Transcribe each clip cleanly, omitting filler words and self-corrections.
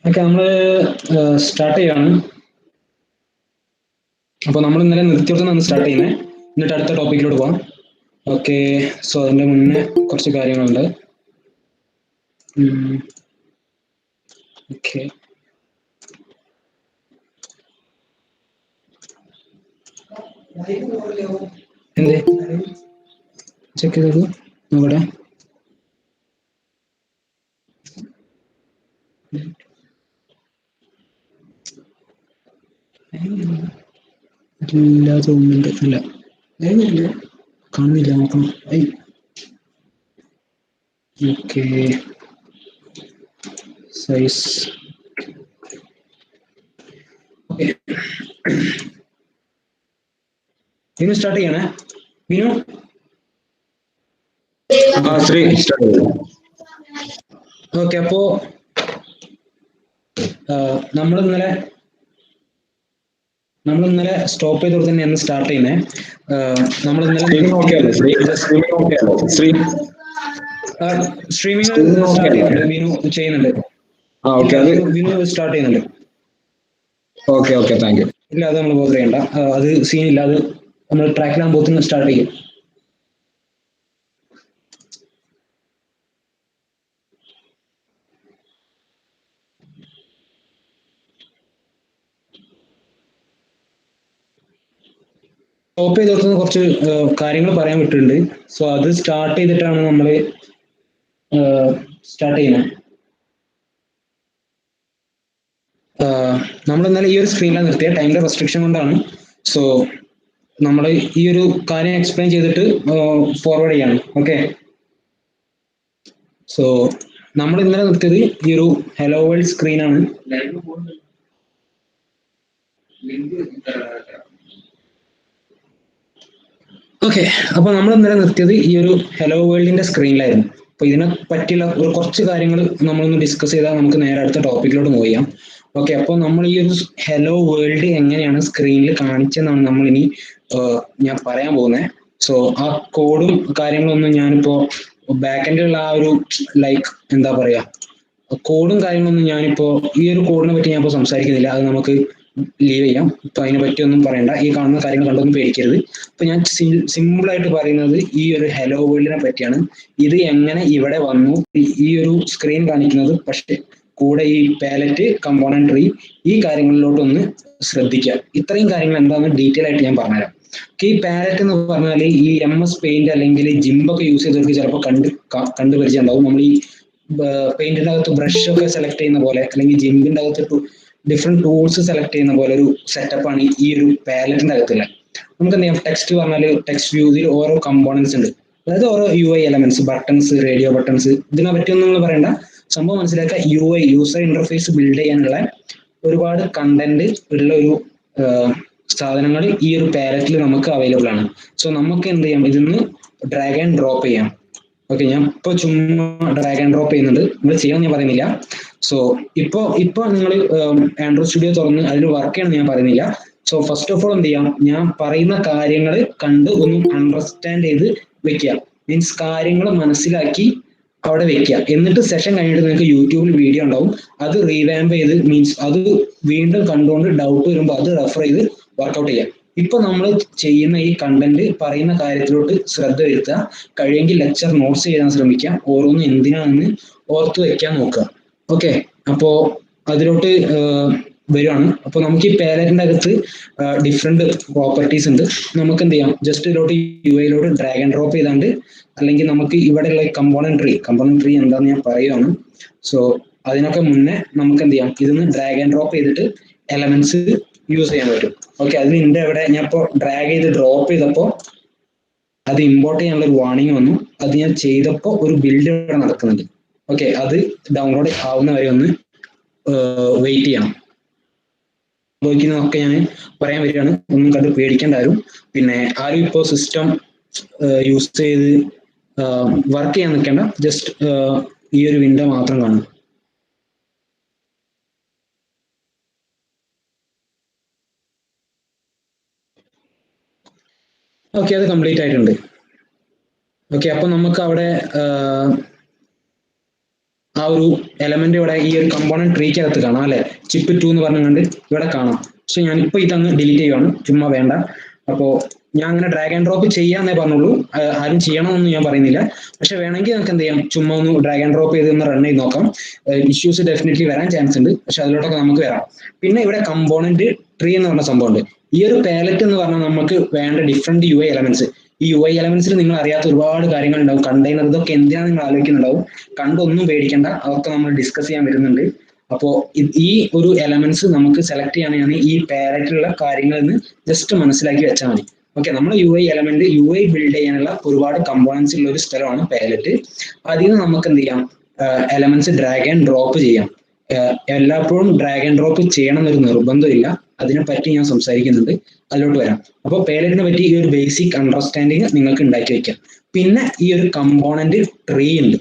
Okay, നമ്മൾ start ചെയ്യാണ്. അപ്പോൾ നമ്മൾ ഇന്നലെ നിർത്തിയോടത്തുനിന്ന് സ്റ്റാർട്ട് ചെയ്യുന്നത്, എന്നിട്ട് അടുത്ത ടോപ്പിക്കിലോട്ട് പോകാം. ഓക്കെ, സോ അതിൻ്റെ മുന്നേ കുറച്ച് കാര്യങ്ങളുണ്ട്. ഓക്കെ, എന്തേ ചെക്ക് ചെയ്തത് നോക്കട്ടെ. ഇല്ല തോന്നുന്നുണ്ട്, ഇല്ല കാണുന്നില്ല, നോക്കണം. Okay, size. Okay, Vinu start ചെയ്യണേ. വിനു ഓക്കെ, അപ്പോ നമ്മൾ ഇന്നലെ സ്റ്റോപ്പ് ചെയ്തോട് തന്നെയാണ് സ്റ്റാർട്ട് ചെയ്യുന്നത്. നമ്മൾ ഇന്നലെ സ്ട്രീമിംഗ് സ്റ്റാർട്ട് ചെയ്യുന്നുണ്ട്, വിനു ചെയ്യുന്നുണ്ട്. വിനു സ്റ്റാർട്ട് ചെയ്യുന്നുണ്ട്. Okay okay, thank you. ഇല്ല, അത് നമ്മൾ ബോധർ ചെയ്യണ്ട, അത് സീനില്ല, അത് നമ്മൾ ട്രാക്കിലാകുമ്പോൾ സ്റ്റാർട്ട് ചെയ്യും. സ്റ്റോപ്പ് ചെയ്തോടുത്ത് കുറച്ച് കാര്യങ്ങൾ പറയാൻ വിട്ടിട്ടുണ്ട്. സോ അത് സ്റ്റാർട്ട് ചെയ്തിട്ടാണ് നമ്മൾ സ്റ്റാർട്ട് ചെയ്യുന്നത്. നമ്മൾ ഇന്നലെ ഈ ഒരു സ്ക്രീനിലാണ് നിർത്തിയ, ടൈമിന്റെ റെസ്ട്രിക്ഷൻ കൊണ്ടാണ്. സോ നമ്മൾ ഈ ഒരു കാര്യം എക്സ്പ്ലെയിൻ ചെയ്തിട്ട് ഫോർവേഡ് ചെയ്യാണ്. ഓക്കെ, സോ നമ്മൾ ഇന്നലെ നിർത്തിയത് ഈ ഒരു ഹലോ വേൾഡ് സ്ക്രീനാണ്. ഓക്കെ, അപ്പൊ നമ്മൾ ഇന്നലെ നിർത്തിയത് ഈ ഒരു ഹലോ വേൾഡിന്റെ സ്ക്രീനിലായിരുന്നു. അപ്പൊ ഇതിനെ പറ്റിയുള്ള ഒരു കുറച്ച് കാര്യങ്ങൾ നമ്മളൊന്ന് ഡിസ്കസ് ചെയ്താൽ നമുക്ക് നേരെ അടുത്ത ടോപ്പിക്കിലോട്ട് മൂവ് ചെയ്യാം. ഓക്കെ, അപ്പോൾ നമ്മൾ ഈ ഒരു ഹലോ വേൾഡ് എങ്ങനെയാണ് സ്ക്രീനിൽ കാണിച്ചതെന്നാണ് നമ്മൾ ഇനി ഞാൻ പറയാൻ പോകുന്നത്. സോ ആ കോഡും കാര്യങ്ങളൊന്നും ഞാനിപ്പോ ബാക്ക് എൻഡിലുള്ള ആ ഒരു എന്താ പറയാ, കോഡും കാര്യങ്ങളൊന്നും ഞാനിപ്പോ ഈ ഒരു കോഡിനെ പറ്റി ഞാൻ ഇപ്പോൾ സംസാരിക്കുന്നില്ല, അത് നമുക്ക് ലീവ് ചെയ്യാം. ഇപ്പൊ അതിനെ പറ്റിയൊന്നും പറയണ്ട, ഈ കാണുന്ന കാര്യങ്ങൾ കണ്ടൊന്നും പേടിക്കരുത്. അപ്പൊ ഞാൻ സിമ്പിൾ ആയിട്ട് പറയുന്നത് ഈ ഒരു ഹലോ വേൾഡിനെ പറ്റിയാണ്. ഇത് എങ്ങനെ ഇവിടെ വന്നു, ഈ ഒരു സ്ക്രീൻ കാണിക്കുന്നത്, പക്ഷെ കൂടെ ഈ പാലറ്റ്, കമ്പോണന്റ് ട്രീ, ഈ കാര്യങ്ങളിലോട്ടൊന്ന് ശ്രദ്ധിക്കുക. ഇത്രയും കാര്യങ്ങൾ എന്താണെന്ന് ഡീറ്റെയിൽ ആയിട്ട് ഞാൻ പറഞ്ഞുതരാം. ഈ പാലറ്റ് എന്ന് പറഞ്ഞാൽ ഈ MS പെയിന്റ് അല്ലെങ്കിൽ ജിംബൊക്കെ യൂസ് ചെയ്തവർക്ക് ചിലപ്പോൾ കണ്ടുപരിചയം ഉണ്ടാവും. നമ്മൾ ഈ പെയിന്റിന്റെ അകത്ത് ബ്രഷ് ഒക്കെ സെലക്ട് ചെയ്യുന്ന പോലെ, അല്ലെങ്കിൽ ജിംബിന്റെ അകത്ത് ഡിഫറെന്റ് ടൂൾസ് സെലക്ട് ചെയ്യുന്ന പോലെ ഒരു സെറ്റപ്പാണ് ഈ ഒരു പാലറ്റിന്റെ അകത്തുള്ള. നമുക്ക് എന്ത് ചെയ്യാം, ടെക്സ്റ്റ് പറഞ്ഞാൽ ടെക്സ്റ്റ് വ്യൂവിൽ ഓരോ കമ്പോണൻസ് ഉണ്ട്, അതായത് ഓരോ UI elements, buttons, radio buttons, ഇതിനെ പറ്റിയൊന്നും നിങ്ങൾ പറയണ്ട, സംഭവം മനസ്സിലാക്കുക. UI യൂസർ ഇന്റർഫേസ് ബിൽഡ് ചെയ്യാനുള്ള ഒരുപാട് കണ്ടന്റ് ഉള്ള ഒരു സാധനങ്ങൾ ഈ ഒരു പാലറ്റിൽ നമുക്ക് അവൈലബിൾ ആണ്. സോ നമുക്ക് എന്ത് ചെയ്യാം, ഇതിന്ന് ഡ്രാഗ് ആൻഡ് ഡ്രോപ്പ് ചെയ്യാം. ഓക്കെ, ഞാൻ ഇപ്പോൾ ചുമ്മാ ഡ്രാഗ് ആൻഡ് ഡ്രോപ്പ് ചെയ്യുന്നുണ്ട്, നിങ്ങൾ ചെയ്യണം ഞാൻ പറയുന്നില്ല. സോ ഇപ്പൊ നിങ്ങൾ ആൻഡ്രോയിഡ് സ്റ്റുഡിയോ തുറന്ന് അതിൽ വർക്ക് ചെയ്യണം ഞാൻ പറയുന്നില്ല. സോ ഫസ്റ്റ് ഓഫ് ഓൾ എന്ത് ചെയ്യാം, ഞാൻ പറയുന്ന കാര്യങ്ങൾ കണ്ട് ഒന്ന് അണ്ടർസ്റ്റാൻഡ് ചെയ്ത് വെക്കുക. മീൻസ് കാര്യങ്ങൾ മനസ്സിലാക്കി അവിടെ വെക്കുക. എന്നിട്ട് സെഷൻ കഴിഞ്ഞിട്ട് നിങ്ങൾക്ക് യൂട്യൂബിൽ വീഡിയോ ഉണ്ടാവും, അത് റീവാമ്പ് ചെയ്ത്, മീൻസ് അത് വീണ്ടും കണ്ടുകൊണ്ട് ഡൗട്ട് വരുമ്പോൾ അത് റെഫർ ചെയ്ത് വർക്ക്ഔട്ട് ചെയ്യാം. ഇപ്പൊ നമ്മൾ ചെയ്യുന്ന ഈ കണ്ടന്റ് പറയുന്ന കാര്യത്തിലോട്ട് ശ്രദ്ധ വരുത്തുക. കഴിയെങ്കിൽ ലെക്ചർ നോട്ട്സ് ചെയ്യാൻ ശ്രമിക്കാം, ഓരോന്നും എന്തിനാണെന്ന് ഓർത്ത് വെക്കാൻ നോക്കുക. ഓക്കെ, അപ്പോ അതിലോട്ട് വരുവാണ്. അപ്പൊ നമുക്ക് ഈ പാലറ്റിന്റെ അകത്ത് ഡിഫറെന്റ് പ്രോപ്പർട്ടീസ് ഉണ്ട്. നമുക്ക് എന്ത് ചെയ്യാം, ജസ്റ്റ് ഇതിലോട്ട് UIയിലോട്ട് ഡ്രാഗ് ആൻഡ് ഡ്രോപ്പ് ചെയ്താണ്ട്, അല്ലെങ്കിൽ നമുക്ക് ഇവിടെയുള്ള കമ്പോണന്റ് ട്രീ എന്താന്ന് ഞാൻ പറയുകയാണ്. സോ അതിനൊക്കെ മുന്നേ നമുക്ക് എന്ത് ചെയ്യാം, ഇതൊന്ന് ഡ്രാഗ് ആൻഡ് ഡ്രോപ്പ് ചെയ്തിട്ട് എലമെന്റ്സ് യൂസ് ചെയ്യാൻ പറ്റും. ഓക്കെ, അതിന് ഇതിന്റെ ഇവിടെ ഞാൻ ഇപ്പോൾ ഡ്രാഗ് ചെയ്ത് ഡ്രോപ്പ് ചെയ്തപ്പോൾ അത് ഇമ്പോർട്ട് ചെയ്യാനുള്ള ഒരു വാർണിംഗ് വന്നു. അത് ഞാൻ ചെയ്തപ്പോൾ ഒരു ബിൽഡ് ഇവിടെ നടക്കുന്നുണ്ട്. ഓക്കെ, അത് ഡൗൺലോഡ് ആവുന്ന വരെ ഒന്ന് വെയിറ്റ് ചെയ്യണം. സംഭവിക്കുന്നതൊക്കെ ഞാൻ പറയാൻ വരികയാണ്, ഒന്നും കണ്ട് പേടിക്കേണ്ട ആരും. പിന്നെ ആരും ഇപ്പോൾ സിസ്റ്റം യൂസ് ചെയ്ത് വർക്ക് ചെയ്യാൻ നിൽക്കേണ്ട, ജസ്റ്റ് ഈ ഒരു വിൻഡോ മാത്രം കാണും. ഓക്കെ, അത് കംപ്ലീറ്റ് ആയിട്ടുണ്ട്. ഓക്കെ, അപ്പൊ നമുക്ക് അവിടെ ആ ഒരു എലമെന്റ് ഇവിടെ ഈ ഒരു കമ്പോണന്റ് ട്രീക്കകത്ത് കാണാം അല്ലെ, ചിപ്പ് 2 എന്ന് പറഞ്ഞുകൊണ്ട് ഇവിടെ കാണാം. പക്ഷെ ഞാനിപ്പോ ഇതങ്ങ് ഡിലീറ്റ് ചെയ്യുവാണ്, ചുമ്മാ വേണ്ട. അപ്പോ ഞാൻ അങ്ങനെ ഡ്രാഗ് ആൻഡ് ഡ്രോപ്പ് ചെയ്യാന്നേ പറഞ്ഞുള്ളൂ, ആരും ചെയ്യണമെന്ന് ഞാൻ പറയുന്നില്ല. പക്ഷെ വേണമെങ്കിൽ നമുക്ക് എന്ത് ചെയ്യാം, ചുമ്മാ ഒന്ന് ഡ്രാഗ് ആൻഡ് ഡ്രോപ്പ് ചെയ്ത് ഒന്ന് റൺ ചെയ്ത് നോക്കാം. ഇഷ്യൂസ് ഡെഫിനറ്റ്ലി വരാൻ ചാൻസ് ഉണ്ട്, പക്ഷെ അതിലോട്ടൊക്കെ നമുക്ക് വരാം. പിന്നെ ഇവിടെ കമ്പോണന്റ് ട്രീ എന്ന് പറഞ്ഞ സംഭവമുണ്ട്. ഈ ഒരു പാലറ്റ് എന്ന് പറഞ്ഞാൽ നമുക്ക് വേണ്ട ഡിഫറെന്റ് യു ഐ എലമെന്റ്സ്. ഈ യു ഐ എലമെന്റ്സിൽ നിങ്ങൾ അറിയാത്ത ഒരുപാട് കാര്യങ്ങൾ ഉണ്ടാവും. കണ്ടെയ്നർ, ഇതൊക്കെ എന്തിനാണ് നിങ്ങൾ ആലോചിക്കുന്നുണ്ടാവും. കണ്ടൊന്നും പേടിക്കേണ്ട, അതൊക്കെ നമ്മൾ ഡിസ്കസ് ചെയ്യാൻ വരുന്നുണ്ട്. അപ്പോൾ ഈ ഒരു എലമെന്റ്സ് നമുക്ക് സെലക്ട് ചെയ്യാനാണ് ഈ പാലറ്റിലുള്ള കാര്യങ്ങളിൽ നിന്ന് ജസ്റ്റ് മനസ്സിലാക്കി വെച്ചാൽ മതി. ഓക്കെ, നമ്മൾ U I element U I build ചെയ്യാനുള്ള ഒരുപാട് കമ്പോണൻസ് ഉള്ള ഒരു സ്ഥലമാണ് പാലറ്റ്. അതിൽ നിന്ന് നമുക്ക് എന്ത് ചെയ്യാം, എലമെന്റ്സ് ഡ്രാഗ് ആൻഡ് ഡ്രോപ്പ് ചെയ്യാം. എല്ലായ്പ്പോഴും ഡ്രാഗ് ആൻഡ് ഡ്രോപ്പ് ചെയ്യണം എന്നൊരു നിർബന്ധമില്ല, അതിനെപ്പറ്റി ഞാൻ സംസാരിക്കുന്നുണ്ട്, അതിലോട്ട് വരാം. അപ്പോൾ പാലറ്റിനെ പറ്റി ഈ ഒരു ബേസിക് അണ്ടർസ്റ്റാൻഡിങ് നിങ്ങൾക്ക് ഉണ്ടാക്കി വെക്കാം. പിന്നെ ഈ ഒരു കമ്പോണന്റ് ട്രീ ഉണ്ട്.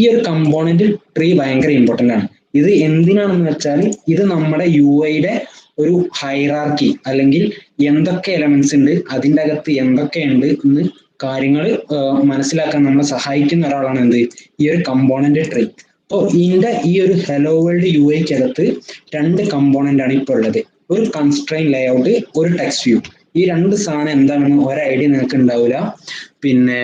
ഈ ഒരു കമ്പോണന്റ് ട്രീ ഭയങ്കര ഇമ്പോർട്ടന്റ് ആണ്. ഇത് എന്തിനാണെന്ന് വെച്ചാൽ ഇത് നമ്മുടെ യു ഐയുടെ ഒരു ഹൈറാർക്കി, അല്ലെങ്കിൽ എന്തൊക്കെ എലമെന്റ്സ് ഉണ്ട്, അതിൻ്റെ അകത്ത് എന്തൊക്കെയുണ്ട് എന്ന് കാര്യങ്ങൾ മനസ്സിലാക്കാൻ നമ്മളെ സഹായിക്കുന്ന ഒരാളാണ് എന്ത്, ഈ ഒരു കമ്പോണന്റ് ട്രീ. അപ്പോൾ ഇതിന്റെ ഈ ഒരു ഹെലോ വേൾഡ് യു ഐക്കകത്ത് 2 കമ്പോണന്റ് ആണ് ഇപ്പോൾ ഉള്ളത്. ഒരു കൺസ്ട്രെയിൻ ലേഔട്ട്, ഒരു ടെക്സ്റ്റ് വ്യൂ. ഈ 2 സാധനം എന്താണെന്ന് ഒരു ഐഡിയ നിങ്ങൾക്ക് ഉണ്ടാവില്ല. പിന്നെ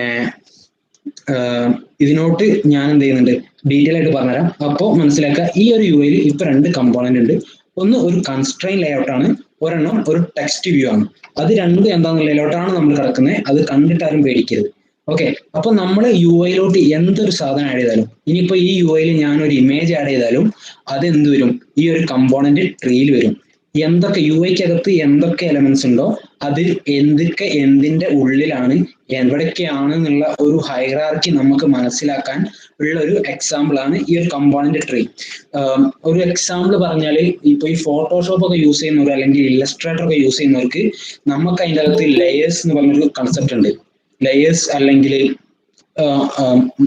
ഇതിനോട്ട് ഞാൻ എന്ത് ചെയ്യുന്നുണ്ട്, ഡീറ്റെയിൽ ആയിട്ട് പറഞ്ഞുതരാം. അപ്പോൾ മനസ്സിലാക്കുക, ഈ ഒരു യു ഐയിൽ ഇപ്പൊ 2 കമ്പോണന്റ് ഉണ്ട്. ഒന്ന് ഒരു കൺസ്ട്രെയിൻ ലേഔട്ട് ആണ്, ഒരെണ്ണം ഒരു ടെക്സ്റ്റ് വ്യൂ ആണ്. അത് രണ്ടും എന്താണെന്നുള്ളതിലോട്ടാണ് നമ്മൾ കിടക്കുന്നത്, അത് കണ്ടിട്ടാരും പേടിക്കരുത്. ഓക്കെ, അപ്പൊ നമ്മൾ യു ഐയിലോട്ട് എന്തൊരു സാധനം ആഡ് ചെയ്താലും, ഇനിയിപ്പോ ഈ യു ഐയിൽ ഞാൻ ഒരു ഇമേജ് ആഡ് ചെയ്താലും അത് എന്ത് വരും, ഈ ഒരു കമ്പോണന്റ് ട്രീയിൽ വരും. എന്തൊക്കെ യു ഐക്കകത്ത് എന്തൊക്കെ എലമെന്റ്സ് ഉണ്ടോ അതിൽ എന്തൊക്കെ എന്തിന്റെ ഉള്ളിലാണ്, എവിടൊക്കെയാണ് എന്നുള്ള ഒരു ഹൈറാർക്കി നമുക്ക് മനസ്സിലാക്കാൻ ഉള്ള ഒരു എക്സാമ്പിൾ ആണ് ഈ ഒരു കമ്പോണന്റ് ട്രീ. ഒരു എക്സാമ്പിൾ പറഞ്ഞാൽ, ഇപ്പൊ ഈ ഫോട്ടോഷോപ്പ് ഒക്കെ യൂസ് ചെയ്യുന്നവർ അല്ലെങ്കിൽ ഇല്ലസ്ട്രേറ്റർ ഒക്കെ യൂസ് ചെയ്യുന്നവർക്ക് നമുക്ക് അതിൻ്റെ അകത്ത് ലെയേഴ്സ് എന്ന് പറഞ്ഞൊരു കൺസെപ്റ്റ് ഉണ്ട്. ലെയേഴ്സ് അല്ലെങ്കിൽ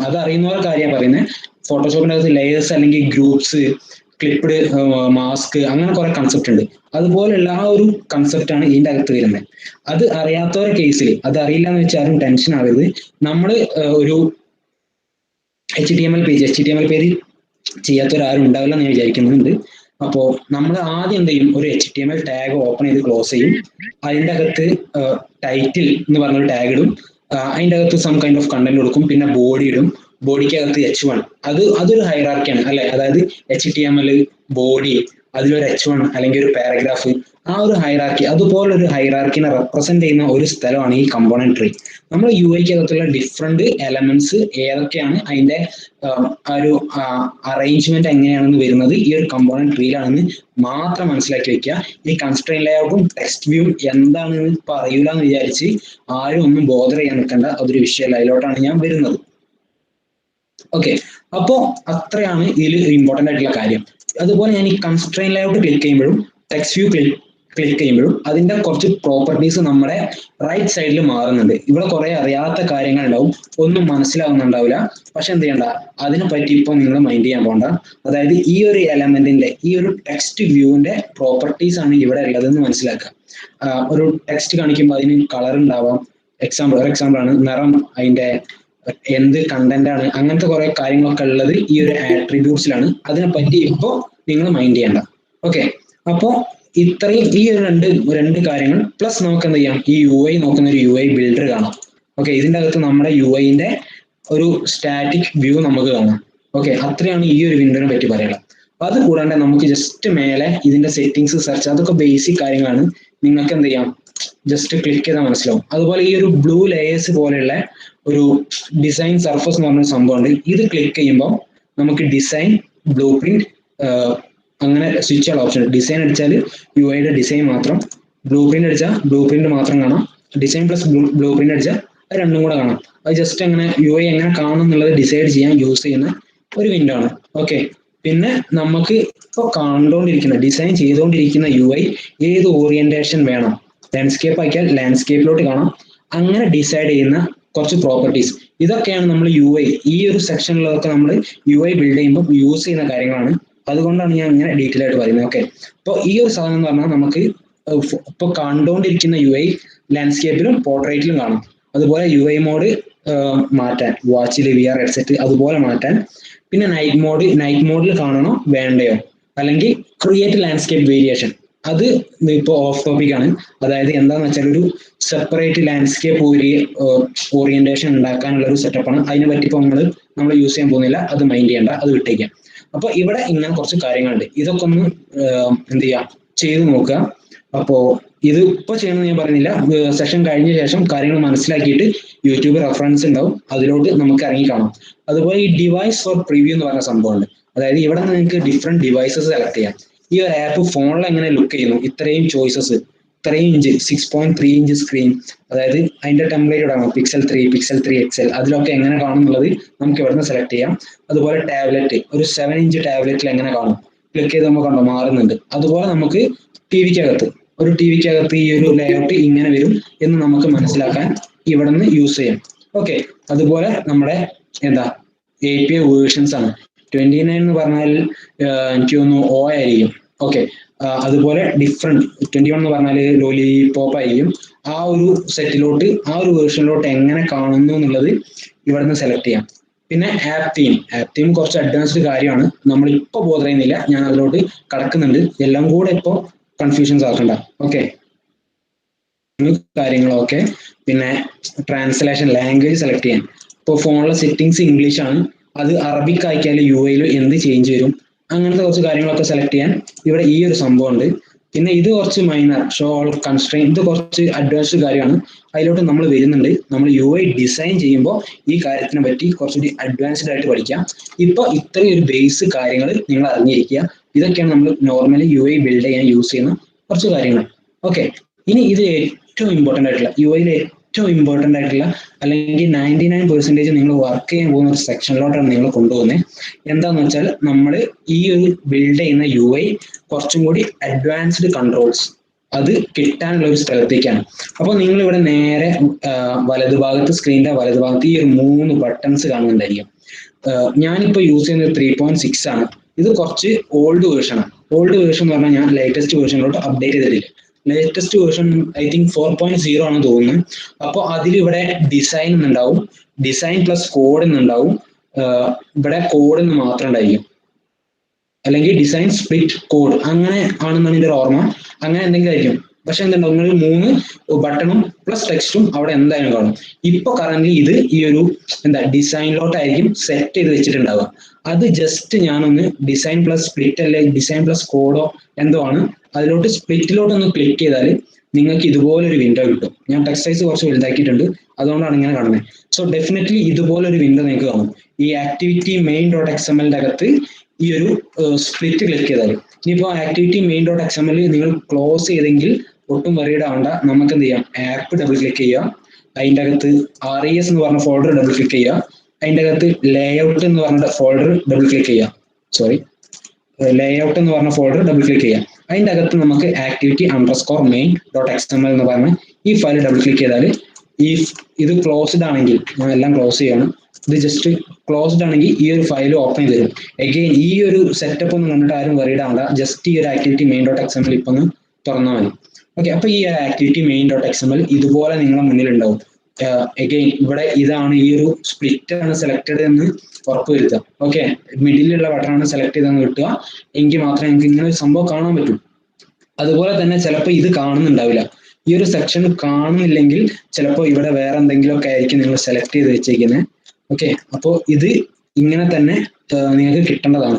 അതറിയുന്നവർ കാര്യം പറയുന്നത്, ഫോട്ടോഷോപ്പിന്റെ അകത്ത് ലെയേഴ്സ് അല്ലെങ്കിൽ ഗ്രൂപ്പ്സ്, ക്ലിപ്ഡ് മാസ്ക്, അങ്ങനെ കുറെ കൺസെപ്റ്റ് ഉണ്ട്. അതുപോലെയുള്ള ആ ഒരു കൺസെപ്റ്റ് ആണ് ഇതിന്റെ അകത്ത് വരുന്നത്. അത് അറിയാത്തവരുടെ കേസിൽ, അത് അറിയില്ല എന്ന് വെച്ചാൽ ആരും ടെൻഷൻ ആവരുത്. നമ്മൾ ഒരു HTML പേജ് ചെയ്യാത്തവരാരും ഉണ്ടാവില്ല എന്ന് ഞാൻ വിചാരിക്കുന്നുണ്ട്. അപ്പോൾ നമ്മൾ ആദ്യം എന്ത് ചെയ്യും, ഒരു HTML ടാഗ് ഓപ്പൺ ചെയ്ത് ക്ലോസ് ചെയ്യും. അതിൻ്റെ അകത്ത് ടൈറ്റിൽ എന്ന് പറഞ്ഞൊരു ടാഗ് ഇടും. അതിൻ്റെ അകത്ത് സം കൈൻഡ് ഓഫ് കണ്ടന്റ് കൊടുക്കും. പിന്നെ ബോഡി ഇടും. ബോഡിക്കകത്ത് H1, അതൊരു ഹൈറാർക്കിയാണ് അല്ലെ. അതായത് HTML ബോഡി, അതിലൊരു H1 അല്ലെങ്കിൽ ഒരു പാരഗ്രാഫ്, ആ ഒരു ഹൈറാർക്കി, അതുപോലെ ഒരു ഹൈറാർക്കിനെ റെപ്രസെന്റ് ചെയ്യുന്ന ഒരു സ്ഥലമാണ് ഈ കമ്പോണന്റ് ട്രീ. നമ്മൾ യു ഐക്കകത്തുള്ള ഡിഫറെന്റ് എലമെന്റ്സ് ഏതൊക്കെയാണ്, അതിന്റെ ആ ഒരു അറേഞ്ച്മെന്റ് എങ്ങനെയാണെന്ന് വരുന്നത് ഈ ഒരു കമ്പോണന്റ് ട്രീയിലാണെന്ന് മാത്രം മനസ്സിലാക്കി വെക്കുക. ഈ കൺസ്ട്രെയിൻ ലേഔട്ടും ടെക്സ്റ്റ് വ്യൂ എന്താണെന്ന് ഇപ്പൊ അറിയില്ല എന്ന് വിചാരിച്ച് ആരും ഒന്നും ബോധർ ചെയ്യാൻ നിൽക്കേണ്ട, അതൊരു വിഷയമല്ല. അതിലോട്ടാണ് ഞാൻ വരുന്നത്. ഓക്കെ, അപ്പോ അത്രയാണ് ഇതിൽ ഇമ്പോർട്ടന്റ് ആയിട്ടുള്ള കാര്യം. അതുപോലെ ഞാൻ ഈ കൺസ്ട്രെയിൻ ലേഔട്ട് ക്ലിക്ക് ചെയ്യുമ്പോഴും ടെക്സ്റ്റ് വ്യൂ ക്ലിക്ക് ചെയ്യുമ്പോഴും അതിന്റെ കുറച്ച് പ്രോപ്പർട്ടീസ് നമ്മുടെ റൈറ്റ് സൈഡിൽ മാറുന്നുണ്ട്. ഇവിടെ കുറെ അറിയാത്ത കാര്യങ്ങൾ ഉണ്ടാവും, ഒന്നും മനസ്സിലാവുന്നുണ്ടാവില്ല. പക്ഷെ എന്ത് ചെയ്യണ്ട, അതിനെ പറ്റി ഇപ്പൊ നിങ്ങൾ മൈൻഡ് ചെയ്യാൻ പോകണ്ട. അതായത് ഈ ഒരു എലമെന്റിന്റെ, ഈ ഒരു ടെക്സ്റ്റ് വ്യൂവിന്റെ പ്രോപ്പർട്ടീസ് ആണ് ഇവിടെ ഉള്ളതെന്ന് മനസ്സിലാക്കുക. ഒരു ടെക്സ്റ്റ് കാണിക്കുമ്പോൾ അതിന് കളർ ഉണ്ടാവാം. ഒരു എക്സാമ്പിൾ ആണ് നിറം, അതിന്റെ എന്ത് കണ്ടന്റ് ആണ്, അങ്ങനത്തെ കുറെ കാര്യങ്ങളൊക്കെ ഉള്ളത് ഈ ഒരു ആട്രിബ്യൂട്ട്സിലാണ്. അതിനെപ്പറ്റി ഇപ്പോ നിങ്ങൾ മൈൻഡ് ചെയ്യണ്ട. ഓക്കെ, അപ്പോ ഇത്രയും ഈ ഒരു രണ്ട് കാര്യങ്ങൾ പ്ലസ് നമുക്ക് എന്ത് ചെയ്യാം, ഈ യു ഐ നോക്കുന്ന ഒരു യു ഐ ബിൽഡർ കാണാം. ഓക്കെ, ഇതിന്റെ അകത്ത് നമ്മുടെ യു ഐന്റെ ഒരു സ്റ്റാറ്റിക് വ്യൂ നമുക്ക് കാണാം. ഓക്കെ, അത്രയാണ് ഈ ഒരു വിൻഡോനെ പറ്റി പറയാനുള്ളത്. അപ്പൊ അത് കൂടാണ്ട് നമുക്ക് ജസ്റ്റ് മേലെ ഇതിന്റെ സെറ്റിംഗ്സ് സെർച്ച്, അതൊക്കെ ബേസിക് കാര്യങ്ങളാണ്. നിങ്ങൾക്ക് എന്ത് ചെയ്യാം, ജസ്റ്റ് ക്ലിക്ക് ചെയ്താൽ മനസ്സിലാവും. അതുപോലെ ഈ ഒരു ബ്ലൂ ലേയേഴ്സ് പോലെയുള്ള ഒരു ഡിസൈൻ സർഫസ് എന്ന് പറഞ്ഞ സംഭവമുണ്ട്. ഇത് ക്ലിക്ക് ചെയ്യുമ്പോൾ നമുക്ക് ഡിസൈൻ, ബ്ലൂ പ്രിന്റ്, അങ്ങനെ സ്വിച്ച് ചെയ്യാൻ ഓപ്ഷൻ. ഡിസൈൻ അടിച്ചാൽ യു ഐയുടെ ഡിസൈൻ മാത്രം, ബ്ലൂ പ്രിന്റ് അടിച്ചാൽ ബ്ലൂ പ്രിന്റ് മാത്രം കാണാം, ഡിസൈൻ പ്ലസ് ബ്ലൂ പ്രിന്റ് അടിച്ചാൽ അത് രണ്ടും കൂടെ കാണാം. അത് ജസ്റ്റ് എങ്ങനെ യു ഐ എങ്ങനെ കാണും എന്നുള്ളത് ഡിസൈഡ് ചെയ്യാൻ യൂസ് ചെയ്യുന്ന ഒരു വിൻഡോ ആണ്. ഓക്കെ, പിന്നെ നമുക്ക് ഇപ്പോൾ കണ്ടുകൊണ്ടിരിക്കുന്ന, ഡിസൈൻ ചെയ്തുകൊണ്ടിരിക്കുന്ന യു ഐ ഏത് ഓറിയന്റേഷൻ വേണം, ലാൻഡ്സ്കേപ്പ് ആക്കിയാൽ ലാൻഡ്സ്കേപ്പിലോട്ട് കാണാം. അങ്ങനെ ഡിസൈഡ് ചെയ്യുന്ന കുറച്ച് പ്രോപ്പർട്ടീസ്, ഇതൊക്കെയാണ് നമ്മൾ യു ഐ ഈ ഒരു സെക്ഷനിലൊക്കെ നമ്മൾ യു ഐ ബിൽഡ് ചെയ്യുമ്പോൾ യൂസ് ചെയ്യുന്ന കാര്യങ്ങളാണ്. അതുകൊണ്ടാണ് ഞാൻ ഇങ്ങനെ ഡീറ്റെയിൽ ആയിട്ട് പറയുന്നത്. ഓക്കെ, അപ്പോൾ ഈ ഒരു സാധനം എന്ന് പറഞ്ഞാൽ നമുക്ക് ഇപ്പോൾ കണ്ടുകൊണ്ടിരിക്കുന്ന യു ഐ ലാൻഡ്സ്കേപ്പിലും പോർട്രേറ്റിലും കാണാം. അതുപോലെ യു ഐ മോഡ് മാറ്റാൻ, വാച്ചിൽ VR ഹെഡ്സെറ്റ് അതുപോലെ മാറ്റാൻ. പിന്നെ നൈറ്റ് മോഡിൽ കാണണോ വേണ്ടയോ, അല്ലെങ്കിൽ ക്രിയേറ്റ് ലാൻഡ്സ്കേപ്പ് വേരിയേഷൻ, അത് ഇപ്പോൾ ഓഫ് ടോപ്പിക് ആണ്. അതായത് എന്താന്ന് വെച്ചാൽ ഒരു സെപ്പറേറ്റ് ലാൻഡ്സ്കേപ്പ് ഓറിയന്റേഷൻ ഉണ്ടാക്കാനുള്ള ഒരു സെറ്റപ്പാണ്. അതിനെ പറ്റി ഇപ്പോൾ നമ്മൾ യൂസ് ചെയ്യാൻ പോകുന്നില്ല, അത് മൈൻഡ് ചെയ്യേണ്ട, അത് വിട്ടേക്കാം. അപ്പൊ ഇവിടെ ഇങ്ങനെ കുറച്ച് കാര്യങ്ങളുണ്ട്, ഇതൊക്കെ ഒന്ന് എന്ത് ചെയ്യാം, ചെയ്തു നോക്കുക. അപ്പോ ഇത് ഇപ്പൊ ചെയ്യണമെന്ന് ഞാൻ പറയുന്നില്ല, സെഷൻ കഴിഞ്ഞ ശേഷം കാര്യങ്ങൾ മനസ്സിലാക്കിയിട്ട് യൂട്യൂബ് റെഫറൻസ് ഉണ്ടാവും, അതിലോട്ട് നമുക്ക് ഇറങ്ങി കാണാം. അതുപോലെ ഈ ഡിവൈസ് ഫോർ പ്രിവ്യൂ എന്ന് പറഞ്ഞ സംഭവമുണ്ട്. അതായത് ഇവിടെ നിങ്ങൾക്ക് ഡിഫറെന്റ് ഡിവൈസസ് സെലക്ട് ചെയ്യാം. ഈ ഒരു ആപ്പ് ഫോണിൽ എങ്ങനെ ലുക്ക് ചെയ്യുന്നു, ഇത്രയും ചോയ്സസ്, ഇത്രയും ഇഞ്ച് 6.3 ഇഞ്ച് സ്ക്രീൻ, അതായത് അതിന്റെ ടെംപ്ലേറ്റ് ഇടാം, Pixel 3, Pixel 3 XL, അതിലൊക്കെ എങ്ങനെ കാണും എന്നുള്ളത് നമുക്ക് ഇവിടുന്ന് സെലക്ട് ചെയ്യാം. അതുപോലെ ടാബ്ലറ്റ്, ഒരു 7 ഇഞ്ച് ടാബ്ലറ്റിൽ എങ്ങനെ കാണും, ക്ലിക്ക് ചെയ്ത് നമുക്ക് കണ്ടോ മാറുന്നുണ്ട്. അതുപോലെ നമുക്ക് ഒരു ടിവിക്കകത്ത് ഈ ഒരു ലേഔട്ട് ഇങ്ങനെ വരും എന്ന് നമുക്ക് മനസ്സിലാക്കാൻ ഇവിടെ നിന്ന് യൂസ് ചെയ്യാം. ഓക്കെ, അതുപോലെ നമ്മുടെ API വേർഷൻസ് ആണ്. 29 എന്ന് പറഞ്ഞാൽ എനിക്ക് തോന്നുന്നു O ആയിരിക്കും. ഓക്കെ, അതുപോലെ ഡിഫറെന്റ് 21 എന്ന് പറഞ്ഞാൽ ലോലിപോപ്പ് ആയിരിക്കും. ആ ഒരു സെറ്റിലോട്ട്, ആ ഒരു വേർഷനിലോട്ട് എങ്ങനെ കാണുന്നു എന്നുള്ളത് ഇവിടെ നിന്ന് സെലക്ട് ചെയ്യാം. പിന്നെ ആപ്പ് തീം കുറച്ച് അഡ്വാൻസ്ഡ് കാര്യമാണ്, നമ്മൾ ഇപ്പൊ ബോധർ ചെയ്യുന്നില്ല, ഞാൻ അതിലോട്ട് കടക്കുന്നുണ്ട്. എല്ലാം കൂടെ ഇപ്പൊ കൺഫ്യൂഷൻസ് ആക്കണ്ട. ഓക്കെ, കാര്യങ്ങളൊക്കെ. പിന്നെ ട്രാൻസ്ലേഷൻ ലാംഗ്വേജ് സെലക്ട് ചെയ്യാൻ, ഇപ്പോൾ ഫോണിലെ സെറ്റിംഗ്സ് ഇംഗ്ലീഷ് ആണ്, അത് അറബിക് ആക്കിയാൽ UI എന്ത് ചേഞ്ച് വരും, അങ്ങനത്തെ കുറച്ച് കാര്യങ്ങളൊക്കെ സെലക്ട് ചെയ്യാൻ ഇവിടെ ഈ ഒരു സംഭവം ഉണ്ട്. പിന്നെ ഇത് കുറച്ച് മൈനർ, ഷോ ഓൾ കൺസ്ട്രെയിൻ, ഇത് കുറച്ച് അഡ്വാൻസ്ഡ് കാര്യമാണ്, അതിലോട്ട് നമ്മൾ വരുന്നുണ്ട്. നമ്മൾ UI ഡിസൈൻ ചെയ്യുമ്പോൾ ഈ കാര്യത്തിനെ പറ്റി കുറച്ചുകൂടി അഡ്വാൻസ്ഡ് ആയിട്ട് പഠിക്കാം. ഇപ്പൊ ഇത്രയും ഒരു ബേസ് കാര്യങ്ങൾ നിങ്ങൾ അറിഞ്ഞിരിക്കുക. ഇതൊക്കെയാണ് നമ്മൾ നോർമലി UI ബിൽഡ് ചെയ്യാൻ യൂസ് ചെയ്യുന്ന കുറച്ച് കാര്യങ്ങൾ. ഓക്കെ, ഇനി ഇത് ഏറ്റവും ഇമ്പോർട്ടൻ്റ് ആയിട്ടുള്ള, UI ഏറ്റവും ഇമ്പോർട്ടൻ്റ് ആയിട്ടുള്ള, അല്ലെങ്കിൽ 99% നിങ്ങൾ വർക്ക് ചെയ്യാൻ പോകുന്ന ഒരു സെക്ഷനിലോട്ടാണ് നിങ്ങൾ കൊണ്ടുപോകുന്നത്. എന്താന്ന് വെച്ചാൽ നമ്മൾ ഈ ഒരു ബിൽഡ് ചെയ്യുന്ന UI കുറച്ചും കൂടി അഡ്വാൻസ്ഡ് കൺട്രോൾസ് അത് കിട്ടാനുള്ള ഒരു സ്ഥലത്തേക്കാണ്. അപ്പോൾ നിങ്ങൾ ഇവിടെ നേരെ വലതുഭാഗത്ത്, സ്ക്രീനിന്റെ വലതുഭാഗത്ത് ഈ ഒരു 3 ബട്ടൺസ് കാണുന്നുണ്ടായിരിക്കും. ഞാനിപ്പോൾ യൂസ് ചെയ്യുന്നത് 3.6 ആണ്. ഇത് കുറച്ച് ഓൾഡ് വേർഷൻ ആണ്. ഓൾഡ് വേർഷൻ എന്ന് പറഞ്ഞാൽ ഞാൻ ലേറ്റസ്റ്റ് വേർഷനിലോട്ട് അപ്ഡേറ്റ് ചെയ്തിട്ടില്ല. ലേറ്റസ്റ്റ് വേർഷൻ ഐ തിങ്ക് 4.0 ആണെന്ന് തോന്നുന്നു. അപ്പോൾ അതിലിവിടെ ഡിസൈൻ എന്നുണ്ടാവും, ഡിസൈൻ പ്ലസ് കോഡ് എന്നുണ്ടാവും, ഇവിടെ കോഡ് എന്ന് മാത്രം ഉണ്ടായിരിക്കും, അല്ലെങ്കിൽ ഡിസൈൻ സ്പ്ലിറ്റ് കോഡ് അങ്ങനെ ആണെന്നാണ് എൻ്റെ ഒരു ഓർമ്മ. അങ്ങനെ എന്തെങ്കിലും ആയിരിക്കും. പക്ഷെ എന്തുണ്ടാവും, നിങ്ങൾ 3 ബട്ടണും പ്ലസ് ടെക്സ്റ്റും അവിടെ എന്തായാലും കാണും. ഇപ്പൊ കറന്റ് ഇത് ഈ ഒരു ഡിസൈനിലോട്ടായിരിക്കും സെറ്റ് ചെയ്ത് വെച്ചിട്ടുണ്ടാവുക. അത് ജസ്റ്റ് ഞാനൊന്ന് ഡിസൈൻ പ്ലസ് സ്പ്ലിറ്റ് അല്ലെങ്കിൽ ഡിസൈൻ പ്ലസ് കോഡോ എന്തോ ആണ്, അതിലോട്ട് സ്പ്ലിറ്റിലോട്ട് ഒന്ന് ക്ലിക്ക് ചെയ്താൽ നിങ്ങൾക്ക് ഇതുപോലൊരു വിൻഡോ കിട്ടും. ഞാൻ ടെക്സ്റ്റ് സൈസ് കുറച്ച് വലുതാക്കിയിട്ടുണ്ട്, അതുകൊണ്ടാണ് ഇങ്ങനെ കാണുന്നത്. സോ ഡെഫിനറ്റ്ലി ഇതുപോലൊരു വിൻഡോ നിങ്ങൾക്ക് കാണും. ഈ ആക്ടിവിറ്റി main.xml അകത്ത് ഈ ഒരു സ്പ്ലിറ്റ് ക്ലിക്ക് ചെയ്താൽ, ഇനിയിപ്പോൾ ആക്ടിവിറ്റി main.xml നിങ്ങൾ ക്ലോസ് ചെയ്തെങ്കിൽ ഒട്ടും വറീഡ് ആവണ്ട. നമുക്ക് എന്ത് ചെയ്യാം, ആപ്പ് ഡബിൾ ക്ലിക്ക് ചെയ്യുക, അതിൻ്റെ അകത്ത് RES എന്ന് പറഞ്ഞ ഫോൾഡർ ഡബിൾ ക്ലിക്ക് ചെയ്യുക, അതിൻ്റെ അകത്ത് ലേഔട്ട് എന്ന് പറഞ്ഞ ഫോൾഡർ ഡബിൾ ക്ലിക്ക് ചെയ്യുക, ലേഔട്ട് എന്ന് പറഞ്ഞ ഫോൾഡർ ഡബിൾ ക്ലിക്ക് ചെയ്യുക. അതിൻ്റെ അകത്ത് നമുക്ക് activity_main.xml എന്ന് പറഞ്ഞ ഈ ഫയൽ ഡബിൾ ക്ലിക്ക് ചെയ്താൽ, ഈ ഇത് ക്ലോസ്ഡ് ആണെങ്കിൽ, ഞാൻ എല്ലാം ക്ലോസ് ചെയ്യാണ്, ഇത് ജസ്റ്റ് ക്ലോസ്ഡ് ആണെങ്കിൽ ഈ ഒരു ഫയൽ ഓപ്പൺ ചെയ്ത് തരും. എഗെയിൻ ഈ ഒരു സെറ്റപ്പ് ഒന്നും കണ്ടിട്ട് ആരും വറീഡ് ആവണ്ട, ജസ്റ്റ് ഈ ഒരു ആക്ടിവിറ്റി main.xml ഇപ്പൊ ഒന്ന് തുറന്നാൽ മതി. ഓക്കെ, അപ്പൊ ഈ ആക്ടിവിറ്റി main.xml ഇതുപോലെ നിങ്ങളുടെ മുന്നിൽ ഉണ്ടാവും. എഗെയിൻ ഇവിടെ ഇതാണ്, ഈ ഒരു സ്പ്ലിറ്റ് ആണ് സെലക്ടഡ് എന്ന് ഉറപ്പുവരുത്തുക. ഓക്കെ, മിഡിലുള്ള ബട്ടണാണ് സെലക്ട് ചെയ്തെന്ന് കിട്ടുക, എങ്കിൽ മാത്രമേ നിങ്ങൾക്ക് ഇങ്ങനെ ഒരു സംഭവം കാണാൻ പറ്റൂ. അതുപോലെ തന്നെ ചിലപ്പോൾ ഇത് കാണുന്നുണ്ടാവില്ല, ഈ ഒരു സെക്ഷൻ കാണുന്നില്ലെങ്കിൽ ചിലപ്പോൾ ഇവിടെ വേറെ എന്തെങ്കിലുമൊക്കെ ആയിരിക്കും നിങ്ങൾ സെലക്ട് ചെയ്ത് വെച്ചേക്കുന്നത്. ഓക്കെ, അപ്പോൾ ഇത് ഇങ്ങനെ തന്നെ നിങ്ങൾക്ക് കിട്ടേണ്ടതാണ്.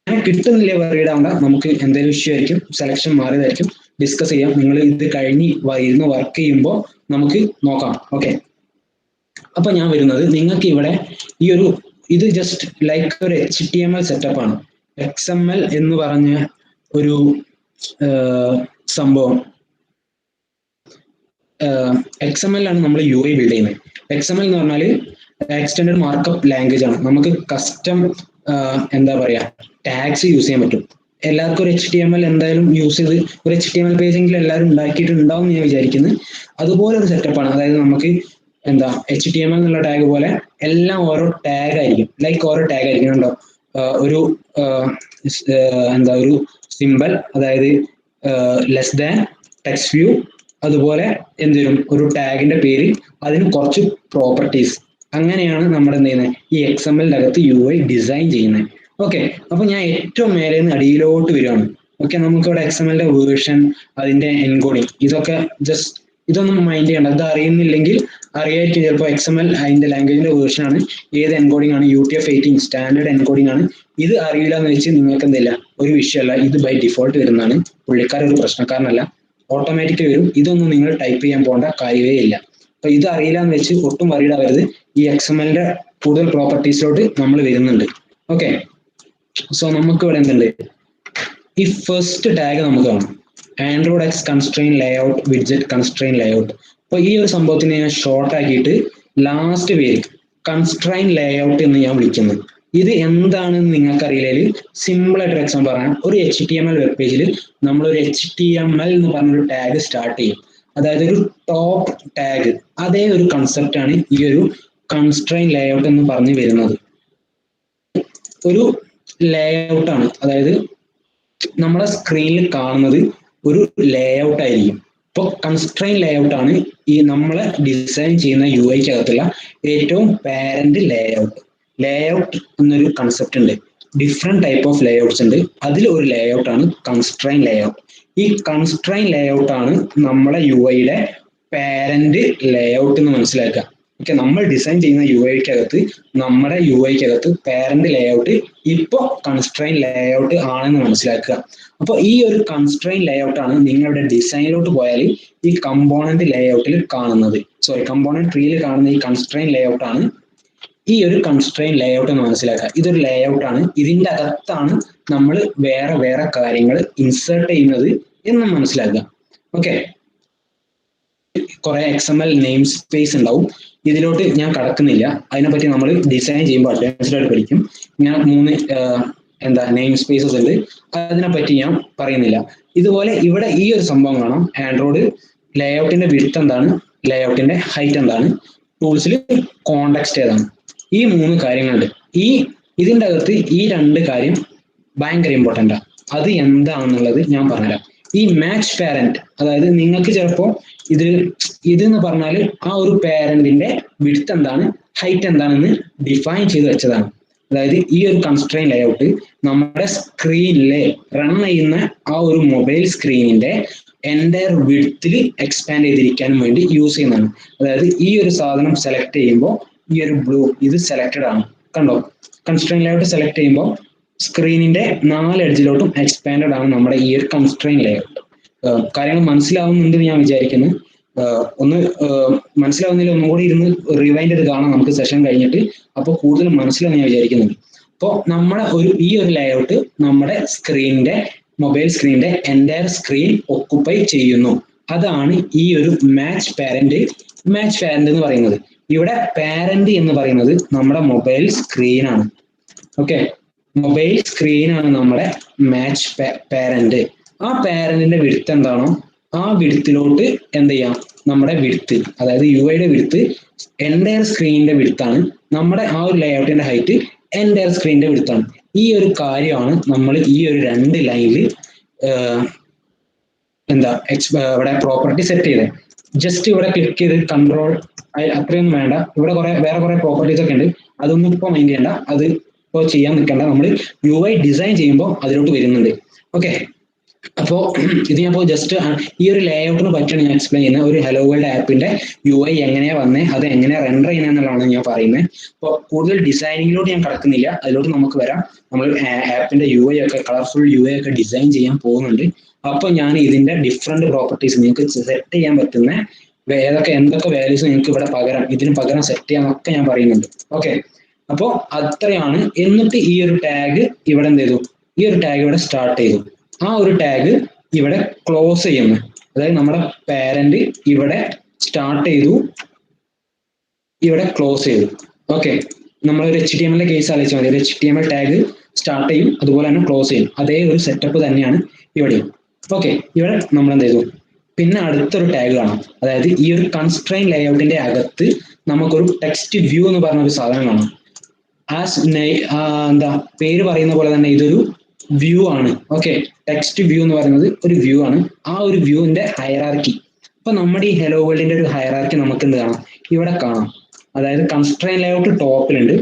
അങ്ങനെ കിട്ടുന്നില്ല വറീഡ് ആവണ്ട, നമുക്ക് എന്തെങ്കിലും ഇഷ്യൂ ആയിരിക്കും, സെലക്ഷൻ മാറിയതായിരിക്കും, ഡിസ്കസ് ചെയ്യാം. നിങ്ങൾ ഇത് കഴിഞ്ഞ് ഇരുന്ന് വർക്ക് ചെയ്യുമ്പോൾ നമുക്ക് നോക്കാം. ഓക്കെ, അപ്പൊ ഞാൻ വരുന്നത് നിങ്ങൾക്ക് ഇവിടെ ഈ ഒരു, ഇത് ജസ്റ്റ് ലൈക്ക് ഒരു HTML സെറ്റപ്പ് ആണ്. XML എന്ന് പറഞ്ഞ ഒരു സംഭവം, XML ആണ് നമ്മൾ UI ബിൽഡ് ചെയ്യുന്നത്. XML എന്ന് പറഞ്ഞാൽ എക്സ്റ്റൻഡഡ് മാർക്കപ്പ് ലാംഗ്വേജ് ആണ്. നമുക്ക് കസ്റ്റം ടാഗ്സ് യൂസ് ചെയ്യാൻ പറ്റും. എല്ലാവർക്കും ഒരു HTML എന്തായാലും യൂസ് ചെയ്ത് ഒരു HTML പേജ് എങ്കിലും എല്ലാവരും ഉണ്ടാക്കിയിട്ടുണ്ടാവും എന്ന് ഞാൻ വിചാരിക്കുന്നത്. അതുപോലെ ഒരു സെറ്റപ്പാണ്. അതായത് നമുക്ക് HTML എന്നുള്ള ടാഗ് പോലെ എല്ലാം ഓരോ ടാഗ് ആയിരിക്കും, ലൈക്ക് ഓരോ ടാഗ് ആയിരിക്കും. ഉണ്ടോ ഒരു ഒരു സിമ്പൽ, അതായത് ലെസ് ദാൻ, ടെക്സ്റ്റ് വ്യൂ, അതുപോലെ എന്തെങ്കിലും ഒരു ടാഗിന്റെ പേര്, അതിന് കുറച്ച് പ്രോപ്പർട്ടീസ്. അങ്ങനെയാണ് നമ്മുടെ എന്ത് ചെയ്യുന്നത്, ഈ XML അകത്ത് UI ഡിസൈൻ ചെയ്യുന്നത്. ഓക്കെ, അപ്പൊ ഞാൻ ഏറ്റവും മേലെ നിന്ന് അടിയിലോട്ട് വരികയാണ്. ഓക്കെ, നമുക്കിവിടെ XML വേർഷൻ, അതിന്റെ എൻകോഡിങ്, ഇതൊക്കെ ജസ്റ്റ് ഇതൊന്നും മൈൻഡ് ചെയ്യണ്ട. ഇത് അറിയുന്നില്ലെങ്കിൽ അറിയായിരിക്കും ചിലപ്പോൾ. XML അതിന്റെ ലാംഗ്വേജിന്റെ വേർഷൻ ആണ്, ഏത് എൻകോഡിംഗ് ആണ്, UTF-18 സ്റ്റാൻഡേർഡ് എൻകോഡിംഗ് ആണ്. ഇത് അറിയില്ല എന്ന് വെച്ച് നിങ്ങൾക്ക് എന്തില്ല, ഒരു വിഷയമല്ല. ഇത് ബൈ ഡിഫോൾട്ട് വരുന്നതാണ്. പുള്ളിക്കാരൻ ഒരു പ്രശ്നക്കാരനല്ല, ഓട്ടോമാറ്റിക്കലി വരും. ഇതൊന്നും നിങ്ങൾ ടൈപ്പ് ചെയ്യാൻ പോകേണ്ട കാര്യമേ ഇല്ല. അപ്പൊ ഇത് അറിയില്ല എന്ന് വെച്ച് ഒട്ടും വറീഡ് ആവരുത്. ഈ XML-ന്റെ കൂടുതൽ പ്രോപ്പർട്ടീസിലോട്ട് നമ്മൾ വരുന്നുണ്ട്. ഓക്കെ, സോ നമുക്ക് ഇവിടെ എന്തുണ്ട്, ഈ ഫസ്റ്റ് ടാഗ് നമുക്ക് കാണാം, Android X constrain layout widget constrain layout. അപ്പൊ ഈ ഒരു സംഭവത്തിനെ ഞാൻ ഷോർട്ട് ആക്കിയിട്ട് ലാസ്റ്റ് പേര് കൺസ്ട്രെയിൻ ലേഔട്ട് എന്ന് ഞാൻ വിളിക്കുന്നു. ഇത് എന്താണെന്ന് നിങ്ങൾക്ക് അറിയില്ലെങ്കിൽ സിമ്പിൾ ആയിട്ട് എക്സാമ്പിൾ പറയാം. ഒരു HTML വെബ് പേജിൽ നമ്മൾ ഒരു HTML എന്ന് പറഞ്ഞൊരു ടാഗ് സ്റ്റാർട്ട് ചെയ്യും, അതായത് ഒരു ടോപ്പ് ടാഗ്. അതേ ഒരു കൺസെപ്റ്റ് ആണ് ഈ ഒരു കൺസ്ട്രെയിൻ ലേഔട്ട് എന്ന് പറഞ്ഞു വരുന്നത്. ഒരു ലേഔട്ട് ആണ്, അതായത് നമ്മുടെ സ്ക്രീനിൽ കാണുന്നത് ഒരു ലേഔട്ട് ആയിരിക്കും. ഇപ്പോൾ കൺസ്ട്രെയിൻ ലേഔട്ട് ആണ് ഈ നമ്മളെ ഡിസൈൻ ചെയ്യുന്ന UI-ക്ക് അകത്തുള്ള ഏറ്റവും പാരന്റ് ലേഔട്ട്. ലേഔട്ട് എന്നൊരു കൺസെപ്റ്റ് ഉണ്ട്, ഡിഫറെന്റ് ടൈപ്പ് ഓഫ് ലേഔട്ട്സ് ഉണ്ട്. അതിൽ ഒരു ലേഔട്ട് ആണ് കൺസ്ട്രെയിൻ ലേഔട്ട്. ഈ കൺസ്ട്രെയിൻ ലേഔട്ട് ആണ് നമ്മളെ UI-യുടെ പാരന്റ് ലേഔട്ട് എന്ന് മനസ്സിലാക്കുക. ഓക്കെ, നമ്മൾ ഡിസൈൻ ചെയ്യുന്ന UI-ക്ക് അകത്ത്, നമ്മുടെ UI-ക്ക് അകത്ത് പാരന്റ് ലേഔട്ട് ഇപ്പോ കൺസ്ട്രെയിൻ ലേഔട്ട് ആണെന്ന് മനസ്സിലാക്കുക. അപ്പോൾ ഈ ഒരു കൺസ്ട്രെയിൻ ലേഔട്ട് ആണ് നിങ്ങളുടെ ഡിസൈനിലോട്ട് പോയാൽ ഈ കമ്പോണന്റ് ലേഔട്ടിൽ കാണുന്നത്. കമ്പോണന്റ് ട്രീയിൽ കാണുന്ന ഈ കൺസ്ട്രെയിൻ ലേഔട്ട് ആണ് ഈ ഒരു കൺസ്ട്രെയിൻ ലേഔട്ട് എന്ന് മനസ്സിലാക്കുക. ഇതൊരു ലേഔട്ട് ആണ്, ഇതിന്റെ അകത്താണ് നമ്മൾ വേറെ വേറെ കാര്യങ്ങൾ ഇൻസേർട്ട് ചെയ്യുന്നത് എന്ന് മനസ്സിലാക്കുക. ഓക്കെ, കുറെ XML നെയിം സ്പേസ് ഉണ്ടാവും, ഇതിലോട്ട് ഞാൻ കടക്കുന്നില്ല. അതിനെപ്പറ്റി നമ്മൾ ഡിസൈൻ ചെയ്യുമ്പോൾ അഡ്വാൻസ്ഡ് ആയിട്ട് പഠിക്കും. ഞാൻ 3 നെയിം സ്പേസസ് ഉണ്ട്, അതിനെപ്പറ്റി ഞാൻ പറയുന്നില്ല. ഇതുപോലെ ഇവിടെ ഈ ഒരു സംഭവം കാണാം, ആൻഡ്രോയിഡ് ലേഔട്ടിന്റെ വിഡ്ത്ത് എന്താണ്, ലേഔട്ടിന്റെ ഹൈറ്റ് എന്താണ്, ടൂൾസിൽ കോണ്ടെക്സ്റ്റ് ഏതാണ്, ഈ 3 കാര്യങ്ങളുണ്ട്. ഇതിന്റെ അകത്ത് ഈ 2 കാര്യം ഭയങ്കര ഇമ്പോർട്ടൻ്റ് ആണ്. അത് എന്താണെന്നുള്ളത് ഞാൻ പറഞ്ഞുതരാം. ഈ മാച്ച് പാരന്റ്, അതായത് നിങ്ങൾക്ക് ചിലപ്പോൾ ഇതെന്ന് പറഞ്ഞാൽ ആ ഒരു പാരന്റിന്റെ വിഡ്ത്ത് എന്താണ്, ഹൈറ്റ് എന്താണെന്ന് ഡിഫൈൻ ചെയ്ത് വെച്ചതാണ്. അതായത് ഈ ഒരു കൺസ്ട്രെയിൻ ലേഔട്ട് നമ്മുടെ സ്ക്രീനിലെ റൺ ചെയ്യുന്ന ആ ഒരു മൊബൈൽ സ്ക്രീനിന്റെ എൻ്റയർ വിഡ്ത്തിൽ എക്സ്പാൻഡ് ചെയ്തിരിക്കാനും വേണ്ടി യൂസ് ചെയ്യുന്നതാണ്. അതായത് ഈ ഒരു സാധനം സെലക്ട് ചെയ്യുമ്പോൾ ഈ ഒരു ബ്ലൂ ഇത് സെലക്റ്റഡ് ആണ്, കണ്ടോ? കൺസ്ട്രെയിൻ ലേഔട്ട് സെലക്ട് ചെയ്യുമ്പോൾ സ്ക്രീനിന്റെ 4 എഡ്ജിലോട്ടും എക്സ്പാൻഡഡ് ആണ് നമ്മുടെ ഈ ഒരു കൺസ്ട്രെയിൻ ലേഔട്ട്. കാര്യങ്ങൾ മനസ്സിലാവുന്നുണ്ടെന്ന് ഞാൻ വിചാരിക്കുന്നു. ഒന്ന് മനസ്സിലാവുന്നില്ല, ഒന്നും കൂടി ഇരുന്ന് റിവൈൻഡ് ചെയ്ത് കാണാം നമുക്ക് സെഷൻ കഴിഞ്ഞിട്ട്. അപ്പോൾ കൂടുതൽ മനസ്സിലാവും ഞാൻ വിചാരിക്കുന്നുണ്ട്. അപ്പോൾ നമ്മുടെ ഈ ഒരു ലേഔട്ട് നമ്മുടെ മൊബൈൽ സ്ക്രീനിന്റെ എൻ്റയർ സ്ക്രീൻ ഒക്കുപ്പൈ ചെയ്യുന്നു. അതാണ് ഈ ഒരു മാച്ച് പാരന്റ് എന്ന് പറയുന്നത്. ഇവിടെ പാരന്റ് എന്ന് പറയുന്നത് നമ്മുടെ മൊബൈൽ സ്ക്രീനാണ്. ഓക്കെ, മൊബൈൽ സ്ക്രീനാണ് നമ്മുടെ മാച്ച് പാരന്റ്. ആ പാരന്റിന്റെ വിഡ്ത്ത് എന്താണോ ആ വിഡ്ത്തിലോട്ട് എന്ത് ചെയ്യാം, നമ്മുടെ വിഡ്ത്ത്, അതായത് UI-യുടെ വിഡ്ത്ത് എൻ്റയർ സ്ക്രീനിന്റെ വിഡ്ത്താണ്, നമ്മുടെ ആ ഒരു ലേഔട്ടിന്റെ ഹൈറ്റ് എൻ്റയർ സ്ക്രീനിന്റെ വിഡ്ത്താണ്. ഈ ഒരു കാര്യമാണ് നമ്മൾ ഈ ഒരു 2 ലൈനിൽ ഇവിടെ പ്രോപ്പർട്ടി സെറ്റ് ചെയ്തത്. ജസ്റ്റ് ഇവിടെ ക്ലിക്ക് ചെയ്ത് കൺട്രോൾ, അത്രയൊന്നും വേണ്ട. ഇവിടെ വേറെ കുറെ പ്രോപ്പർട്ടീസ് ഒക്കെ ഉണ്ട്, അതൊന്നും ഇപ്പോൾ മൈൻഡ് ചെയ്യണ്ട, അത് ഇപ്പോൾ ചെയ്യാൻ നിൽക്കണ്ട. നമ്മൾ UI ഡിസൈൻ ചെയ്യുമ്പോൾ അതിലോട്ട് വരുന്നുണ്ട്. ഓക്കെ, അപ്പോൾ ഇത് ഞാൻ ഇപ്പോൾ ജസ്റ്റ് ഈ ഒരു ലേഔട്ടിനെ പറ്റിയാണ് ഞാൻ എക്സ്പ്ലെയിൻ ചെയ്യുന്നത്. ഒരു ഹലോ വേൾഡ് ആപ്പിന്റെ UI എങ്ങനെയാ വന്നേ, അത് എങ്ങനെയാ റെൻഡർ ചെയ്യുന്നത് എന്നുള്ളതാണ് ഞാൻ പറയുന്നത്. അപ്പോൾ കൂടുതൽ ഡിസൈനിങ്ങിലോട്ട് ഞാൻ കടക്കുന്നില്ല, അതിലോട്ട് നമുക്ക് വരാം. നമ്മൾ ആപ്പിന്റെ UI ഒക്കെ കളർഫുൾ UI ഒക്കെ ഡിസൈൻ ചെയ്യാൻ പോകുന്നുണ്ട്. അപ്പോൾ ഞാൻ ഇതിന്റെ ഡിഫറെന്റ് പ്രോപ്പർട്ടീസ് നിങ്ങൾക്ക് സെറ്റ് ചെയ്യാൻ പറ്റുന്ന എന്തൊക്കെ വാല്യൂസ് നിങ്ങൾക്ക് ഇവിടെ ഇതിന് പകരം സെറ്റ് ചെയ്യാനൊക്കെ ഞാൻ പറയുന്നുണ്ട്. ഓക്കെ, അപ്പോൾ അത്രയാണ്. എന്നിട്ട് ഈ ഒരു ടാഗ് ഇവിടെ എന്ത് ചെയ്തു, ഈ ഒരു ടാഗ് ഇവിടെ സ്റ്റാർട്ട് ചെയ്തു, ആ ഒരു ടാഗ് ഇവിടെ ക്ലോസ് ചെയ്യുന്നു. അതായത് നമ്മുടെ പാരന്റ് ഇവിടെ സ്റ്റാർട്ട് ചെയ്തു, ഇവിടെ ക്ലോസ് ചെയ്തു. ഓക്കെ, നമ്മളൊരു HTML കേസ് ആലോചിച്ചാൽ മതി. ഒരു HTML ടാഗ് സ്റ്റാർട്ട് ചെയ്യും, അതുപോലെ തന്നെ ക്ലോസ് ചെയ്യും. അതേ ഒരു സെറ്റപ്പ് തന്നെയാണ് ഇവിടെയും. ഓക്കെ, ഇവിടെ നമ്മൾ എന്ത് ചെയ്തു, പിന്നെ അടുത്തൊരു ടാഗ് കാണാം. അതായത് ഈ ഒരു കൺസ്ട്രെയിൻ ലേഔട്ടിന്റെ അകത്ത് നമുക്കൊരു ടെക്സ്റ്റ് വ്യൂ എന്ന് പറഞ്ഞ ഒരു സാധനം കാണാം. പേര് പറയുന്ന പോലെ തന്നെ ഇതൊരു വ്യൂ ആണ്. ഓക്കെ, ടെക്സ്റ്റ് വ്യൂ എന്ന് പറയുന്നത് ഒരു വ്യൂ ആണ്. ആ ഒരു വ്യൂവിന്റെ ഹൈറാർക്കി, അപ്പൊ നമ്മുടെ ഈ ഹെലോ വേൾഡിന്റെ ഒരു ഹയറാർക്കി നമുക്ക് എന്ത് കാണാം, ഇവിടെ കാണാം. അതായത് കൺസ്ട്രെയിൻ ലേഔട്ട് ടോപ്പിലുണ്ട്,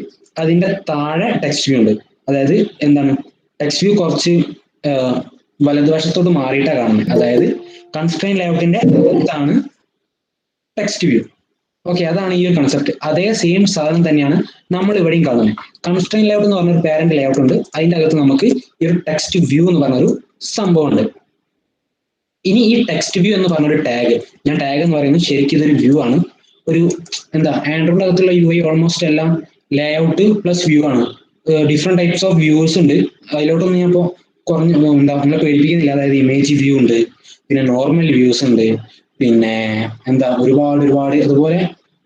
അതിന്റെ താഴെ ടെക്സ്റ്റ് വ്യൂ ഉണ്ട്. അതായത് എന്താണ്, ടെക്സ്റ്റ് വ്യൂ കുറച്ച് വലതുവശത്തോട്ട് മാറിയിട്ടാണ് കാണുന്നത്. അതായത് കൺസ്ട്രെയിൻ ലേഔട്ടിന്റെ അകത്താണ് ടെക്സ്റ്റ് വ്യൂ. ഓക്കെ, അതാണ് ഈ ഒരു കൺസെപ്റ്റ്. അതേ സെയിം സാധനം തന്നെയാണ് നമ്മൾ ഇവിടെയും കാണുന്നത്. കൺസ്ട്രെയിൻ ലേഔട്ട് എന്ന് പറഞ്ഞൊരു പാരന്റ് ലേഔട്ട് ഉണ്ട്, അതിന്റെ അകത്ത് നമുക്ക് ഈ ഒരു ടെക്സ്റ്റ് വ്യൂ എന്ന് പറഞ്ഞൊരു സംഭവം ഉണ്ട്. ഇനി ഈ ടെക്സ്റ്റ് വ്യൂ എന്ന് പറഞ്ഞൊരു ടാഗ്, ഞാൻ ടാഗ് എന്ന് പറയുന്നത് ശരിക്കും ഇതൊരു വ്യൂ ആണ്. ഒരു എന്താ, ആൻഡ്രോയിഡ് അകത്തുള്ള UI ഓൾമോസ്റ്റ് എല്ലാം ലേഔട്ട് പ്ലസ് വ്യൂ ആണ്. ഡിഫറെന്റ് ടൈപ്സ് ഓഫ് വ്യൂസ് ഉണ്ട്. അതിലോട്ടൊന്നും ഞാൻ ഇപ്പോൾ കുറഞ്ഞ എന്താ നമ്മളെ പേടിപ്പിക്കുന്നില്ല. അതായത് ഇമേജ് വ്യൂ ഉണ്ട്, പിന്നെ നോർമൽ വ്യൂസ് ഉണ്ട്, പിന്നെ എന്താ ഒരുപാട് അതുപോലെ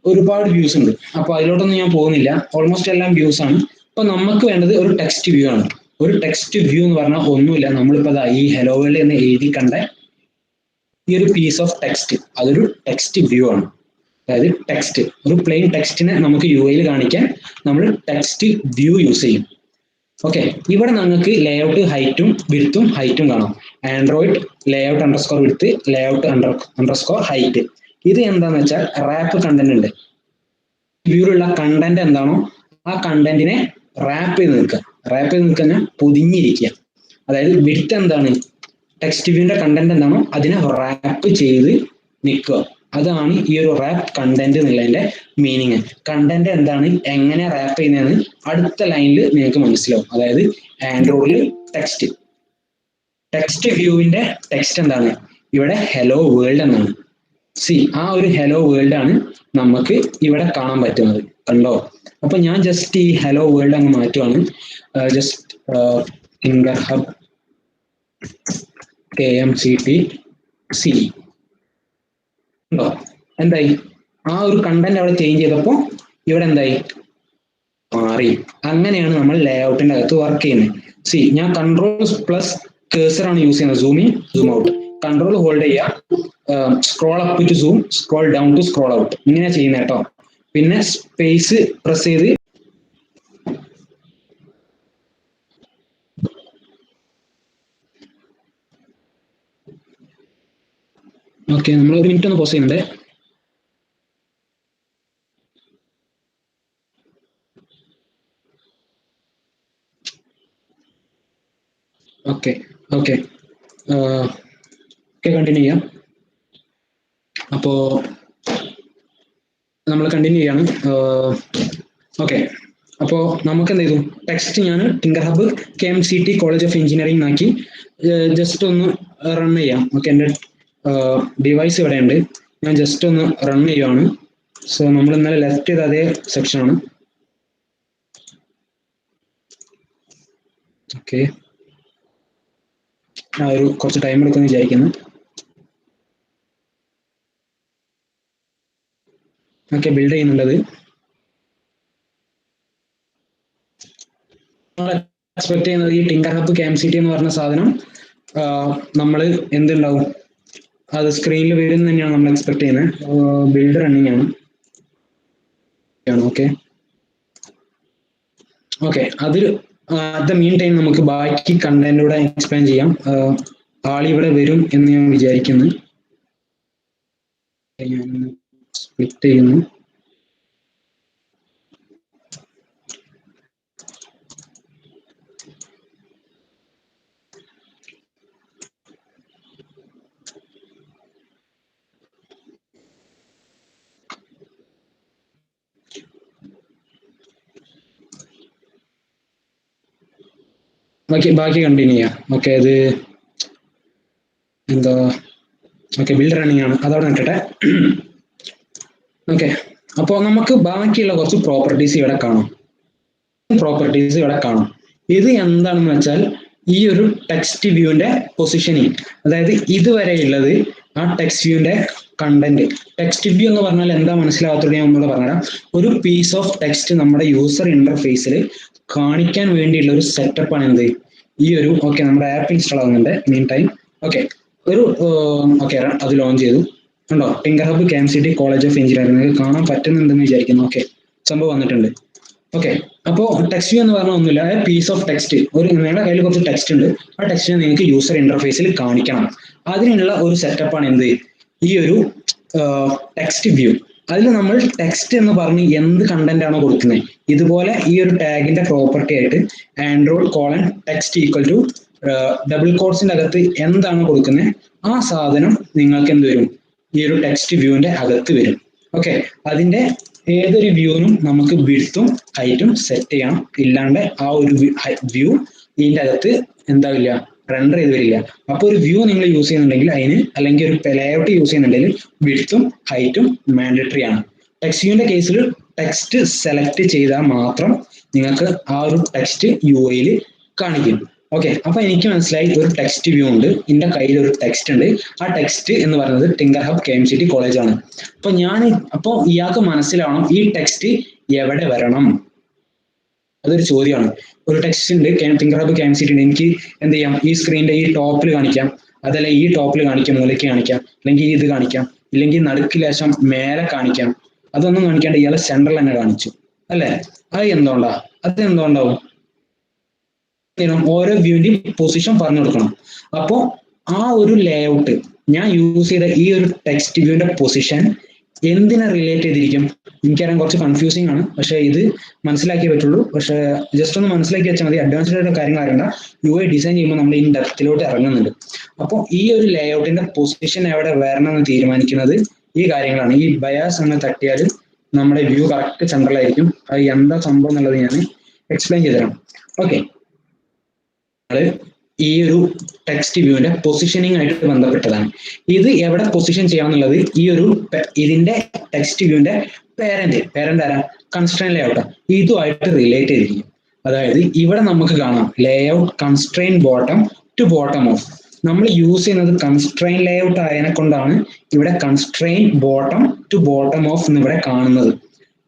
ഒരുപാട് വ്യൂസ് ഉണ്ട്. അപ്പൊ അതിലോട്ടൊന്നും ഞാൻ പോകുന്നില്ല, ഓൾമോസ്റ്റ് എല്ലാം വ്യൂസ് ആണ്. അപ്പൊ നമുക്ക് വേണ്ടത് ഒരു ടെക്സ്റ്റ് വ്യൂ ആണ്. ഒരു ടെക്സ്റ്റ് വ്യൂ എന്ന് പറഞ്ഞാൽ ഒന്നുമില്ല, നമ്മളിപ്പോ ഈ ഹെലോ വേൾഡ് എന്ന് എഴുതി കണ്ട ഈ ഒരു പീസ് ഓഫ് ടെക്സ്റ്റ്, അതൊരു ടെക്സ്റ്റ് വ്യൂ ആണ്. അതായത് ടെക്സ്റ്റ്, ഒരു പ്ലെയിൻ ടെക്സ്റ്റിനെ നമുക്ക് UI കാണിക്കാൻ നമ്മൾ ടെക്സ്റ്റ് വ്യൂ യൂസ് ചെയ്യും. ഓക്കെ, ഇവിടെ നിങ്ങൾക്ക് ലേഔട്ട് ഹൈറ്റും വിഡ്ത്തും ഹൈറ്റും കാണാം. Android layout underscore width, layout underscore height. ഇത് എന്താന്ന് വെച്ചാൽ റാപ്പ് കണ്ടന്റ് ഉണ്ട്. വ്യൂവിലുള്ള കണ്ടന്റ് എന്താണോ ആ കണ്ടന്റിനെ റാപ്പ് ചെയ്ത് നിൽക്കുക. റാപ്പ് ചെയ്ത് നിൽക്കുക പൊതിഞ്ഞിരിക്കുക. അതായത് വിഡ്ത്ത് എന്താണ്, ടെക്സ്റ്റ് വ്യൂവിന്റെ കണ്ടന്റ് എന്താണോ അതിനെ റാപ്പ് ചെയ്ത് നിൽക്കുക. അതാണ് ഈ ഒരു റാപ്പ് കണ്ടന്റ് എന്നുള്ളതിന്റെ മീനിങ്. കണ്ടന്റ് എന്താണ്, എങ്ങനെ റാപ്പ് ചെയ്യുന്നതെന്ന് അടുത്ത ലൈനിൽ നിങ്ങൾക്ക് മനസ്സിലാവും. അതായത് ആൻഡ്രോയിഡിൽ ടെക്സ്റ്റ് വ്യൂവിന്റെ ടെക്സ്റ്റ് എന്താണ്, ഇവിടെ ഹെലോ വേൾഡ് എന്നാണ്. ആ ഒരു ഹെലോ വേൾഡ് ആണ് നമുക്ക് ഇവിടെ കാണാൻ പറ്റുന്നത്. കണ്ടോ? അപ്പൊ ഞാൻ ജസ്റ്റ് ഈ ഹെലോ വേൾഡ് അങ്ങ് മാറ്റുവാണ്. ജസ്റ്റ് ടിങ്കർ ഹബ് KMCT-C ഉണ്ടോ? എന്തായി, ആ ഒരു കണ്ടന്റ് അവിടെ ചേഞ്ച് ചെയ്തപ്പോ ഇവിടെ എന്തായി, മാറി. അങ്ങനെയാണ് നമ്മൾ ലേഔട്ടിന്റെ അകത്ത് വർക്ക് ചെയ്യുന്നത്. ഞാൻ കൺട്രോൾ പ്ലസ് കേഴ്സർ ആണ് യൂസ് ചെയ്യുന്നത്. Zoom in, zoom out. Control hold ചെയ്യുക, scroll up to zoom, scroll down to scroll out. ഇങ്ങനെ ചെയ്യുന്ന കേട്ടോ. പിന്നെ സ്പേസ് പ്രസ് ചെയ്ത് ഓക്കെ, നമ്മൾ ഒരു മിനിറ്റ് ഒന്ന് പോസ് ചെയ്യുന്നുണ്ട്. ഓക്കെ ഓക്കെ കണ്ടിന്യൂ ചെയ്യാം. അപ്പോ നമ്മൾ കണ്ടിന്യൂ ചെയ്യാണ്. ഓക്കെ, അപ്പോൾ നമുക്ക് എന്ത് ചെയ്തു, ടെക്സ്റ്റ് ഞാൻ tinker hub KMCT college of engineering ആക്കി ജസ്റ്റ് ഒന്ന് റൺ ചെയ്യാം. ഓക്കെ, എൻ്റെ ഡിവൈസ് ഇവിടെ ഉണ്ട്, ഞാൻ ജസ്റ്റ് ഒന്ന് റൺ ചെയ്യുവാണ്. സോ നമ്മൾ ഇന്നലെ ലെഫ്റ്റ് ചെയ്ത അതേ സെക്ഷനാണ്. ഓക്കെ, ഒരു കുറച്ച് ടൈം എടുക്കുമെന്ന് വിചാരിക്കുന്നു. Okay, build ചെയ്യുന്നുണ്ടത്. എക്സ്പെക്ട് ചെയ്യുന്നത് ഈ ടിങ്കർ ഹബ് KMCT എന്ന് പറഞ്ഞ സാധനം നമ്മൾ എന്തുണ്ടാവും, അത് സ്ക്രീനിൽ വരും തന്നെയാണ് നമ്മൾ എക്സ്പെക്ട് ചെയ്യുന്നത്. ബിൽഡ് റണ്ണിങ് ആണ്. ഓക്കെ ഓക്കെ, അതിൽ അറ്റ് ദ മീൻ ടൈം നമുക്ക് ബാക്കി കണ്ടന്റിലൂടെ എക്സ്പ്ലെയിൻ ചെയ്യാം. ആളിവിടെ വരും എന്ന് ഞാൻ വിചാരിക്കുന്നു. ഞാൻ സ്പ്ലിറ്റ് ചെയ്യുന്നു. ബാക്കി കണ്ടിന്യൂ ചെയ്യാം. ഓക്കെ, അത് എന്താ, ഓക്കെ ബിൽഡ് റണ്ണിങ് ആണ്, അതവിടെ നിൽക്കട്ടെ. ഓക്കെ, അപ്പോൾ നമുക്ക് ബാക്കിയുള്ള കുറച്ച് പ്രോപ്പർട്ടീസ് ഇവിടെ കാണാം. ഇത് എന്താണെന്ന് വെച്ചാൽ ഈ ഒരു ടെക്സ്റ്റ് വ്യൂവിന്റെ പൊസിഷനിങ്, അതായത് ഇതുവരെയുള്ളത് ആ ടെക്സ്റ്റ് വ്യൂവിന്റെ കണ്ടന്റ്. ടെക്സ്റ്റ് വ്യൂ എന്ന് പറഞ്ഞാൽ എന്താ മനസ്സിലാകാത്തത് ഞാൻ ഒന്നുകൂടെ പറഞ്ഞുതരാം. ഒരു പീസ് ഓഫ് ടെക്സ്റ്റ് നമ്മുടെ യൂസർ ഇന്റർഫേസിൽ കാണിക്കാൻ വേണ്ടിയുള്ള ഒരു സെറ്റപ്പ് ആണ് എന്ത്, ഈ ഒരു ഓക്കെ നമ്മുടെ ആപ്പ് ഇൻസ്റ്റാൾ ആവുന്നുണ്ട് മീൻ ടൈം. ഓക്കെ, ഒരു ഓക്കെ അത് ലോഞ്ച് ചെയ്തു. കണ്ടോ, tinker hub KMCT college of engineering കാണാൻ പറ്റുന്നുണ്ടെന്ന് വിചാരിക്കുന്നു. ഓക്കെ, സംഭവം വന്നിട്ടുണ്ട്. ഓക്കെ, അപ്പോൾ ടെക്സ്റ്റ് വ്യൂ എന്ന് പറഞ്ഞാൽ ഒന്നുമില്ല, പീസ് ഓഫ് ടെക്സ്റ്റ്. നിങ്ങളുടെ കയ്യിൽ കുറച്ച് ടെക്സ്റ്റ് ഉണ്ട്, ആ ടെക്സ്റ്റിനെ നിങ്ങൾക്ക് യൂസർ ഇന്റർഫേസിൽ കാണിക്കണം. അതിനുള്ള ഒരു സെറ്റപ്പാണ് എന്ത്, ഈ ഒരു ടെക്സ്റ്റ് വ്യൂ. അതിൽ നമ്മൾ ടെക്സ്റ്റ് എന്ന് പറഞ്ഞ് എന്ത് കണ്ടന്റ് ആണോ കൊടുക്കുന്നത്, ഇതുപോലെ ഈ ഒരു ടാഗിന്റെ പ്രോപ്പർട്ടി ആയിട്ട് Android:text ഈക്വൽ ടു ഡബിൾ കോട്സിന്റെ അകത്ത് എന്താണ് കൊടുക്കുന്നത് ആ സാധനം നിങ്ങൾക്ക് എന്ത് വരും, ഈ ഒരു ടെക്സ്റ്റ് വ്യൂവിന്റെ അകത്ത് വരും. ഓക്കെ, അതിന്റെ ഏതൊരു വ്യൂവിനും നമുക്ക് വിഡ്ത്തും ഹൈറ്റും സെറ്റ് ചെയ്യണം, ഇല്ലാണ്ട് ആ ഒരു വ്യൂ ഇതിന്റെ അകത്ത് എന്താവില്ല, റെൻഡർ ചെയ്ത് വരില്ല. അപ്പൊ ഒരു വ്യൂ നിങ്ങൾ യൂസ് ചെയ്യുന്നുണ്ടെങ്കിൽ അതിന്, അല്ലെങ്കിൽ ഒരു ലേഔട്ട് യൂസ് ചെയ്യുന്നുണ്ടെങ്കിൽ വിഡ്ത്തും ഹൈറ്റും മാൻഡേറ്ററി ആണ്. ടെക്സ്റ്റ് വ്യൂവിന്റെ കേസിൽ ടെക്സ്റ്റ് സെലക്ട് ചെയ്താൽ മാത്രം നിങ്ങൾക്ക് ആ ഒരു ടെക്സ്റ്റ് UI കാണിക്കും. ഓക്കെ, അപ്പൊ എനിക്ക് മനസ്സിലായി ഒരു ടെക്സ്റ്റ് വ്യൂ ഉണ്ട്, എന്റെ കയ്യിൽ ഒരു ടെക്സ്റ്റ് ഉണ്ട്. ആ ടെക്സ്റ്റ് എന്ന് പറയുന്നത് ടിങ്കർഹബ് KMCT കോളേജ് ആണ്. അപ്പൊ ഇയാൾക്ക് മനസ്സിലാവണം ഈ ടെക്സ്റ്റ് എവിടെ വരണം, അതൊരു ചോദ്യമാണ്. ഒരു ടെക്സ്റ്റ് ഉണ്ട്, ടിങ്കർഹബ് KMCT ഉണ്ട്, എനിക്ക് എന്ത് ചെയ്യാം, ഈ സ്ക്രീനിന്റെ ഈ ടോപ്പിൽ കാണിക്കാം, അതല്ല ഈ ടോപ്പിൽ കാണിക്കാം, മൂലയ്ക്ക് കാണിക്കാം, അല്ലെങ്കിൽ ഇത് കാണിക്കാം, ഇല്ലെങ്കിൽ നടുക്ക് ലേശം മേലെ കാണിക്കാം. അതൊന്നും കാണിക്കാണ്ട് ഇയാളെ സെൻട്രൽ തന്നെ കാണിച്ചു അല്ലെ? അത് എന്തുകൊണ്ടാവും? ഓരോ വ്യൂവിന്റെയും പൊസിഷൻ പറഞ്ഞു കൊടുക്കണം. അപ്പോ ആ ഒരു ലേഔട്ട് ഞാൻ യൂസ് ചെയ്ത ഈ ഒരു ടെക്സ്റ്റ് വ്യൂവിന്റെ പൊസിഷൻ എന്തിനെ റിലേറ്റ് ചെയ്തിരിക്കും? എനിക്കറിയാൻ കുറച്ച് കൺഫ്യൂസിംഗ് ആണ്, പക്ഷെ ഇത് മനസ്സിലാക്കിയേ പറ്റുള്ളൂ. പക്ഷെ ജസ്റ്റ് ഒന്ന് മനസ്സിലാക്കി വെച്ചാൽ മതി, അഡ്വാൻസ്ഡ് ആയിട്ട് കാര്യങ്ങൾ അറിയണ്ട. UI ഡിസൈൻ ചെയ്യുമ്പോൾ നമ്മൾ ഈ ഡെപ്തിലോട്ട് ഇറങ്ങുന്നുണ്ട്. അപ്പോൾ ഈ ഒരു ലേഔട്ടിന്റെ പൊസിഷൻ എവിടെ വരണം എന്ന് തീരുമാനിക്കുന്നത് ഈ കാര്യങ്ങളാണ്. ഈ ബയാസ് എന്ന് തട്ടിയാൽ നമ്മുടെ വ്യൂ കറക്റ്റ് സെൻട്രൽ ആയിരിക്കും. അത് എന്താ സംഭവം എന്നുള്ളത് ഞാൻ എക്സ്പ്ലെയിൻ ചെയ്തുതരാം. ഓക്കെ, ഈ ഒരു ടെക്സ്റ്റ് വ്യൂവിന്റെ പൊസിഷനിങ് ആയിട്ട് ബന്ധപ്പെട്ടതാണ്. ഇത് എവിടെ പൊസിഷൻ ചെയ്യാന്നുള്ളത് ഈ ഒരു ഇതിന്റെ ടെക്സ്റ്റ് വ്യൂവിന്റെ പേരന്റ് ആരാ? Constraint layout. ഇതുമായിട്ട് റിലേറ്റ് ചെയ്തിരിക്കും. അതായത് ഇവിടെ നമുക്ക് കാണാം layout constraint bottom to bottom of. നമ്മൾ യൂസ് ചെയ്യുന്നത് കൺസ്ട്രെയിൻ ലേഔട്ട് ആയതിനെ കൊണ്ടാണ് ഇവിടെ constraint bottom to bottom of എന്ന് ഇവിടെ കാണുന്നത്.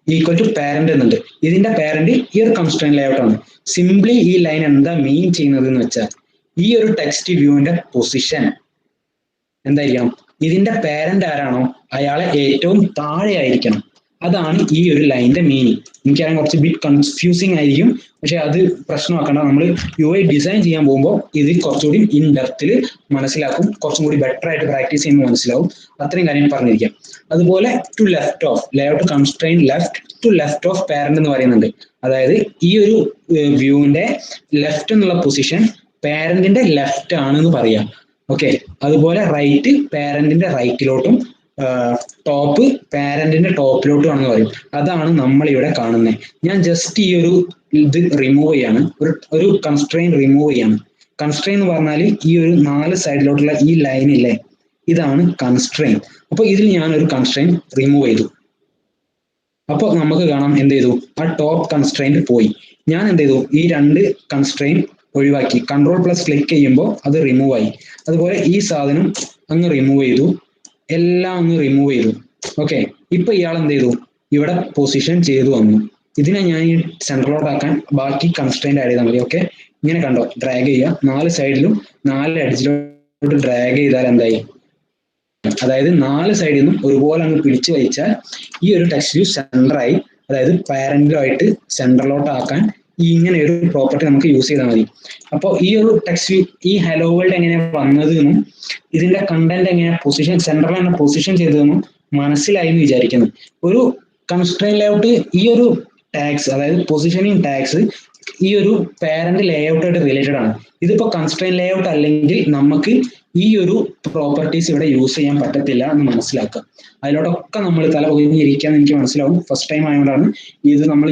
ഈക്വൽ ടു പാരന്റ് എന്നുണ്ട്. ഇതിന്റെ പാരന്റ് ഈ ഒരു കൺസ്ട്രെയിൻ ലേഔട്ട് ആണ്. സിംപ്ലി ഈ ലൈൻ എന്താ മീൻ ചെയ്യുന്നത് എന്ന് വെച്ചാൽ ഈ ഒരു ടെക്സ്റ്റ് വ്യൂവിന്റെ പൊസിഷൻ എന്തായിരിക്കണം? ഇതിന്റെ പാരന്റ് ആരാണോ അയാളെ ഏറ്റവും താഴെ ആയിരിക്കണം. അതാണ് ഈ ഒരു ലൈനിന്റെ മീനിങ്. എനിക്കറിയാൻ കുറച്ച് ബിറ്റ് കൺഫ്യൂസിങ് ആയിരിക്കും, പക്ഷെ അത് പ്രശ്നമാക്കണ്ട. നമ്മൾ UI ഡിസൈൻ ചെയ്യാൻ പോകുമ്പോൾ ഇത് കുറച്ചുകൂടി ഇൻ ഡെപ്തിൽ മനസ്സിലാക്കും, കുറച്ചും കൂടി ബെറ്റർ ആയിട്ട് പ്രാക്ടീസ് ചെയ്യുമ്പോൾ മനസ്സിലാവും. അത്രയും കാര്യം പറഞ്ഞിരിക്കാം. അതുപോലെ to left of layout constraint left to left of parent എന്ന് പറയുന്നുണ്ട്. അതായത് ഈ ഒരു വ്യൂവിന്റെ ലെഫ്റ്റ് എന്നുള്ള പൊസിഷൻ പാരന്റിന്റെ ലെഫ്റ്റ് ആണെന്ന് പറയാം. ഓക്കെ, അതുപോലെ റൈറ്റ് പാരന്റിന്റെ റൈറ്റിലോട്ടും ടോപ്പ് പാരന്റിന്റെ ടോപ്പിലോട്ടും ആണെന്ന് പറയും. അതാണ് നമ്മൾ ഇവിടെ കാണുന്നത്. ഞാൻ ജസ്റ്റ് ഈ ഒരു ഇത് റിമൂവ് ചെയ്യാണ്, ഒരു കൺസ്ട്രെയിൻ റിമൂവ് ചെയ്യാണ്. കൺസ്ട്രെയിൻ എന്ന് പറഞ്ഞാൽ ഈ ഒരു 4 സൈഡിലോട്ടുള്ള ഈ ലൈൻ ഇല്ലേ, ഇതാണ് കൺസ്ട്രെയിൻ. അപ്പൊ ഇതിൽ ഞാൻ ഒരു കൺസ്ട്രെയിൻ റിമൂവ് ചെയ്തു. അപ്പൊ നമുക്ക് കാണാം എന്ത് ചെയ്തു, ആ ടോപ്പ് കൺസ്ട്രെയിൻ പോയി. ഞാൻ എന്ത് ചെയ്തു, ഈ 2 കൺസ്ട്രെയിൻ ഒഴിവാക്കി. Ctrl+ ക്ലിക്ക് ചെയ്യുമ്പോൾ അത് റിമൂവ് ആയി. അതുപോലെ ഈ സാധനം അങ്ങ് റിമൂവ് ചെയ്തു, എല്ലാം അങ്ങ് റിമൂവ് ചെയ്തു. ഓക്കെ, ഇപ്പൊ ഇയാൾ എന്ത് ചെയ്തു, ഇവിടെ പൊസിഷൻ ചെയ്തു വന്നു. ഇതിനെ ഞാൻ ഈ സെൻട്രലോട്ട് ആക്കാൻ ബാക്കി കൺസ്ട്രെയിന്റ് ആഡ് ചെയ്താൽ മതി. ഓക്കെ, ഇങ്ങനെ കണ്ടോ, ഡ്രാഗ് ചെയ്യുക, 4 സൈഡിലും 4 എഡ്ജിലോട്ട് ഡ്രാഗ് ചെയ്താൽ എന്തായി, അതായത് 4 സൈഡിൽ നിന്നും ഒരുപോലെ അങ്ങ് പിടിച്ചു വലിച്ചാൽ ഈ ഒരു ടെക്സ്റ്റ് വ്യൂ സെൻറ്ററായി. അതായത് പാരന്റിലുമായിട്ട് സെൻട്രലോട്ട് ആക്കാൻ ഇങ്ങനെ ഒരു പ്രോപ്പർട്ടി നമുക്ക് യൂസ് ചെയ്താൽ മതി. അപ്പോൾ ഈ ഒരു ടെക്സ്റ്റ് വ്യൂ ഈ ഹലോ വേൾഡ് എങ്ങനെ വന്നത് എന്നും ഇതിന്റെ കണ്ടന്റ് എങ്ങനെ പൊസിഷൻ സെൻട്രൽ എങ്ങനെ പൊസിഷൻ ചെയ്തതെന്നും മനസ്സിലായി എന്ന് വിചാരിക്കുന്നു. ഒരു കൺസ്ട്രെയിൻ ലേഔട്ട് ഈ ഒരു ടാഗ്സ്, അതായത് പൊസിഷനിങ് ടാഗ്സ് ഈ ഒരു പാരന്റ് ലേഔട്ടായിട്ട് റിലേറ്റഡ് ആണ്. ഇതിപ്പോ കൺസ്ട്രെയിൻ ലേഔട്ട് അല്ലെങ്കിൽ നമുക്ക് ഈ ഒരു പ്രോപ്പർട്ടീസ് ഇവിടെ യൂസ് ചെയ്യാൻ പറ്റത്തില്ല എന്ന് മനസ്സിലാക്കുക. അതിലോട്ടൊക്കെ നമ്മൾ തല ഒതുങ്ങിയിരിക്കാന്ന് എനിക്ക് മനസ്സിലാവും. ഫസ്റ്റ് ടൈം ആയതുകൊണ്ടാണ് ഇത് നമ്മൾ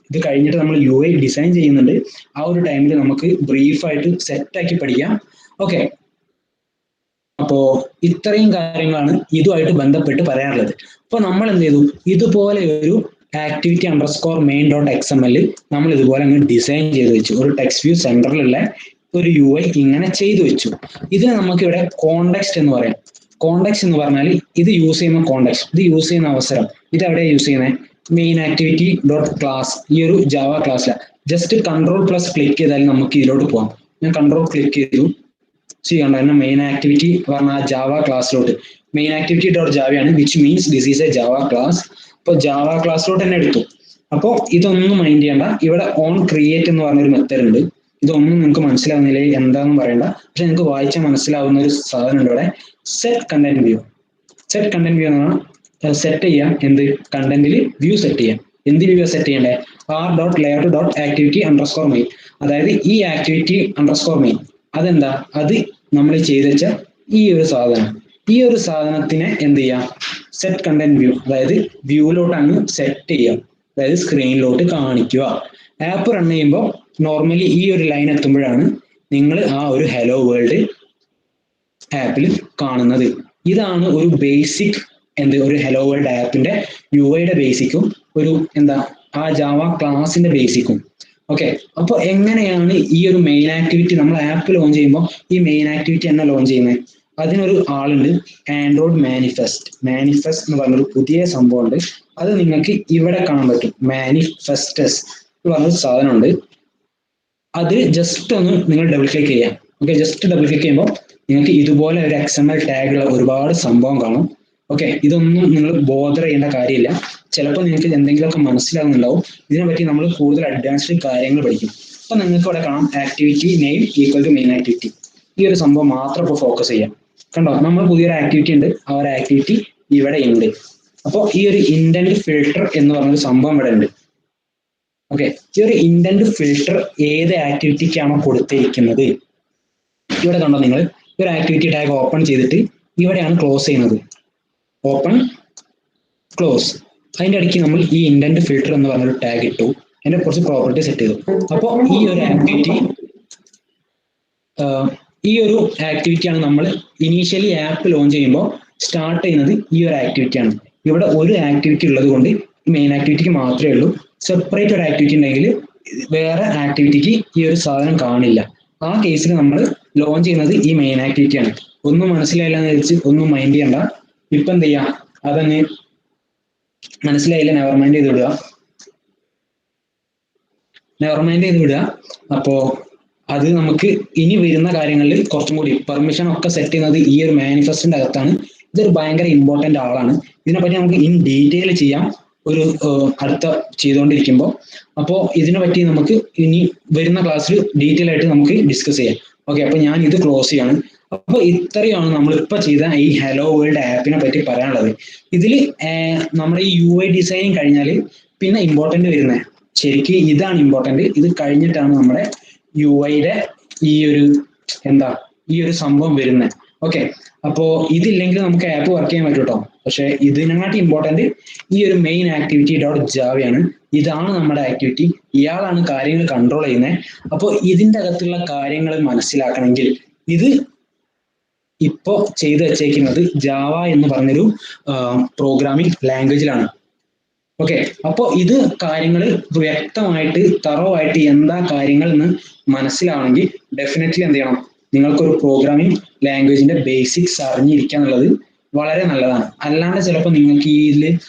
ഇത് കഴിഞ്ഞിട്ട് നമ്മൾ UI ഡിസൈൻ ചെയ്യുന്നുണ്ട്. ആ ഒരു ടൈമിൽ നമുക്ക് ബ്രീഫായിട്ട് സെറ്റാക്കി പഠിക്കാം. ഓക്കെ, അപ്പോ ഇത്രയും കാര്യങ്ങളാണ് ഇതുമായിട്ട് ബന്ധപ്പെട്ട് പറയാനുള്ളത്. അപ്പൊ നമ്മൾ എന്ത് ചെയ്തു, ഇതുപോലെ ഒരു activity_main.xml നമ്മൾ ഇതുപോലെ അങ്ങ് ഡിസൈൻ ചെയ്ത് വെച്ചു. ഒരു ടെക്സ്റ്റ് വ്യൂ സെന്ററിലുള്ള ഒരു UI ഇങ്ങനെ ചെയ്തു വെച്ചു. ഇതിനെ നമുക്ക് ഇവിടെ കോണ്ടെക്സ്റ്റ് എന്ന് പറയാം. കോണ്ടെക്സ്റ്റ് എന്ന് പറഞ്ഞാൽ ഇത് യൂസ് ചെയ്യുന്ന കോണ്ടെക്സ്റ്റ്, ഇത് യൂസ് ചെയ്യുന്ന അവസരം, ഇത് എവിടെ യൂസ് ചെയ്യുന്നത്? മെയിൻ ആക്ടിവിറ്റി ഡോട്ട് ക്ലാസ്, ഈ ഒരു ജാവ ക്ലാസ്സിലാണ്. ജസ്റ്റ് Ctrl+ ക്ലിക്ക് ചെയ്താൽ നമുക്ക് ഇതിലോട്ട് പോകാം. ഞാൻ Ctrl ക്ലിക്ക് ചെയ്തു, ചെയ്യണ്ട എന്നെ മെയിൻ ആക്ടിവിറ്റി പറഞ്ഞ ജാവ ക്ലാസ്സിലോട്ട്. മെയിൻ ആക്ടിവിറ്റി ഡോട്ട് ജാവയാണ്, which means this is a Java class. അപ്പൊ ജാവ ക്ലാസ്സിലോട്ട് തന്നെ എടുത്തു. അപ്പോൾ ഇതൊന്നും മൈൻഡ് ചെയ്യണ്ട. ഇവിടെ ഓൺ ക്രിയേറ്റ് എന്ന് പറഞ്ഞൊരു മെത്തേഡ് ഉണ്ട്. ഇതൊന്നും നിങ്ങൾക്ക് മനസ്സിലാവുന്നില്ല, എന്താണെന്ന് പറയണ്ട. പക്ഷെ നിങ്ങൾക്ക് വായിച്ചാൽ മനസ്സിലാവുന്ന ഒരു സാധനം ഉണ്ട് ഇവിടെ, set content view. Set content view എന്ന് പറഞ്ഞാൽ സെറ്റ് ചെയ്യാം എന്ത് കണ്ടന്റിൽ വ്യൂ സെറ്റ് ചെയ്യാം. എന്ത് വ്യൂ സെറ്റ് ചെയ്യണ്ടേ? r.layout.activity_main. അതായത് ഈ ആക്ടിവിറ്റി അണ്ടർസ്കോർ മെയിൻ അതെന്താ, അത് നമ്മൾ ചെയ്ത് വെച്ച ഈ ഒരു സാധനം, ഈ ഒരു സാധനത്തിനെ എന്ത് ചെയ്യാം, സെറ്റ് കണ്ടന്റ് വ്യൂ, അതായത് വ്യൂയിലോട്ട് അങ്ങ് സെറ്റ് ചെയ്യാം, അതായത് സ്ക്രീനിലോട്ട് കാണിക്കുക. ആപ്പ് റൺ ചെയ്യുമ്പോൾ നോർമലി ഈ ഒരു ലൈൻ എത്തുമ്പോഴാണ് നിങ്ങൾ ആ ഒരു ഹലോ വേൾഡ് ആപ്പിൽ കാണുന്നത്. ഇതാണ് ഒരു ബേസിക് ഒരു ഹലോ വേൾഡ് ആപ്പിന്റെ യുഐയുടെ ബേസിക്കും ഒരു ആ ജാവ ക്ലാസിന്റെ ബേസിക്കും. ഓക്കെ, അപ്പോൾ എങ്ങനെയാണ് ഈ ഒരു മെയിൻ ആക്ടിവിറ്റി നമ്മൾ ആപ്പ് ലോഞ്ച് ചെയ്യുമ്പോൾ ഈ മെയിൻ ആക്ടിവിറ്റി എന്നാ ലോഞ്ച് ചെയ്യുന്നത്? അതിനൊരു ആളുണ്ട്, ആൻഡ്രോയിഡ് മാനിഫെസ്റ്റ് എന്ന് പറഞ്ഞൊരു പുതിയ സംഭവം ഉണ്ട്. അത് നിങ്ങൾക്ക് ഇവിടെ കാണാൻ പറ്റും. മാനിഫെസ്റ്റസ് എന്ന് പറഞ്ഞൊരു സാധനമുണ്ട്. അത് ജസ്റ്റ് ഒന്ന് നിങ്ങൾ ഡബിൾ ക്ലിക്ക് ചെയ്യാം. ഓക്കെ, ജസ്റ്റ് ഡബിൾ ക്ലിക്ക് ചെയ്യുമ്പോൾ നിങ്ങൾക്ക് ഇതുപോലെ ഒരു XML ടാഗുള്ള ഒരുപാട് സംഭവം കാണും. ഓക്കെ, ഇതൊന്നും നിങ്ങൾ ബോധർ ചെയ്യേണ്ട കാര്യമില്ല. ചിലപ്പോൾ നിങ്ങൾക്ക് എന്തെങ്കിലുമൊക്കെ മനസ്സിലാകുന്നുണ്ടാവും. ഇതിനെപ്പറ്റി നമ്മൾ കൂടുതൽ അഡ്വാൻസ്ഡ് കാര്യങ്ങൾ പഠിക്കും. അപ്പൊ നിങ്ങൾക്ക് ഇവിടെ കാണാം activity name equal to main activity. ഈ ഒരു സംഭവം മാത്രം ഇപ്പോൾ ഫോക്കസ് ചെയ്യാം. കണ്ടോ, നമ്മൾ പുതിയൊരു ആക്ടിവിറ്റി ഉണ്ട്, ആ ഒരു ആക്ടിവിറ്റി ഇവിടെ ഉണ്ട്. അപ്പോൾ ഈ ഒരു ഇന്റന്റ് ഫിൽട്ടർ എന്ന് പറഞ്ഞൊരു സംഭവം ഇവിടെ ഉണ്ട്. ഓക്കെ, ഈ ഒരു ഇന്റന്റ് ഫിൽട്ടർ ഏത് ആക്ടിവിറ്റിക്കാണോ കൊടുത്തിരിക്കുന്നത്, ഇവിടെ കണ്ടോ നിങ്ങൾ ഈ ഒരു ആക്ടിവിറ്റി ടാഗ് ഓപ്പൺ ചെയ്തിട്ട് ഇവിടെയാണ് ക്ലോസ് ചെയ്യുന്നത്. ഓപ്പൺ ക്ലോസ്, അതിന്റെ ഇടയ്ക്ക് നമ്മൾ ഈ ഇന്റന്റ് ഫിൽട്ടർ എന്ന് പറഞ്ഞൊരു ടാഗ് ഇട്ടു, അതിന്റെ കുറച്ച് പ്രോപ്പർട്ടി സെറ്റ് ചെയ്തു. അപ്പോൾ ഈ ഒരു ആക്ടിവിറ്റിയാണ് നമ്മൾ ഇനീഷ്യലി ആപ്പ് ലോഞ്ച് ചെയ്യുമ്പോൾ സ്റ്റാർട്ട് ചെയ്യുന്നത്. ഈ ഒരു ആക്ടിവിറ്റിയാണ്. ഇവിടെ ഒരു ആക്ടിവിറ്റി ഉള്ളത് കൊണ്ട് മെയിൻ ആക്ടിവിറ്റിക്ക് മാത്രമേ ഉള്ളൂ. സെപ്പറേറ്റ് ഒരു ആക്ടിവിറ്റി ഉണ്ടെങ്കിൽ വേറെ ആക്ടിവിറ്റിക്ക് ഈ ഒരു സാധനം കാണില്ല. ആ കേസിൽ നമ്മൾ ലോഞ്ച് ചെയ്യുന്നത് ഈ മെയിൻ ആക്ടിവിറ്റിയാണ്. ഒന്നും മനസ്സിലായില്ല എന്ന് വെച്ച് ഒന്നും മൈൻഡ് ചെയ്യണ്ട. ഇപ്പൊ എന്ത് ചെയ്യാം, അതങ്ങ് മനസ്സിലായില്ല, നെവർ മൈൻഡ് ചെയ്ത് വിടുക. അപ്പോ അത് നമുക്ക് ഇനി വരുന്ന കാര്യങ്ങളിൽ കുറച്ചും കൂടി പെർമിഷൻ ഒക്കെ സെറ്റ് ചെയ്യുന്നത് ഈ ഒരു മാനിഫെസ്റ്റിന്റെ അകത്താണ്. ഇതൊരു ഭയങ്കര ഇമ്പോർട്ടന്റ് ആളാണ്. ഇതിനെപ്പറ്റി നമുക്ക് ഇൻ ഡീറ്റെയിൽ ചെയ്യാം ഒരു അടുത്ത ചെയ്തുകൊണ്ടിരിക്കുമ്പോൾ. അപ്പോൾ ഇതിനെപ്പറ്റി നമുക്ക് ഇനി വരുന്ന ക്ലാസ്സിൽ ഡീറ്റെയിൽ ആയിട്ട് നമുക്ക് ഡിസ്കസ് ചെയ്യാം. ഓക്കെ, അപ്പൊ ഞാൻ ഇത് ക്ലോസ് ചെയ്യാണ്. അപ്പോൾ ഇത്രയാണ് നമ്മളിപ്പോൾ ചെയ്ത ഈ ഹലോ വേൾഡ് ആപ്പിനെ പറ്റി പറയാനുള്ളത്. ഇതിൽ നമ്മുടെ ഈ UI ഡിസൈനിങ് കഴിഞ്ഞാൽ പിന്നെ ഇമ്പോർട്ടന്റ് വരുന്നത് ശരിക്കും ഇതാണ് ഇമ്പോർട്ടന്റ്. ഇത് കഴിഞ്ഞിട്ടാണ് നമ്മുടെ UIയുടെ ഈ ഒരു സംഭവം വരുന്നത്. ഓക്കെ, അപ്പോൾ ഇതില്ലെങ്കിൽ നമുക്ക് ആപ്പ് വർക്ക് ചെയ്യാൻ പറ്റും കേട്ടോ. പക്ഷെ ഇതിനെക്കാട്ടി ഇമ്പോർട്ടന്റ് ഈ ഒരു മെയിൻ ആക്ടിവിറ്റി .java ആണ്. ഇതാണ് നമ്മുടെ ആക്ടിവിറ്റി. ഇയാളാണ് കാര്യങ്ങൾ കൺട്രോൾ ചെയ്യുന്നത്. അപ്പോൾ ഇതിന്റെ അകത്തുള്ള കാര്യങ്ങൾ മനസ്സിലാക്കണമെങ്കിൽ ഇത് ഇപ്പോ ചെയ്തു വെച്ചേക്കുന്നത് ജാവ എന്ന് പറഞ്ഞൊരു പ്രോഗ്രാമിംഗ് ലാംഗ്വേജിലാണ്. ഓക്കെ, അപ്പോൾ ഇത് കാര്യങ്ങൾ വ്യക്തമായിട്ട് തറവായിട്ട് എന്താ കാര്യങ്ങൾ എന്ന് മനസ്സിലാവണമെങ്കിൽ ഡെഫിനറ്റ്ലി എന്ത് ചെയ്യണം, നിങ്ങൾക്കൊരു പ്രോഗ്രാമിംഗ് ലാംഗ്വേജിന്റെ ബേസിക്സ് അറിഞ്ഞിരിക്കുക എന്നുള്ളത് വളരെ നല്ലതാണ്. അല്ലാണ്ട് ചിലപ്പോൾ നിങ്ങൾക്ക് ഇതിൽ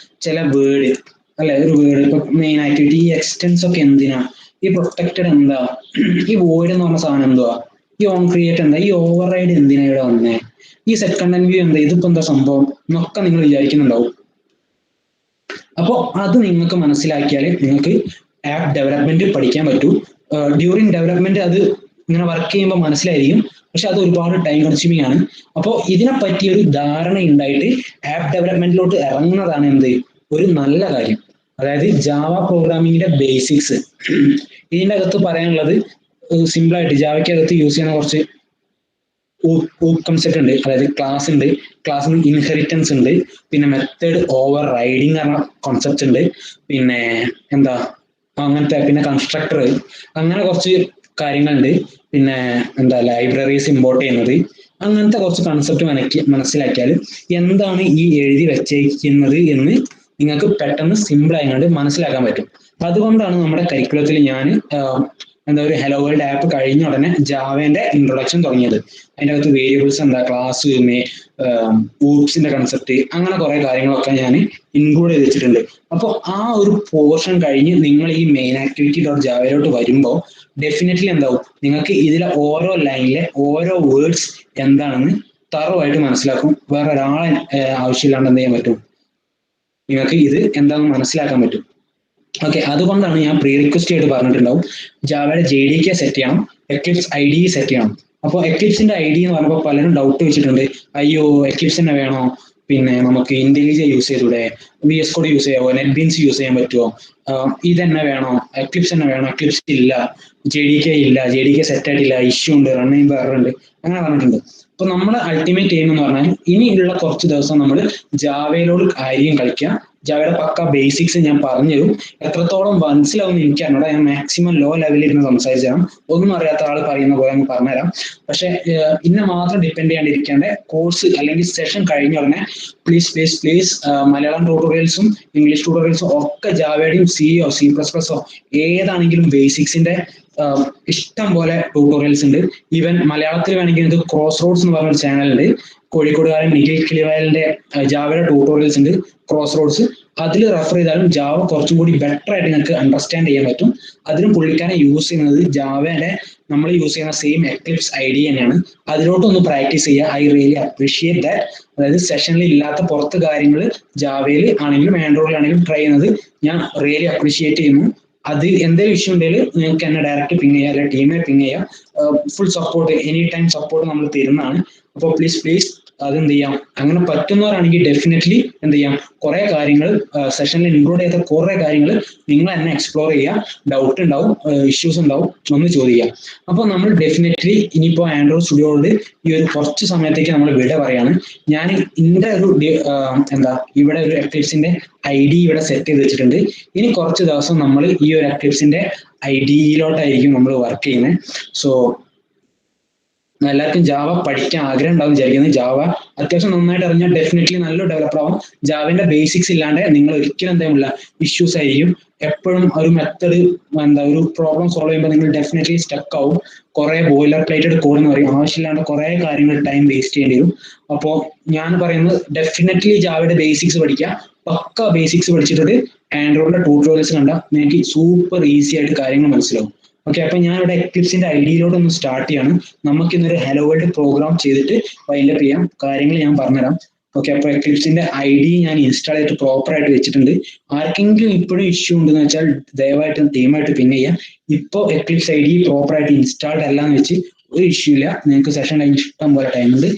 ചില വേർഡ് ഒരു വേർഡ് ഇപ്പൊ മെയിൻ ആക്ടിവിറ്റി ഈ എക്സ്റ്റൻസ് ഒക്കെ എന്തിനാ, ഈ പ്രൊട്ടക്റ്റഡ് എന്താ, ഈ വോയിഡ് എന്ന് പറഞ്ഞ സാധനം എന്തുവാ, ഈ ഓൺ ക്രിയേറ്റ് എന്താ, ഈ ഓവർ റൈഡ് എന്തിനാ ഇവിടെ വന്നേ, ഈ സെറ്റ് കണ്ടന്റ് വ്യൂ എന്താ, ഇതിപ്പോ എന്താ സംഭവം എന്നൊക്കെ നിങ്ങൾ വിചാരിക്കുന്നുണ്ടാവും. അപ്പോൾ അത് നിങ്ങൾക്ക് മനസ്സിലാക്കിയാൽ നിങ്ങൾക്ക് ആപ്പ് ഡെവലപ്മെന്റ് പഠിക്കാൻ പറ്റൂ. ഡ്യൂറിങ് ഡെവലപ്മെന്റ് അത് ഇങ്ങനെ വർക്ക് ചെയ്യുമ്പോൾ മനസ്സിലായിരിക്കും, പക്ഷെ അത് ഒരുപാട് ടൈം കൺസ്യൂമിംഗ് ആണ്. അപ്പോൾ ഇതിനെപ്പറ്റി ഒരു ധാരണ ഉണ്ടായിട്ട് ആപ്പ് ഡെവലപ്മെന്റിലോട്ട് ഇറങ്ങുന്നതാണ് ഒരു നല്ല കാര്യം. അതായത് ജാവ പ്രോഗ്രാമിങ്ങിന്റെ ബേസിക്സ് ഇതിന്റെ അകത്ത് പറയാനുള്ളത് സിമ്പിൾ ആയിട്ട് ജാവയ്ക്ക് അകത്ത് യൂസ് ചെയ്യുന്ന കുറച്ച് കൺസെപ്റ്റ് ഉണ്ട്. അതായത് ക്ലാസ് ഉണ്ട്, ക്ലാസ്സിന് ഇൻഹെറിറ്റൻസ് ഉണ്ട്, പിന്നെ മെത്തേഡ് ഓവർ റൈഡിങ് പറഞ്ഞ കോൺസെപ്റ്റ് ഉണ്ട്, പിന്നെ അങ്ങനത്തെ, പിന്നെ കൺസ്ട്രക്ടർ, അങ്ങനെ കുറച്ച് കാര്യങ്ങളുണ്ട്. പിന്നെ ലൈബ്രറീസ് ഇമ്പോർട്ട് ചെയ്യുന്നത്, അങ്ങനത്തെ കുറച്ച് കൺസെപ്റ്റ് മനസ്സിലാക്കിയാൽ എന്താണ് ഈ എഴുതി വെച്ചേക്കുന്നത് എന്ന് നിങ്ങൾക്ക് പെട്ടെന്ന് സിമ്പിൾ ആയതുകൊണ്ട് മനസ്സിലാക്കാൻ പറ്റും. അതുകൊണ്ടാണ് നമ്മുടെ കരിക്കുലത്തിൽ ഞാൻ ഒരു ഹലോ വേൾഡ് ആപ്പ് കഴിഞ്ഞ ഉടനെ ജാവേന്റെ ഇൻട്രൊഡക്ഷൻ തുടങ്ങിയത്. അതിൻ്റെ അകത്ത് വേരിയബിൾസ് ക്ലാസ്, ഊപ്സിന്റെ കൺസെപ്റ്റ്, അങ്ങനെ കുറെ കാര്യങ്ങളൊക്കെ ഞാൻ ഇൻക്ലൂഡ് ചെയ്ത് വെച്ചിട്ടുണ്ട്. അപ്പോൾ ആ ഒരു പോർഷൻ കഴിഞ്ഞ് നിങ്ങൾ ഈ മെയിൻ ആക്ടിവിറ്റി .javaയിലോട്ട് വരുമ്പോൾ ഡെഫിനറ്റ്ലി നിങ്ങൾക്ക് ഇതിലെ ഓരോ ലൈനിലെ ഓരോ വേർഡ്സ് എന്താണെന്ന് തറവായിട്ട് മനസ്സിലാക്കും. വേറെ ഒരാളെ ആവശ്യമില്ലാണ്ട് എന്ത് ചെയ്യാൻ പറ്റും, നിങ്ങൾക്ക് ഇത് എന്താണെന്ന് മനസ്സിലാക്കാൻ പറ്റും. ഓക്കെ, അതുകൊണ്ടാണ് ഞാൻ പ്രീ റിക്വസ്റ്റ് ആയിട്ട് പറഞ്ഞിട്ടുണ്ടാവും ജാവയുടെ JDK സെറ്റ് ചെയ്യണം, എക്ലിപ്സ് IDE സെറ്റ് ചെയ്യണം. അപ്പോൾ എക്ലിപ്സിന്റെ ID എന്ന് പറഞ്ഞപ്പോൾ പലരും ഡൗട്ട് വെച്ചിട്ടുണ്ട്, അയ്യോ എക്ലിപ്സ് തന്നെ വേണോ, പിന്നെ നമുക്ക് ഇന്റലിജ യൂസ് ചെയ്തൂടെ, VS Code യൂസ് ചെയ്യാമോ, നെറ്റ്ബീൻസ് യൂസ് ചെയ്യാൻ പറ്റുമോ, ഇതന്നെ വേണോ, എക്ലിപ്സ് തന്നെ വേണോ, എക്ലിപ്സ് ഇല്ല, JDK ഇല്ല, JDK സെറ്റ് ആയിട്ടില്ല, ഇഷ്യൂ ഉണ്ട്, റൺ ചെയ്യുമ്പോൾ എറർ ഉണ്ട്, അങ്ങനെ പറഞ്ഞിട്ടുണ്ട്. അപ്പൊ നമ്മൾ അൾട്ടിമേറ്റ് ചെയ്യുമെന്ന് പറഞ്ഞാൽ ഇനിയുള്ള കുറച്ച് ദിവസം നമ്മൾ ജാവയിലോട് ആയിരിക്കും കളിക്കുക. ജാവയുടെ പക്ക ബേസിക്സ് ഞാൻ പറഞ്ഞുതരും. എത്രത്തോളം മനസ്സിലാവും എനിക്ക് അറിഞ്ഞൂടാ, ഞാൻ മാക്സിമം ലോ ലെവലിൽ ഇരുന്ന് സംസാരിച്ചു തരാം. ഒന്നും അറിയാത്ത ആൾ പറയുന്ന പോലെ അങ്ങ് പറഞ്ഞുതരാം. പക്ഷെ ഇന്നെ മാത്രം ഡിപ്പെൻഡ് ചെയ്യാണ്ടിരിക്കേണ്ട കോഴ്സ് അല്ലെങ്കിൽ സെഷൻ കഴിഞ്ഞ ഉടനെ പ്ലീസ് മലയാളം ട്യൂട്ടോറിയൽസും ഇംഗ്ലീഷ് ട്യൂട്ടോറിയൽസും ഒക്കെ ജാവയുടെയും സിയോ C++ഓ ഏതാണെങ്കിലും ബേസിക്സിന്റെ ഇഷ്ടം പോലെ ട്യൂട്ടോറിയൽസ് ഉണ്ട്. ഈവൻ മലയാളത്തിൽ വേണമെങ്കിൽ നിങ്ങൾക്ക് ക്രോസ് റോഡ്സ് എന്ന് പറഞ്ഞൊരു ചാനലുണ്ട്, കോഴിക്കോടുകാരൻ നിഖിൽ കിളിവായലിന്റെ ജാവയുടെ ട്യൂട്ടോറിയൽസ് ഉണ്ട്, ക്രോസ് റോഡ്സ്. അതിൽ റെഫർ ചെയ്താലും ജാവ കുറച്ചും കൂടി ബെറ്റർ ആയിട്ട് നിങ്ങൾക്ക് അണ്ടർസ്റ്റാൻഡ് ചെയ്യാൻ പറ്റും. അതിനും പുള്ളിക്കാരൻ യൂസ് ചെയ്യുന്നത് ജാവയുടെ നമ്മൾ യൂസ് ചെയ്യുന്ന സെയിം എക്ലിപ്സ് ഐഡി തന്നെയാണ്. അതിലോട്ടൊന്ന് പ്രാക്ടീസ് ചെയ്യുക. I really appreciate that. അതായത് സെഷനിൽ ഇല്ലാത്ത പുറത്ത് കാര്യങ്ങൾ ജാവയിൽ ആണെങ്കിലും ആൻഡ്രോയിഡിലാണെങ്കിലും ട്രൈ ചെയ്യുന്നത് ഞാൻ റിയലി അപ്രീഷിയേറ്റ് ചെയ്യുന്നു. അത് എന്തെങ്കിലും ഇഷ്യൂ ഉണ്ടെങ്കിൽ നിങ്ങൾക്ക് എന്നെ ഡയറക്റ്റ് പിങ് ചെയ്യാം, അല്ലെങ്കിൽ ടീമിനെ പിങ് ചെയ്യാം. Full support, any time support നമ്മൾ തരുന്നതാണ്. അപ്പോൾ പ്ലീസ് അതെന്ത് ചെയ്യാം, അങ്ങനെ പറ്റുന്നവരാണെങ്കിൽ ഡെഫിനറ്റ്ലി എന്ത് ചെയ്യാം, കുറെ കാര്യങ്ങൾ സെഷനിൽ ഇൻക്ലൂഡ് ചെയ്ത കുറെ കാര്യങ്ങൾ നിങ്ങൾ തന്നെ എക്സ്പ്ലോർ ചെയ്യുക. ഡൗട്ട് ഉണ്ടാവും, ഇഷ്യൂസ് ഉണ്ടാവും, ഒന്ന് ചോദിക്കുക. അപ്പൊ നമ്മൾ ഡെഫിനറ്റ്ലി ഇനിയിപ്പോ ആൻഡ്രോയിഡ് സ്റ്റുഡിയോയോട് ഈ ഒരു കുറച്ച് സമയത്തേക്ക് നമ്മൾ വിട പറയാണ്. ഞാൻ ഇതിന്റെ ഒരു ഇവിടെ ഒരു എക്ലിപ്സിന്റെ ID ഇവിടെ സെറ്റ് ചെയ്ത് വെച്ചിട്ടുണ്ട്. ഇനി കുറച്ച് ദിവസം നമ്മൾ ഈ ഒരു എക്ലിപ്സിന്റെ IDയിലോട്ടായിരിക്കും നമ്മൾ വർക്ക് ചെയ്യുന്നത്. സോ എല്ലാവർക്കും ജാവ പഠിക്കാൻ ആഗ്രഹം ഉണ്ടാവും വിചാരിക്കുന്നത്. ജാവ അത്യാവശ്യം നന്നായിട്ട് അറിഞ്ഞാൽ ഡെഫിനറ്റ്ലി നല്ലൊരു ഡെവലപ്പർ ആവും. ജാവന്റെ ബേസിക്സ് ഇല്ലാണ്ട് നിങ്ങൾ ഒരിക്കലും എന്തെങ്കിലും ഇഷ്യൂസ് ആയിരിക്കും. എപ്പോഴും ഒരു മെത്തേഡ് ഒരു പ്രോബ്ലം സോൾവ് ചെയ്യുമ്പോൾ നിങ്ങൾ ഡെഫിനറ്റ്ലി സ്റ്റക്ക് ആവും. കുറെ ബോയിലർ പ്ലേറ്റഡ് കോഡ് എന്ന് പറയും, ആവശ്യമില്ലാണ്ട് കുറെ കാര്യങ്ങൾ ടൈം വേസ്റ്റ് ചെയ്യേണ്ടി വരും. അപ്പോൾ ഞാൻ പറയുന്നത് ഡെഫിനറ്റ്ലി ജാവയുടെ ബേസിക്സ് പഠിക്കുക. പക്ക ബേസിക്സ് പഠിച്ചിട്ട് ആൻഡ്രോയിഡിന്റെ ട്യൂട്ടോറിയൽസ് കണ്ടാൽ നിങ്ങൾക്ക് സൂപ്പർ ഈസി ആയിട്ട് കാര്യങ്ങൾ മനസ്സിലാവും. ഓക്കെ, അപ്പൊ ഞാൻ ഇവിടെ എക്ലിപ്സിന്റെ IDയിലോട്ട് ഒന്ന് സ്റ്റാർട്ട് ചെയ്യാണ്. നമുക്ക് ഇന്നൊരു ഹലോ വേൾഡ് പ്രോഗ്രാം ചെയ്തിട്ട് വൈൻഡപ്പ് ചെയ്യാം. കാര്യങ്ങൾ ഞാൻ പറഞ്ഞുതരാം. ഓക്കെ, അപ്പൊ എക്ലിപ്സിന്റെ ID ഞാൻ ഇൻസ്റ്റാൾ ചെയ്തിട്ട് പ്രോപ്പർ ആയിട്ട് വെച്ചിട്ടുണ്ട്. ആർക്കെങ്കിലും ഇപ്പോഴും ഇഷ്യൂ ഉണ്ടെന്ന് വെച്ചാൽ ദയവായിട്ട് ടീമായിട്ട് പിന്നെ ചെയ്യാം. ഇപ്പോൾ എക്ലിപ്സ് ID പ്രോപ്പർ ആയിട്ട് ഇൻസ്റ്റാൾഡ് അല്ല എന്ന് വെച്ച് ഒരു ഇഷ്യൂ ഇല്ല. നിങ്ങൾക്ക് സെഷൻ കഴിഞ്ഞ് ഇഷ്ടം പോലെ ടൈം ഉണ്ട്.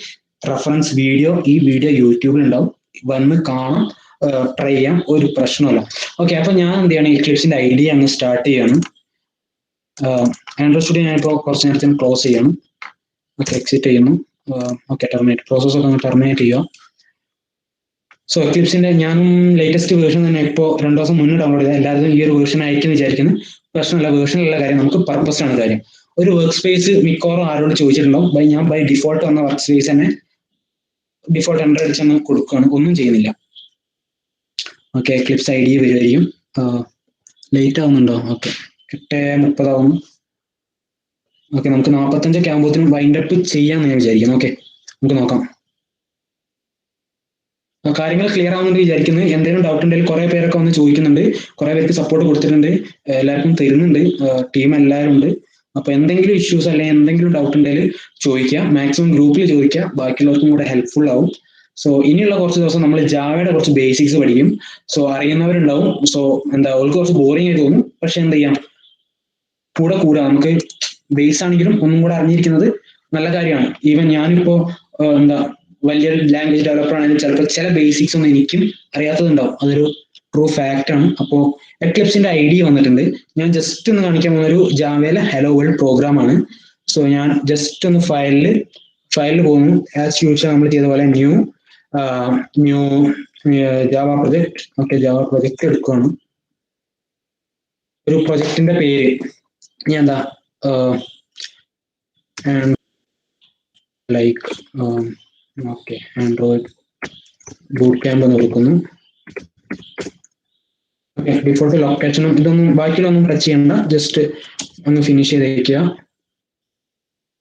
റെഫറൻസ് വീഡിയോ, ഈ വീഡിയോ യൂട്യൂബിൽ ഉണ്ടാവും, വന്ന് കാണാം, ട്രൈ ചെയ്യാം, ഒരു പ്രശ്നമല്ല. ഓക്കെ, അപ്പൊ ഞാൻ എന്ത് ചെയ്യണം, എക്ലിപ്സിന്റെ ID അങ്ങ് സ്റ്റാർട്ട് ചെയ്യണം. ആൻഡ്രോയിഡ് സ്റ്റുഡിയോ ഞാനിപ്പോൾ കുറച്ച് നേരത്തിന് ക്ലോസ് ചെയ്യണം. ഓക്കെ, എക്സിറ്റ് ചെയ്യുന്നു. ഓക്കെ, ടെർമിനേറ്റ് പ്രോസസ് ഒക്കെ ഒന്ന് ടെർമിനേറ്റ് ചെയ്യുക. സോ എക്ലിപ്സിന്റെ ഞാനും ലേറ്റസ്റ്റ് വേർഷൻ തന്നെ ഇപ്പോൾ 2 ദിവസം മുന്നേ ഡൗൺലോഡ് ചെയ്താൽ എല്ലാവരും ഈ ഒരു വേർഷൻ ആയിരിക്കും വിചാരിക്കുന്നു. പ്രശ്നമില്ല, വേർഷനിലുള്ള കാര്യം നമുക്ക് പർപ്പസ് ആണ് കാര്യം. ഒരു വർക്ക് സ്പേസ് മിക്കവാറും ആരോട് ചോദിച്ചിട്ടുണ്ടാവും. ഞാൻ ബൈ ഡിഫോൾട്ട് വന്ന വർക്ക് സ്പേസ് തന്നെ ഡിഫോൾട്ട് എൻ്റർ അടിച്ചൊന്ന് കൊടുക്കുകയാണ്, ഒന്നും ചെയ്യുന്നില്ല. ഓക്കെ, എക്ലിപ്സ് ID വരുമായിരിക്കും. ലേറ്റ് ആവുന്നുണ്ടോ? ഓക്കെ, 8:30 ആവുന്നു. ഓക്കെ, നമുക്ക് 45 ആകുമ്പോഴത്തേനും വൈൻഡ് അപ്പ് ചെയ്യാമെന്ന് ഞാൻ വിചാരിക്കുന്നു. ഓക്കെ, നമുക്ക് നോക്കാം. കാര്യങ്ങൾ ക്ലിയർ ആവുന്നുണ്ട് വിചാരിക്കുന്നു. എന്തെങ്കിലും ഡൗട്ട് ഉണ്ടെങ്കിൽ കുറെ പേരൊക്കെ വന്ന് ചോദിക്കുന്നുണ്ട്, കുറെ പേർക്ക് സപ്പോർട്ട് കൊടുത്തിട്ടുണ്ട്, എല്ലാവർക്കും തരുന്നുണ്ട്, ടീം എല്ലാവരും ഉണ്ട്. അപ്പൊ എന്തെങ്കിലും ഇഷ്യൂസ് അല്ലെങ്കിൽ എന്തെങ്കിലും ഡൗട്ട് ഉണ്ടെങ്കിൽ ചോദിക്കുക, മാക്സിമം ഗ്രൂപ്പിൽ ചോദിക്കുക, ബാക്കിയുള്ളവർക്കും കൂടെ ഹെൽപ്ഫുൾ ആവും. സോ ഇനിയുള്ള കുറച്ച് ദിവസം നമ്മൾ ജാവയുടെ കുറച്ച് ബേസിക്സ് പഠിക്കും. സോ അറിയുന്നവരുണ്ടാവും. സോ അവർക്ക് കുറച്ച് ബോറിംഗ് ആയി തോന്നും, പക്ഷെ എന്ത് ചെയ്യാം, കൂടെ നമുക്ക് ബേസ് ആണെങ്കിലും ഒന്നും കൂടെ അറിഞ്ഞിരിക്കുന്നത് നല്ല കാര്യമാണ്. ഈവൻ ഞാനിപ്പോ വലിയൊരു ലാംഗ്വേജ് ഡെവലപ്പർ ആണെങ്കിലും ചിലപ്പോൾ ചില ബേസിക്സ് ഒന്നും എനിക്കും അറിയാത്തതുണ്ടാവും. അതൊരു ട്രൂ ഫാക്ട് ആണ്. അപ്പോൾ എക്ലിപ്സിന്റെ ID വന്നിട്ടുണ്ട്. ഞാൻ ജസ്റ്റ് ഒന്ന് കാണിക്കാൻ പോകുന്ന ഒരു ജാവയിലെ ഹലോ വേൾഡ് പ്രോഗ്രാം ആണ്. സോ ഞാൻ ജസ്റ്റ് ഒന്ന് ഫയലിൽ പോകുന്നു. ആസ് യൂഷ്വൽ നമ്മൾ ചെയ്ത പോലെ new Java project. Okay, Java project എടുക്കുകയാണ്. ഒരു പ്രൊജക്ടിന്റെ പേര് ഞാൻ like okay Android boot camp എന്ന് കൊടുക്കുന്നു. ഓക്കെ, ഡിഫോൾട്ട് ലൊക്കേഷനും ഇതൊന്നും ബാക്കിയുള്ളൊന്നും ടച്ച് ചെയ്യണ്ട, ജസ്റ്റ് ഒന്ന് ഫിനിഷ് ചെയ്തേക്കുക.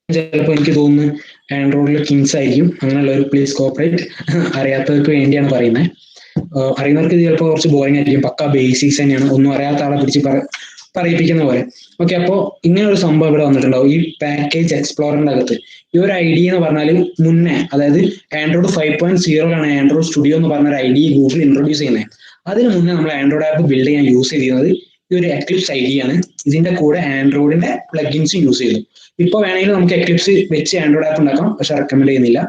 ചിലപ്പോൾ എനിക്ക് തോന്നുന്നു ആൻഡ്രോയിഡിൽ കിങ്സ് ആയിരിക്കും, അങ്ങനെയുള്ള ഒരു പ്ലീസ് കോപ്പറേറ്റ്. അറിയാത്തവർക്ക് വേണ്ടിയാണ് പറയുന്നത്. അറിയുന്നവർക്ക് ഇത് ചിലപ്പോൾ കുറച്ച് ബോറിംഗ് ആയിരിക്കും. പക്ക ബേസിക്സ് തന്നെയാണ്, ഒന്നും അറിയാത്ത ആളെ പിടിച്ച് പറയിപ്പിക്കുന്ന പോലെ. ഓക്കെ, അപ്പോൾ ഇങ്ങനെ ഒരു സംഭവം ഇവിടെ വന്നിട്ടുണ്ടാവും. ഈ പാക്കേജ് എക്സ്പ്ലോറിന്റെ അകത്ത് ഈ ഒരു ID എന്ന് പറഞ്ഞാൽ മുന്നേ, അതായത് ആൻഡ്രോയിഡ് 5.0 ആൻഡ്രോയിഡ് സ്റ്റുഡിയോ എന്ന് പറഞ്ഞ ഒരു ID ഗൂഗിൾ ഇൻട്രൊഡ്യൂസ് ചെയ്യുന്നത്. അതിന് മുന്നേ നമ്മൾ ആൻഡ്രോയിഡ് ആപ്പ് ബിൽഡ് ചെയ്യാൻ യൂസ് ചെയ്യുന്നത് ഈ ഒരു എക്ലിപ്സ് ID ആണ്. ഇതിന്റെ കൂടെ ആൻഡ്രോയിഡിന്റെ പ്ലഗിൻസും യൂസ് ചെയ്തു. ഇപ്പൊ വേണമെങ്കിൽ നമുക്ക് എക്ലിപ്സ് വെച്ച് ആൻഡ്രോയിഡ് ആപ്പ് ഉണ്ടാക്കാം, പക്ഷെ റെക്കമെൻഡ് ചെയ്യുന്നില്ല.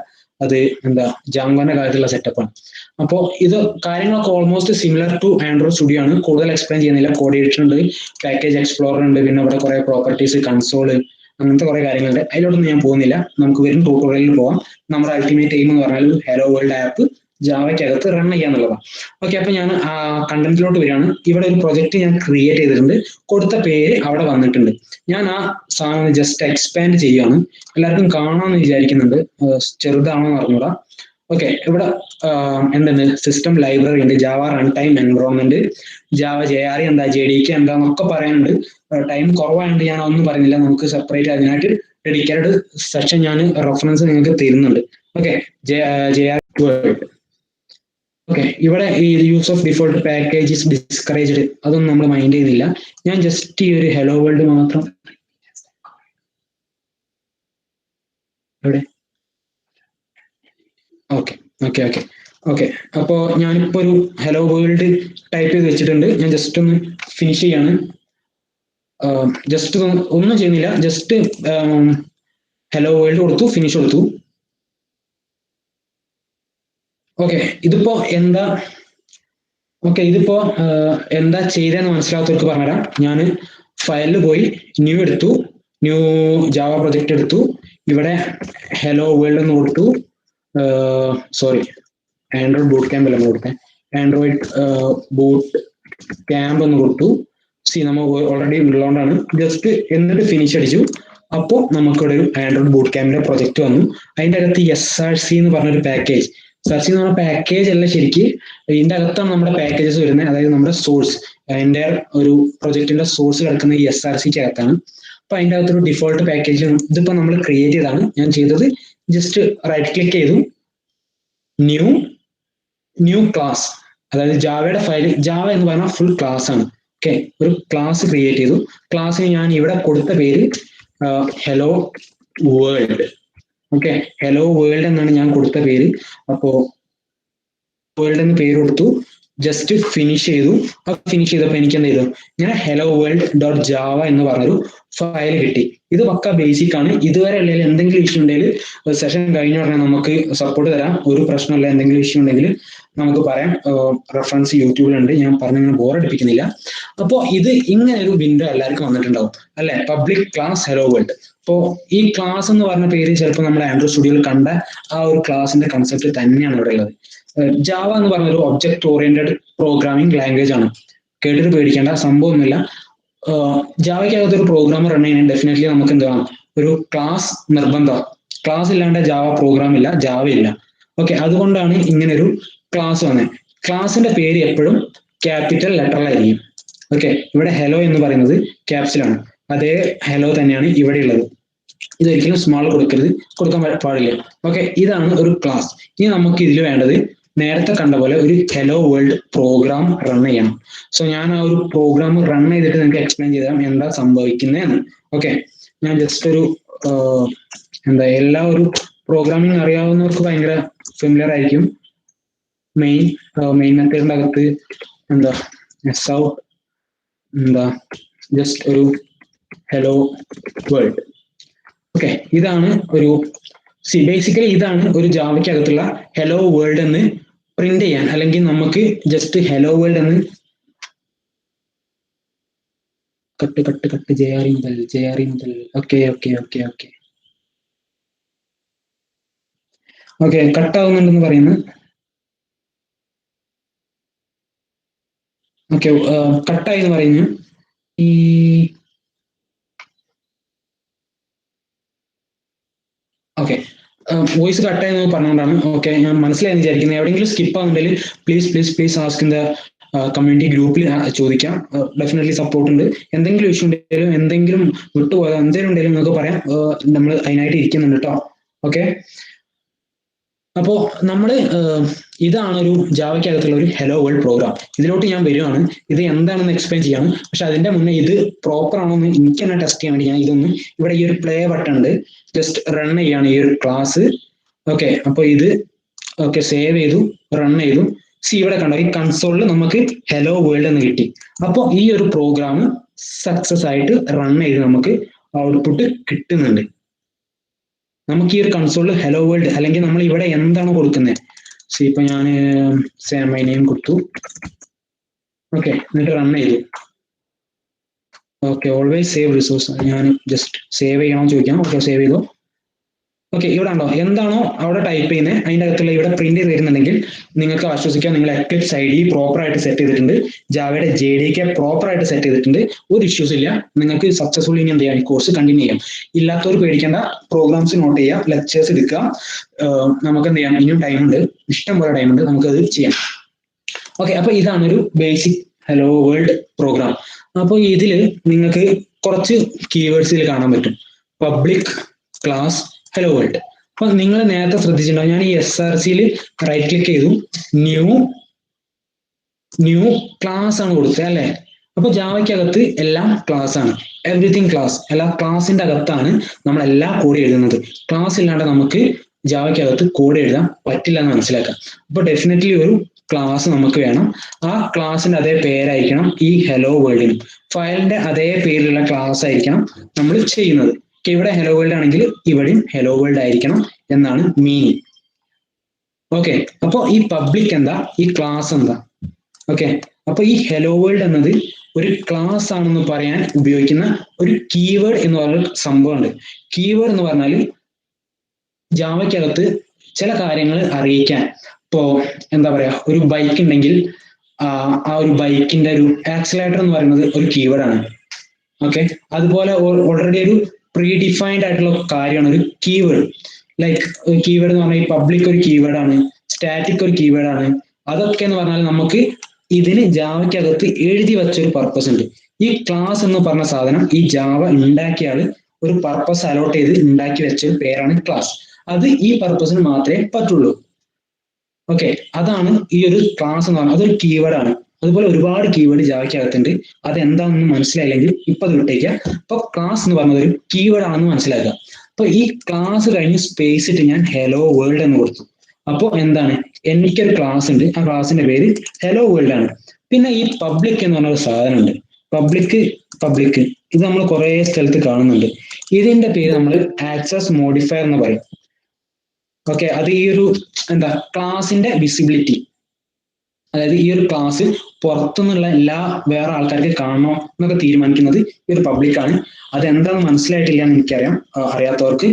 അത് എന്താ ജാങ്കോന്റെ കാര്യത്തിലുള്ള സെറ്റപ്പാണ്. അപ്പോൾ ഇത് കാര്യങ്ങളൊക്കെ almost similar to Android studio ആണ്. കൂടുതൽ എക്സ്പ്ലെയിൻ ചെയ്യുന്നില്ല. കോഡ് എഡിറ്റർ ഉണ്ട്, പാക്കേജ് എക്സ്പ്ലോറർ ഉണ്ട്, പിന്നെ ഇവിടെ കുറെ പ്രോപ്പർട്ടീസ്, കൺസോള്, അങ്ങനത്തെ കുറെ കാര്യങ്ങളുണ്ട്. അതിലോട്ടൊന്നും ഞാൻ പോകുന്നില്ല. നമുക്ക് വരും ട്യൂട്ടോറിയലിൽ പോവാം. നമ്മുടെ അൾട്ടിമേറ്റ് എയിം എന്ന് പറഞ്ഞാൽ ഹലോ വേൾഡ് ആപ്പ് ജാവയ്ക്കകത്ത് റൺ ചെയ്യാന്നുള്ളതാണ്. ഓക്കെ, അപ്പൊ ഞാൻ കണ്ടന്റിലോട്ട് വരികയാണ്. ഇവിടെ ഒരു പ്രൊജക്ട് ഞാൻ ക്രിയേറ്റ് ചെയ്തിട്ടുണ്ട്. കൊടുത്ത പേര് അവിടെ വന്നിട്ടുണ്ട്. ഞാൻ ആ സാധനം ജസ്റ്റ് എക്സ്പാൻഡ് ചെയ്യുകയാണ്. എല്ലാവർക്കും കാണാമെന്ന് വിചാരിക്കുന്നുണ്ട്. ചെറുതാണോ എന്ന് അറിഞ്ഞൂടാ. ഓക്കെ, ഇവിടെ എന്താണ് സിസ്റ്റം ലൈബ്രറി ഉണ്ട്, Java run time environment, Java JRE എന്താ, JDK എന്താന്നൊക്കെ പറയാനുണ്ട്. ടൈം കുറവായതുകൊണ്ട് ഞാൻ ഒന്നും പറയുന്നില്ല. നമുക്ക് സെപ്പറേറ്റ് അതിനായിട്ട് ഡെഡിക്കേറ്റഡ് സെക്ഷൻ ഞാൻ റെഫറൻസ് നിങ്ങൾക്ക് തരുന്നുണ്ട്. Okay, JRE world. ഓക്കെ, ഇവിടെ ഈ use of default package discouraged, അതൊന്നും നമ്മൾ മൈൻഡ് ചെയ്യുന്നില്ല. ഞാൻ ജസ്റ്റ് ഈ ഒരു ഹലോ വേൾഡ് മാത്രം ഇവിടെ. ഓക്കെ ഓക്കെ ഓക്കെ ഓക്കെ അപ്പോ ഞാനിപ്പോ ഒരു ഹലോ വേൾഡ് ടൈപ്പ് ചെയ്ത് വെച്ചിട്ടുണ്ട്. ഞാൻ ജസ്റ്റ് ഒന്ന് ഫിനിഷ് ചെയ്യാണ്. ജസ്റ്റ് ഒന്നും ചെയ്യുന്നില്ല. ജസ്റ്റ് ഹലോ വേൾഡ് കൊടുത്തു, ഫിനിഷ് കൊടുത്തു. ഓക്കെ, ഇതിപ്പോ എന്താ എന്താ ചെയ്തതെന്ന് മനസ്സിലാത്തവർക്ക് പറഞ്ഞുതരാം. ഞാൻ ഫയലിൽ പോയി ന്യൂ എടുത്തു, ന്യൂ ജാവ പ്രൊജക്ട് എടുത്തു. ഇവിടെ ഹലോ വേൾഡ് എന്ന് കൊടുത്തു. സോറി, ആൻഡ്രോയിഡ് ബൂട്ട് ക്യാമ്പ് അല്ല കൊടുത്തേ, ആൻഡ്രോയിഡ് ബൂട്ട് ക്യാമ്പ് എന്ന് കൊടുത്തു. നമ്മൾ ഓൾറെഡി ഉള്ളതുകൊണ്ടാണ്. ജസ്റ്റ് എന്നിട്ട് ഫിനിഷ് അടിച്ചു. അപ്പോൾ നമുക്കിവിടെ ഒരു ആൻഡ്രോയിഡ് ബൂട്ട് ക്യാമ്പിന്റെ പ്രൊജക്ട് വന്നു. അതിന്റെ അകത്ത് SRC എന്ന് പറഞ്ഞൊരു പാക്കേജ്, SRC എന്ന് പറഞ്ഞ പാക്കേജ് അല്ല, ശരിക്ക് ഇതിന്റെ അകത്താണ് നമ്മുടെ പാക്കേജസ് വരുന്നത്. അതായത് നമ്മുടെ സോഴ്സ്, അതിന്റെ ഒരു പ്രൊജക്ടിന്റെ സോഴ്സ് കിടക്കുന്ന ഈ SRCക്ക് അകത്താണ്. അപ്പൊ അതിന്റെ അകത്തൊരു ഡിഫോൾട്ട് പാക്കേജ് ഇതിപ്പോ നമ്മൾ ക്രിയേറ്റ് ചെയ്താണ്. ഞാൻ ചെയ്തത് ജസ്റ്റ് റൈറ്റ് ക്ലിക്ക് ചെയ്തു, ന്യൂ ക്ലാസ്, അതായത് ജാവയുടെ ഫയൽ, ജാവ എന്ന് പറഞ്ഞാൽ ഫുൾ ക്ലാസ് ആണ്. ഓക്കെ, ഒരു ക്ലാസ് ക്രിയേറ്റ് ചെയ്തു. ക്ലാസ്സിന് ഞാൻ ഇവിടെ കൊടുത്ത പേര് hello world. Okay, hello world എന്നാണ് ഞാൻ കൊടുത്ത പേര്. അപ്പോ വേൾഡ് എന്ന് പേര് കൊടുത്തു, ജസ്റ്റ് ഫിനിഷ് ചെയ്തു. ഫിനിഷ് ചെയ്തപ്പോൾ എനിക്ക് എന്ത് ചെയ്തു, ഇങ്ങനെ ഹലോ വേൾഡ് ഡോട്ട് ജാവ എന്ന് പറഞ്ഞൊരു ഫയൽ കിട്ടി. ഇത് പക്ക ബേസിക് ആണ്. ഇതുവരെ അല്ലെങ്കിൽ എന്തെങ്കിലും ഇഷ്യൂ ഉണ്ടെങ്കിൽ സെഷൻ കഴിഞ്ഞ ഉടനെ നമുക്ക് സപ്പോർട്ട് തരാം. ഒരു പ്രശ്നമില്ല. എന്തെങ്കിലും ഇഷ്യൂ ഉണ്ടെങ്കിൽ നമുക്ക് പറയാം. റെഫറൻസ് യൂട്യൂബിലുണ്ട്. ഞാൻ പറഞ്ഞിങ്ങനെ ബോറടിപ്പിക്കുന്നില്ല. അപ്പോൾ ഇത് ഇങ്ങനെ ഒരു വിൻഡോ എല്ലാവർക്കും വന്നിട്ടുണ്ടാവും അല്ലെ, പബ്ലിക് ക്ലാസ് ഹലോ വേൾഡ്. അപ്പോൾ ഈ ക്ലാസ് എന്ന് പറഞ്ഞ പേര് ചിലപ്പോൾ നമ്മുടെ ആൻഡ്രോയിഡ് സ്റ്റുഡിയോയിൽ കണ്ട ആ ഒരു ക്ലാസിന്റെ കൺസെപ്റ്റ് തന്നെയാണ് ഇവിടെ ഉള്ളത്. ജാവ എന്ന് പറഞ്ഞ ഒരു ഒബ്ജക്ട് ഓറിയന്റഡ് പ്രോഗ്രാമിംഗ് ലാംഗ്വേജ് ആണ്. കേട്ടിട്ട് പേടിക്കേണ്ട, സംഭവമൊന്നുമില്ല. ജാവയ്ക്കകത്ത് ഒരു പ്രോഗ്രാം റൺ ചെയ്യാൻ ഡെഫിനറ്റ്ലി നമുക്ക് എന്താണ്, ഒരു ക്ലാസ് നിർബന്ധമാണ്. ക്ലാസ് ഇല്ലാണ്ട് ജാവ പ്രോഗ്രാം ഇല്ല, ജാവ ഇല്ല. ഓക്കെ, അതുകൊണ്ടാണ് ഇങ്ങനെ ഒരു ക്ലാസ് വന്നത്. ക്ലാസിന്റെ പേര് എപ്പോഴും ക്യാപിറ്റൽ ലെറ്ററിലായിരിക്കും. ഓക്കെ, ഇവിടെ ഹലോ എന്ന് പറയുന്നത് ക്യാപ്സിലാണ്. അതേ ഹലോ തന്നെയാണ് ഇവിടെ ഉള്ളത്. ഇതൊരിക്കലും സ്മാൾ കൊടുക്കാൻ പാടില്ല. ഓക്കെ, ഇതാണ് ഒരു ക്ലാസ്. ഇനി നമുക്ക് ഇതിൽ വേണ്ടത് നേരത്തെ കണ്ട പോലെ ഒരു ഹലോ വേൾഡ് പ്രോഗ്രാം റൺ ചെയ്യണം. സോ ഞാൻ ആ ഒരു പ്രോഗ്രാം റൺ ചെയ്തിട്ട് നിങ്ങൾക്ക് എക്സ്പ്ലെയിൻ ചെയ്താൽ എന്താ സംഭവിക്കുന്നതെന്ന്. ഓക്കെ, ഞാൻ ജസ്റ്റ് ഒരു എല്ലാ ഒരു പ്രോഗ്രാമിംഗ് അറിയാവുന്നവർക്ക് ഭയങ്കര ഫെമിലിയർ ആയിരിക്കും. മെയിൻ മെത്തേഡിന്റെ അകത്ത് ജസ്റ്റ് ഒരു ഹലോ വേൾഡ്. ഓക്കെ, ഇതാണ് ഒരു ബേസിക്കലി ഇതാണ് ഒരു ജാവയ്ക്കകത്തുള്ള ഹലോ വേൾഡ് എന്ന് പ്രിന്റ് ചെയ്യാൻ, അല്ലെങ്കിൽ നമുക്ക് ജസ്റ്റ് ഹലോ വേൾഡ് എന്ന് കട്ട് JRE മുതൽ ഓക്കെ കട്ടാവുന്നുണ്ടെന്ന് പറയുന്നു. ഓക്കെ, കട്ടായി എന്ന് പറയുന്നു. ഈ ഓക്കെ, വോയിസ് കട്ടായി എന്ന് പറഞ്ഞുകൊണ്ടാണ്. ഓക്കെ, ഞാൻ മനസ്സിലായെന്ന് വിചാരിക്കുന്നത്. എവിടെയെങ്കിലും സ്കിപ്പ് ആവുന്നുണ്ടെങ്കിൽ please ask in the community ഗ്രൂപ്പിൽ ചോദിക്കാം. ഡെഫിനറ്റ്ലി സപ്പോർട്ട് ഉണ്ട്. എന്തെങ്കിലും ഇഷ്യൂ ഉണ്ടെങ്കിലും, എന്തെങ്കിലും വിട്ടുപോയോ എന്തെങ്കിലും ഉണ്ടെങ്കിലും നിങ്ങൾക്ക് പറയാം. നമ്മൾ അതിനായിട്ട് ഇരിക്കുന്നുണ്ട് കേട്ടോ. ഓക്കെ, അപ്പോ നമ്മൾ ഇതാണ് ഒരു ജാവയ്ക്കകത്തുള്ള ഒരു ഹലോ വേൾഡ് പ്രോഗ്രാം. ഇതിലോട്ട് ഞാൻ വരുവാണ്. ഇത് എന്താണെന്ന് എക്സ്പ്ലെയിൻ ചെയ്യാണ്. പക്ഷെ അതിന്റെ മുന്നേ ഇത് പ്രോപ്പർ ആണോ എന്ന് എനിക്ക് തന്നെ ടെസ്റ്റ് ചെയ്യാൻ വേണ്ടി ഞാൻ ഇതൊന്ന് ഇവിടെ ഈ ഒരു പ്ലേ ബട്ടൺ ഉണ്ട്, ജസ്റ്റ് റൺ ചെയ്യാണ് ഈ ഒരു ക്ലാസ്. ഓക്കെ, അപ്പൊ ഇത് ഓക്കെ സേവ് ചെയ്തു, റൺ ചെയ്തു. ഇവിടെ കണ്ടോ, ഈ കൺസോളിൽ നമുക്ക് ഹലോ വേൾഡ് എന്ന് കിട്ടി. അപ്പോൾ ഈ ഒരു പ്രോഗ്രാം സക്സസ് ആയിട്ട് റൺ ചെയ്ത് നമുക്ക് ഔട്ട്പുട്ട് കിട്ടുന്നുണ്ട്. നമുക്ക് ഈ ഒരു കൺസോളിൽ ഹലോ വേൾഡ് അല്ലെങ്കിൽ നമ്മൾ ഇവിടെ എന്താണ് കൊടുക്കുന്നത്, ഇപ്പൊ ഞാൻ മൈ നെയിം കൊടുത്തു. ഓക്കെ, എന്നിട്ട് റൺ ചെയ്തു. Okay, always save resource. ഞാൻ ജസ്റ്റ് സേവ് ചെയ്യണമെന്ന് ചോദിക്കാം. ഓക്കെ, സേവ് ചെയ്തു. ഓക്കെ, ഇവിടെ ഉണ്ടോ എന്താണോ അവിടെ ടൈപ്പ് ചെയ്യുന്നത് അതിന്റെ അകത്തുള്ള ഇവിടെ പ്രിന്റ് ചെയ്ത് വരുന്നുണ്ടെങ്കിൽ നിങ്ങൾക്ക് ആശ്വസിക്കാം, നിങ്ങൾ എക്ലിപ്സ് ID പ്രോപ്പർ ആയിട്ട് സെറ്റ് ചെയ്തിട്ടുണ്ട്, ജാവയുടെ JDK പ്രോപ്പർ ആയിട്ട് സെറ്റ് ചെയ്തിട്ടുണ്ട്, ഒരു ഇഷ്യൂസ് ഇല്ല. നിങ്ങൾക്ക് സക്സസ്ഫുള്ളി ഇനി എന്ത് ചെയ്യാം, കോഴ്സ് കണ്ടിന്യൂ ചെയ്യാം. ഇല്ലാത്തവർ പേടിക്കേണ്ട, പ്രോഗ്രാംസ് നോട്ട് ചെയ്യുക, ലെക്ചേഴ്സ് എടുക്കുക. നമുക്ക് എന്ത് ചെയ്യാം, ഇനിയും ടൈം ഉണ്ട്, ഇഷ്ടം പോലെ ടൈം ഉണ്ട്, നമുക്കത് ചെയ്യാം. ഓക്കെ, അപ്പൊ ഇതാണ് ഒരു ബേസിക് ഹലോ വേൾഡ് പ്രോഗ്രാം. അപ്പൊ ഇതില് നിങ്ങൾക്ക് കുറച്ച് കീവേഡ്സിൽ കാണാൻ പറ്റും, പബ്ലിക്, ക്ലാസ്, ഹലോ വേൾഡ്. അപ്പൊ നിങ്ങൾ നേരത്തെ ശ്രദ്ധിച്ചിട്ടുണ്ടാവും, ഞാൻ ഈ SRCയിൽ റൈറ്റ് ക്ലിക്ക് ചെയ്തു, ന്യൂ ക്ലാസ് ആണ് കൊടുത്തത് അല്ലെ. അപ്പൊ ജാവയ്ക്കകത്ത് എല്ലാം ക്ലാസ് ആണ്, എവറിത്തിങ് ക്ലാസ്. എല്ലാ ക്ലാസിന്റെ അകത്താണ് നമ്മൾ എല്ലാ കോഡ് എഴുതുന്നത്. ക്ലാസ് ഇല്ലാണ്ട് നമുക്ക് ജാവയ്ക്കകത്ത് കോഡ് എഴുതാൻ പറ്റില്ല എന്ന് മനസ്സിലാക്കാം. അപ്പൊ ഡെഫിനറ്റ്ലി ഒരു ക്ലാസ് നമുക്ക് വേണം. ആ ക്ലാസിന്റെ അതേ പേരായിരിക്കണം ഈ ഹലോ വേൾഡിനും, ഫയലിന്റെ അതേ പേരിലുള്ള ക്ലാസ് ആയിരിക്കണം നമ്മൾ ചെയ്യുന്നത്. ഇവിടെ ഹലോ വേൾഡ് ആണെങ്കിൽ ഇവിടെയും ഹലോ വേൾഡ് ആയിരിക്കണം എന്നാണ് മീനിങ്. ഓക്കെ, അപ്പൊ ഈ പബ്ലിക് എന്താ, ഈ ക്ലാസ് എന്താ? ഓക്കെ, അപ്പൊ ഈ ഹലോ വേൾഡ് എന്നത് ഒരു ക്ലാസ് ആണെന്ന് പറയാൻ ഉപയോഗിക്കുന്ന ഒരു കീവേഡ് എന്ന് പറയുന്ന സംഭവമുണ്ട്. കീവേഡ് എന്ന് പറഞ്ഞാൽ ജാവയ്ക്കകത്ത് ചില കാര്യങ്ങൾ അറിയിക്കാൻ, ഇപ്പോ എന്താ പറയാ, ഒരു ബൈക്ക് ഉണ്ടെങ്കിൽ ആ ഒരു ബൈക്കിന്റെ ഒരു ആക്സിലേറ്റർ എന്ന് പറയുന്നത് ഒരു കീവേഡ് ആണ്. ഓക്കെ, അതുപോലെ ഓൾറെഡി ഒരു പ്രീ ഡിഫൈൻഡ് ആയിട്ടുള്ള കാര്യമാണ് ഒരു കീവേഡ്. ലൈക്ക് കീവേഡ് എന്ന് പറഞ്ഞാൽ ഈ പബ്ലിക് ഒരു കീവേഡ് ആണ്, സ്റ്റാറ്റിക് ഒരു കീവേഡ് ആണ്. അതൊക്കെ എന്ന് പറഞ്ഞാൽ നമുക്ക് ഇതിന് ജാവയ്ക്കകത്ത് എഴുതി വെച്ചൊരു പർപ്പസ് ഉണ്ട്. ഈ ക്ലാസ് എന്ന് പറഞ്ഞ സാധനം ഈ ജാവ ഉണ്ടാക്കിയ ആള് ഒരു പർപ്പസ് അലോട്ട് ചെയ്ത് ഉണ്ടാക്കി വെച്ച ഒരു പേരാണ് ക്ലാസ്. അത് ഈ പർപ്പസിന് മാത്രമേ പറ്റുള്ളൂ. ഓക്കെ, അതാണ് ഈ ഒരു ക്ലാസ് എന്ന് പറഞ്ഞാൽ, അതൊരു കീവേഡ് ആണ്. അതുപോലെ ഒരുപാട് കീവേഡ് ജാവയ്ക്കകത്തുണ്ട്. അതെന്താണെന്ന് മനസ്സിലായില്ലെങ്കിൽ ഇപ്പൊ അത് വിട്ടേക്കുക. അപ്പൊ ക്ലാസ് എന്ന് പറഞ്ഞത് ഒരു കീവേഡ് ആണെന്ന് മനസ്സിലാക്കുക. അപ്പൊ ഈ ക്ലാസ് കഴിഞ്ഞ് സ്പേസ് ഇട്ട് ഞാൻ ഹലോ വേൾഡ് എന്ന് കൊടുത്തു. അപ്പോ എന്താണ്, എനിക്കൊരു ക്ലാസ് ഉണ്ട്, ആ ക്ലാസിന്റെ പേര് ഹലോ വേൾഡ് ആണ്. പിന്നെ ഈ പബ്ലിക് എന്ന് പറഞ്ഞ ഒരു സാധനം ഉണ്ട്, പബ്ലിക് ഇത് നമ്മൾ കുറെ സ്ഥലത്ത് കാണുന്നുണ്ട്. ഇതിന്റെ പേര് നമ്മൾ ആക്സസ് മോഡിഫയർ എന്ന് പറയും. ഓക്കെ, അത് ഈ ഒരു എന്താ ക്ലാസിന്റെ വിസിബിലിറ്റി, അതായത് ഈ ഒരു ക്ലാസ് പുറത്തുനിന്നുള്ള എല്ലാ വേറെ ആൾക്കാർക്ക് കാണണോ എന്നൊക്കെ തീരുമാനിക്കുന്നത് ഈ ഒരു പബ്ലിക് ആണ്. അതെന്താണെന്ന് മനസ്സിലായിട്ടില്ല എന്ന് എനിക്കറിയാം, അറിയാത്തവർക്ക്.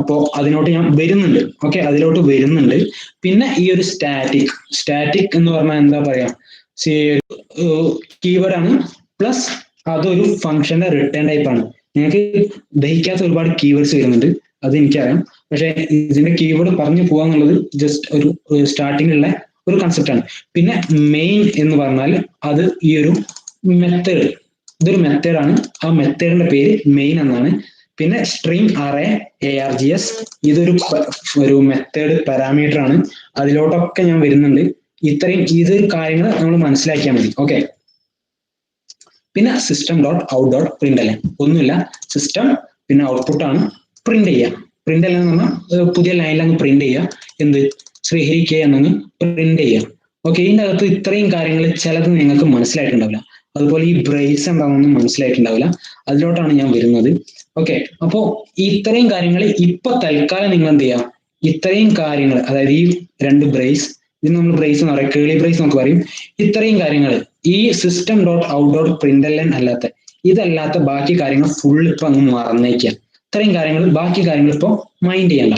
അപ്പോ അതിലോട്ട് ഞാൻ വരുന്നുണ്ട്. ഓക്കെ, അതിലോട്ട് വരുന്നുണ്ട്. പിന്നെ ഈ ഒരു സ്റ്റാറ്റിക് എന്ന് പറഞ്ഞാൽ എന്താ പറയാ, കീവേഡ് ആണ്, പ്ലസ് അതൊരു ഫംഗ്ഷന്റെ റിട്ടേൺ ടൈപ്പ് ആണ്. നിങ്ങൾക്ക് ദഹിക്കാത്ത ഒരുപാട് കീവേഡ്സ് വരുന്നുണ്ട്, അത് എനിക്കറിയാം. പക്ഷെ ഇതിന്റെ കീവേഡ് പറഞ്ഞു പോവാന്നുള്ളത് ജസ്റ്റ് ഒരു സ്റ്റാർട്ടിങ്ങിലുള്ള ഒരു കൺസെപ്റ്റ് ആണ്. പിന്നെ മെയിൻ എന്ന് പറഞ്ഞാൽ അത് ഈ ഒരു മെത്തേഡ്, ഇതൊരു മെത്തേഡ് ആണ്. ആ മെത്തേഡിന്റെ പേര് മെയിൻ എന്നാണ്. പിന്നെ സ്ട്രിംഗ് അറേ ARGS, ഇതൊരു മെത്തേഡ് പാരാമീറ്റർ ആണ്. അതിലോട്ടൊക്കെ ഞാൻ വരുന്നുണ്ട്. ഇത് കാര്യങ്ങൾ നമ്മൾ മനസ്സിലാക്കിയാൽ മതി. ഓക്കെ, പിന്നെ system.out.println, ഒന്നുമില്ല, സിസ്റ്റം പിന്നെ ഔട്ട്പുട്ട് ആണ് പ്രിന്റ് ചെയ്യുക. പ്രിന്റ് എന്ന് പറഞ്ഞാൽ പുതിയ ലൈനിൽ അങ്ങ് പ്രിന്റ് ചെയ്യുക, എന്ത് ശ്രീഹരി K എന്നങ്ങ് പ്രിന്റ് ചെയ്യുക. ഓക്കെ, ഇതിന്റെ അകത്ത് ഇത്രയും കാര്യങ്ങൾ ചിലത് നിങ്ങൾക്ക് മനസ്സിലായിട്ടുണ്ടാവില്ല. അതുപോലെ ഈ ബ്രേസ് എന്താണെന്നും മനസ്സിലായിട്ടുണ്ടാവില്ല. അതിലോട്ടാണ് ഞാൻ വരുന്നത്. ഓക്കെ, അപ്പോ ഇത്രയും കാര്യങ്ങൾ ഇപ്പൊ തൽക്കാലം നിങ്ങൾ എന്ത് ചെയ്യാം, ഇത്രയും കാര്യങ്ങൾ, അതായത് ഈ രണ്ട് ബ്രേസ്, ഇത് നമ്മൾ ബ്രേസ് എന്ന് പറയും, കേളി ബ്രേസ് എന്നൊക്കെ പറയും. ഇത്രയും കാര്യങ്ങൾ ഈ system.out.println ഇതല്ലാത്ത ബാക്കി കാര്യങ്ങൾ ഫുൾ ഇപ്പൊ അങ്ങ് മറന്നേക്കുക. ഇത്രയും കാര്യങ്ങൾ, ബാക്കി കാര്യങ്ങൾ ഇപ്പൊ മൈൻഡ് ചെയ്യണ്ട.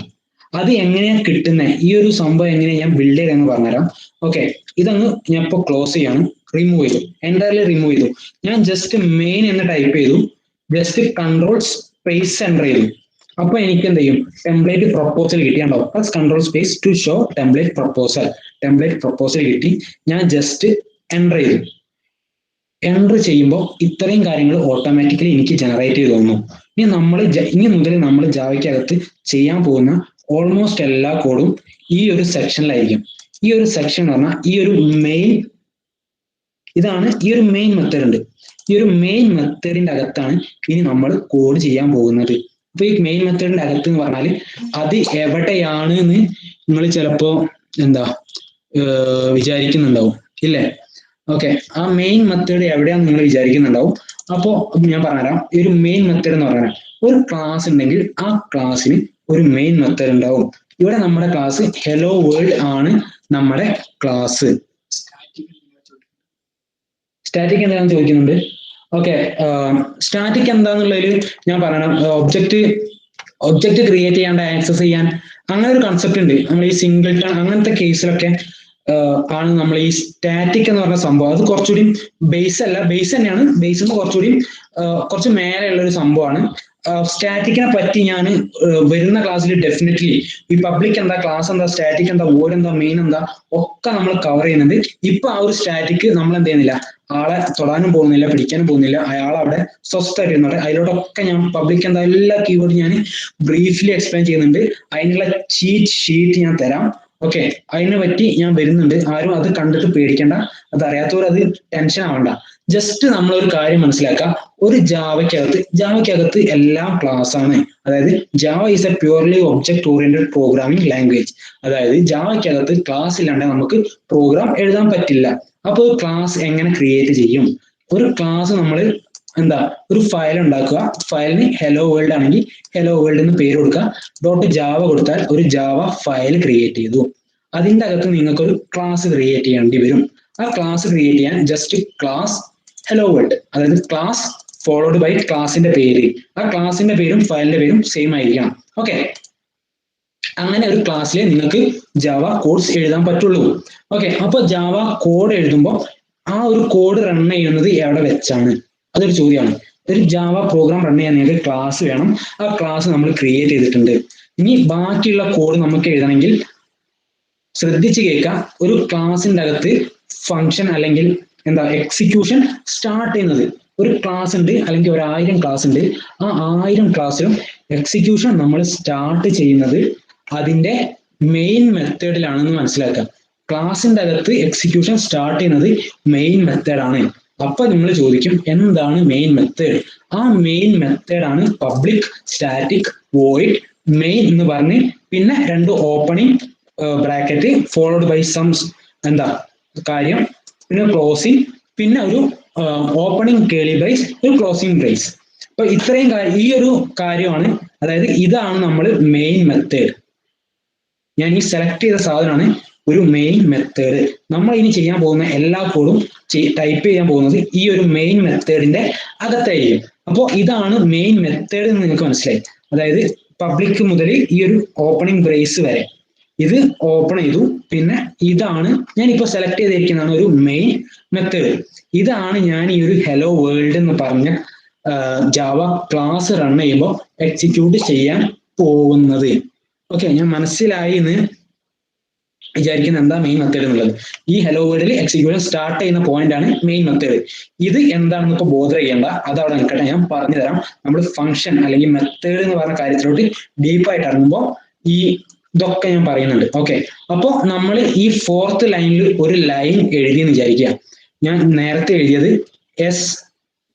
അത് എങ്ങനെയാണ് കിട്ടുന്നത്, ഈ ഒരു സംഭവം എങ്ങനെയാണ് ഞാൻ ബിൽഡ് ചെയ്തെന്ന് പറഞ്ഞുതരാം. ഓക്കെ, ഇതങ്ങ് ഞാൻ ഇപ്പൊ ക്ലോസ് ചെയ്യാണ്, റിമൂവ് ചെയ്തു, എൻറ്റയർലി റിമൂവ് ചെയ്തു. ഞാൻ ജസ്റ്റ് മെയിൻ എന്ന് ടൈപ്പ് ചെയ്തു, ജസ്റ്റ് കൺട്രോൾ സ്പേസ് എൻ്റർ ചെയ്തു. അപ്പൊ എനിക്ക് എന്ത് ചെയ്യും, ടെംപ്ലേറ്റ് പ്രൊപ്പോസൽ കിട്ടിയാണ്ടോ, plus control space to show template proposal കിട്ടി. ഞാൻ ജസ്റ്റ് എൻ്റർ ചെയ്തു. എൻ്റർ ചെയ്യുമ്പോൾ ഇത്രയും കാര്യങ്ങൾ ഓട്ടോമാറ്റിക്കലി എനിക്ക് ജനറേറ്റ് ചെയ്ത് തന്നു. ഇനി മുതൽ നമ്മൾ ജാവയ്ക്കകത്ത് ചെയ്യാൻ പോകുന്ന ഓൾമോസ്റ്റ് എല്ലാ കോഡും ഈ ഒരു സെക്ഷനിലായിരിക്കും. ഈ ഒരു സെക്ഷൻ എന്ന് പറഞ്ഞാൽ ഈ ഒരു മെയിൻ, ഇതാണ് ഈ ഒരു മെയിൻ മെത്തേഡ് ഉണ്ട്. ഈ ഒരു മെയിൻ മെത്തേഡിന്റെ അകത്താണ് ഇനി നമ്മൾ കോഡ് ചെയ്യാൻ പോകുന്നത്. അപ്പൊ ഈ മെയിൻ മെത്തേഡിന്റെ അകത്ത് എന്ന് പറഞ്ഞാൽ അത് എവിടെയാണ് എന്ന് നിങ്ങൾ ചിലപ്പോ വിചാരിക്കുന്നുണ്ടാവും, ഇല്ലേ? ഓക്കെ, ആ മെയിൻ മെത്തേഡ് എവിടെയാണെന്ന് നിങ്ങൾ വിചാരിക്കുന്നുണ്ടാവും. അപ്പോൾ ഞാൻ പറഞ്ഞുതരാം. ഈ ഒരു മെയിൻ മെത്തേഡ് എന്ന് പറഞ്ഞാൽ ഒരു ക്ലാസ് ഉണ്ടെങ്കിൽ ആ ക്ലാസ്സിന് ഒരു മെയിൻ മെത്തേഡ് ഉണ്ടാവും. ഇവിടെ നമ്മുടെ ക്ലാസ് ഹെലോ വേൾഡ് ആണ് നമ്മുടെ ക്ലാസ്. സ്റ്റാറ്റിക് എന്താണെന്ന് ചോദിക്കുന്നുണ്ട്. ഓക്കെ, സ്റ്റാറ്റിക് എന്താന്നുള്ളതിൽ ഞാൻ പറയണം. ഒബ്ജക്റ്റ് ക്രിയേറ്റ് ചെയ്യാണ്ട് ആക്സസ് ചെയ്യാൻ അങ്ങനെ ഒരു കൺസെപ്റ്റ് ഉണ്ട്. നമ്മൾ ഈ സിംഗിൾട്ടൺ അങ്ങനത്തെ കേസിലൊക്കെ ആണ് നമ്മൾ ഈ സ്റ്റാറ്റിക് എന്ന് പറഞ്ഞ സംഭവം. അത് കുറച്ചുകൂടി ബേസ് അല്ല, ബേസ് തന്നെയാണ്, ബേസ് എന്ന് കുറച്ചുകൂടി കുറച്ച് മേലെയുള്ള ഒരു സംഭവമാണ്. സ്റ്റാറ്റിക്കിനെ പറ്റി ഞാൻ വരുന്ന ക്ലാസ്സിൽ ഡെഫിനറ്റ്ലി ഈ പബ്ലിക് എന്താ, ക്ലാസ് എന്താ, സ്റ്റാറ്റിക് എന്താ, വോയിഡ് എന്താ, മെയിൻ എന്താ ഒക്കെ നമ്മൾ കവർ ചെയ്യുന്നുണ്ട്. ഇപ്പൊ ആ ഒരു സ്റ്റാറ്റിക് നമ്മൾ എന്ത് ചെയ്യുന്നില്ല, ആളെ തൊടാനും പോകുന്നില്ല, പിടിക്കാനും പോകുന്നില്ല, അയാൾ അവിടെ സ്വസ്ഥമായിട്ട് ഇരുന്നോട്ടെ. അതിലോടൊക്കെ ഞാൻ പബ്ലിക് എന്താ എല്ലാ കീവേഡും ഞാൻ ബ്രീഫ്ലി എക്സ്പ്ലെയിൻ ചെയ്യുന്നുണ്ട്. അതിനുള്ള ചീറ്റ് ഷീറ്റ് ഞാൻ തരാം. ഓക്കെ, അതിനെ പറ്റി ഞാൻ വരുന്നുണ്ട്. ആരും അത് കണ്ടിട്ട് പേടിക്കേണ്ട, അത് അറിയാത്തവർ അത് ടെൻഷൻ ആവണ്ട. ജസ്റ്റ് നമ്മളൊരു കാര്യം മനസ്സിലാക്കുക, ഒരു ജാവയ്ക്കകത്ത് എല്ലാം ക്ലാസ് ആണ്. അതായത് Java is A purely object oriented programming language. അതായത് ജാവയ്ക്കകത്ത് ക്ലാസ് ഇല്ലാണ്ട് നമുക്ക് പ്രോഗ്രാം എഴുതാൻ പറ്റില്ല. അപ്പൊ ഒരു ക്ലാസ് എങ്ങനെ ക്രിയേറ്റ് ചെയ്യും? ഒരു ക്ലാസ് നമ്മൾ എന്താ, ഒരു ഫയൽ ഉണ്ടാക്കുക. ഫയലിന് ഹെലോ വേൾഡ് ആണെങ്കിൽ ഹെലോ വേൾഡ് എന്ന് പേര് കൊടുക്കുക. ഡോട്ട് ജാവ കൊടുത്താൽ ഒരു ജാവ ഫയൽ ക്രിയേറ്റ് ചെയ്തു. അതിൻ്റെ അകത്ത് നിങ്ങൾക്ക് ഒരു ക്ലാസ് ക്രിയേറ്റ് ചെയ്യേണ്ടി വരും. ആ ക്ലാസ് ക്രിയേറ്റ് ചെയ്യാൻ ജസ്റ്റ് ക്ലാസ് ഹെലോ വേൾഡ്, അതായത് ക്ലാസ് ഫോളോഡ് ബൈ ക്ലാസിന്റെ പേര്. ആ ക്ലാസിന്റെ പേരും ഫയലിന്റെ പേരും സെയിം ആയിരിക്കണം. ഓക്കെ, അങ്ങനെ ഒരു ക്ലാസ്സിൽ നിങ്ങൾക്ക് ജാവ കോഡ്സ് എഴുതാൻ പറ്റുള്ളൂ. ഓക്കെ, അപ്പൊ ജാവ കോഡ് എഴുതുമ്പോൾ ആ ഒരു കോഡ് റൺ ചെയ്യുന്നത് എവിടെ വെച്ചാണ്? അതൊരു ചോദ്യമാണ്. ഒരു ജാവ പ്രോഗ്രാം റൺ ചെയ്യാൻ നിങ്ങൾക്ക് ക്ലാസ് വേണം. ആ ക്ലാസ് നമ്മൾ ക്രിയേറ്റ് ചെയ്തിട്ടുണ്ട്. ഇനി ബാക്കിയുള്ള കോഡ് നമുക്ക് എഴുതണമെങ്കിൽ ശ്രദ്ധിച്ച് കേൾക്കുക. ഒരു ക്ലാസിന്റെ അകത്ത് ഫംഗ്ഷൻ അല്ലെങ്കിൽ എന്താ എക്സിക്യൂഷൻ സ്റ്റാർട്ട് ചെയ്യുന്നത്, ഒരു ക്ലാസ് ഉണ്ട് അല്ലെങ്കിൽ 1000 ക്ലാസ് ഉണ്ട്. ആ 1000 ക്ലാസ്സിലും എക്സിക്യൂഷൻ നമ്മൾ സ്റ്റാർട്ട് ചെയ്യുന്നത് അതിന്റെ മെയിൻ മെത്തേഡിലാണെന്ന് മനസ്സിലാക്കുക. ക്ലാസിന്റെ അകത്ത് എക്സിക്യൂഷൻ സ്റ്റാർട്ട് ചെയ്യുന്നത് മെയിൻ മെത്തേഡാണ്. അപ്പൊ നിങ്ങൾ ചോദിക്കും, എന്താണ് മെയിൻ മെത്തേഡ്? ആ മെയിൻ മെത്തേഡാണ് പബ്ലിക് സ്റ്റാറ്റിക് വോയിഡ് മെയിൻ എന്ന് പറഞ്ഞ് പിന്നെ 2 opening bracket followed by some എന്താ കാര്യം, പിന്നെ ക്ലോസിംഗ്, പിന്നെ ഒരു ഓപ്പണിംഗ് കേളി ബ്രേസ്, ഒരു ക്ലോസിംഗ് ബ്രേസ്. അപ്പൊ ഇത്രയും ഈ ഒരു കാര്യമാണ്, അതായത് ഇതാണ് നമ്മൾ മെയിൻ മെത്തേഡ്. ഞാൻ ഈ സെലക്ട് ചെയ്ത സാധനമാണ് ഒരു മെയിൻ മെത്തേഡ്. നമ്മൾ ഇനി ചെയ്യാൻ പോകുന്ന എല്ലാ കോഡും ടൈപ്പ് ചെയ്യാൻ പോകുന്നത് ഈ ഒരു മെയിൻ മെത്തേഡിന്റെ അകത്തായിരിക്കും. അപ്പോൾ ഇതാണ് മെയിൻ മെത്തേഡ് എന്ന് നിങ്ങൾക്ക് മനസ്സിലായി. അതായത് പബ്ലിക് മുതൽ ഈ ഒരു ഓപ്പണിംഗ് ബ്രേസ് വരെ ഇത് ഓപ്പൺ ചെയ്തു. പിന്നെ ഇതാണ് ഞാനിപ്പോൾ സെലക്ട് ചെയ്തിരിക്കുന്നതാണ് ഒരു മെയിൻ മെത്തേഡ്. ഇതാണ് ഞാൻ ഈ ഒരു ഹെലോ വേൾഡ് എന്ന് പറഞ്ഞ ജാവ ക്ലാസ് റൺ ചെയ്യുമ്പോൾ എക്സിക്യൂട്ട് ചെയ്യാൻ പോകുന്നത്. ഓക്കെ, ഞാൻ മനസ്സിലായി എന്ന് വിചാരിക്കുന്ന എന്താ മെയിൻ മെത്തേഡ് എന്നുള്ളത്. ഈ ഹെലോ വേൾഡിൽ എക്സിക്യൂഷൻ സ്റ്റാർട്ട് ചെയ്യുന്ന പോയിന്റ് ആണ് മെയിൻ മെത്തേഡ്. ഇത് എന്താണെന്ന് ഇപ്പൊ ബോധർ ചെയ്യേണ്ട, അത് അവിടെ നിൽക്കട്ടെ, ഞാൻ പറഞ്ഞു തരാം. നമ്മൾ ഫംഗ്ഷൻ അല്ലെങ്കിൽ മെത്തേഡ് എന്ന് പറഞ്ഞ കാര്യത്തിലോട്ട് ഡീപ്പായിട്ട് ഇറങ്ങുമ്പോൾ ഈ ഇതൊക്കെ ഞാൻ പറയുന്നുണ്ട്. ഓക്കെ, അപ്പോൾ നമ്മൾ ഈ 4th ലൈനിൽ ഒരു ലൈൻ എഴുതിയെന്ന് വിചാരിക്കുക. ഞാൻ നേരത്തെ എഴുതിയത് എസ്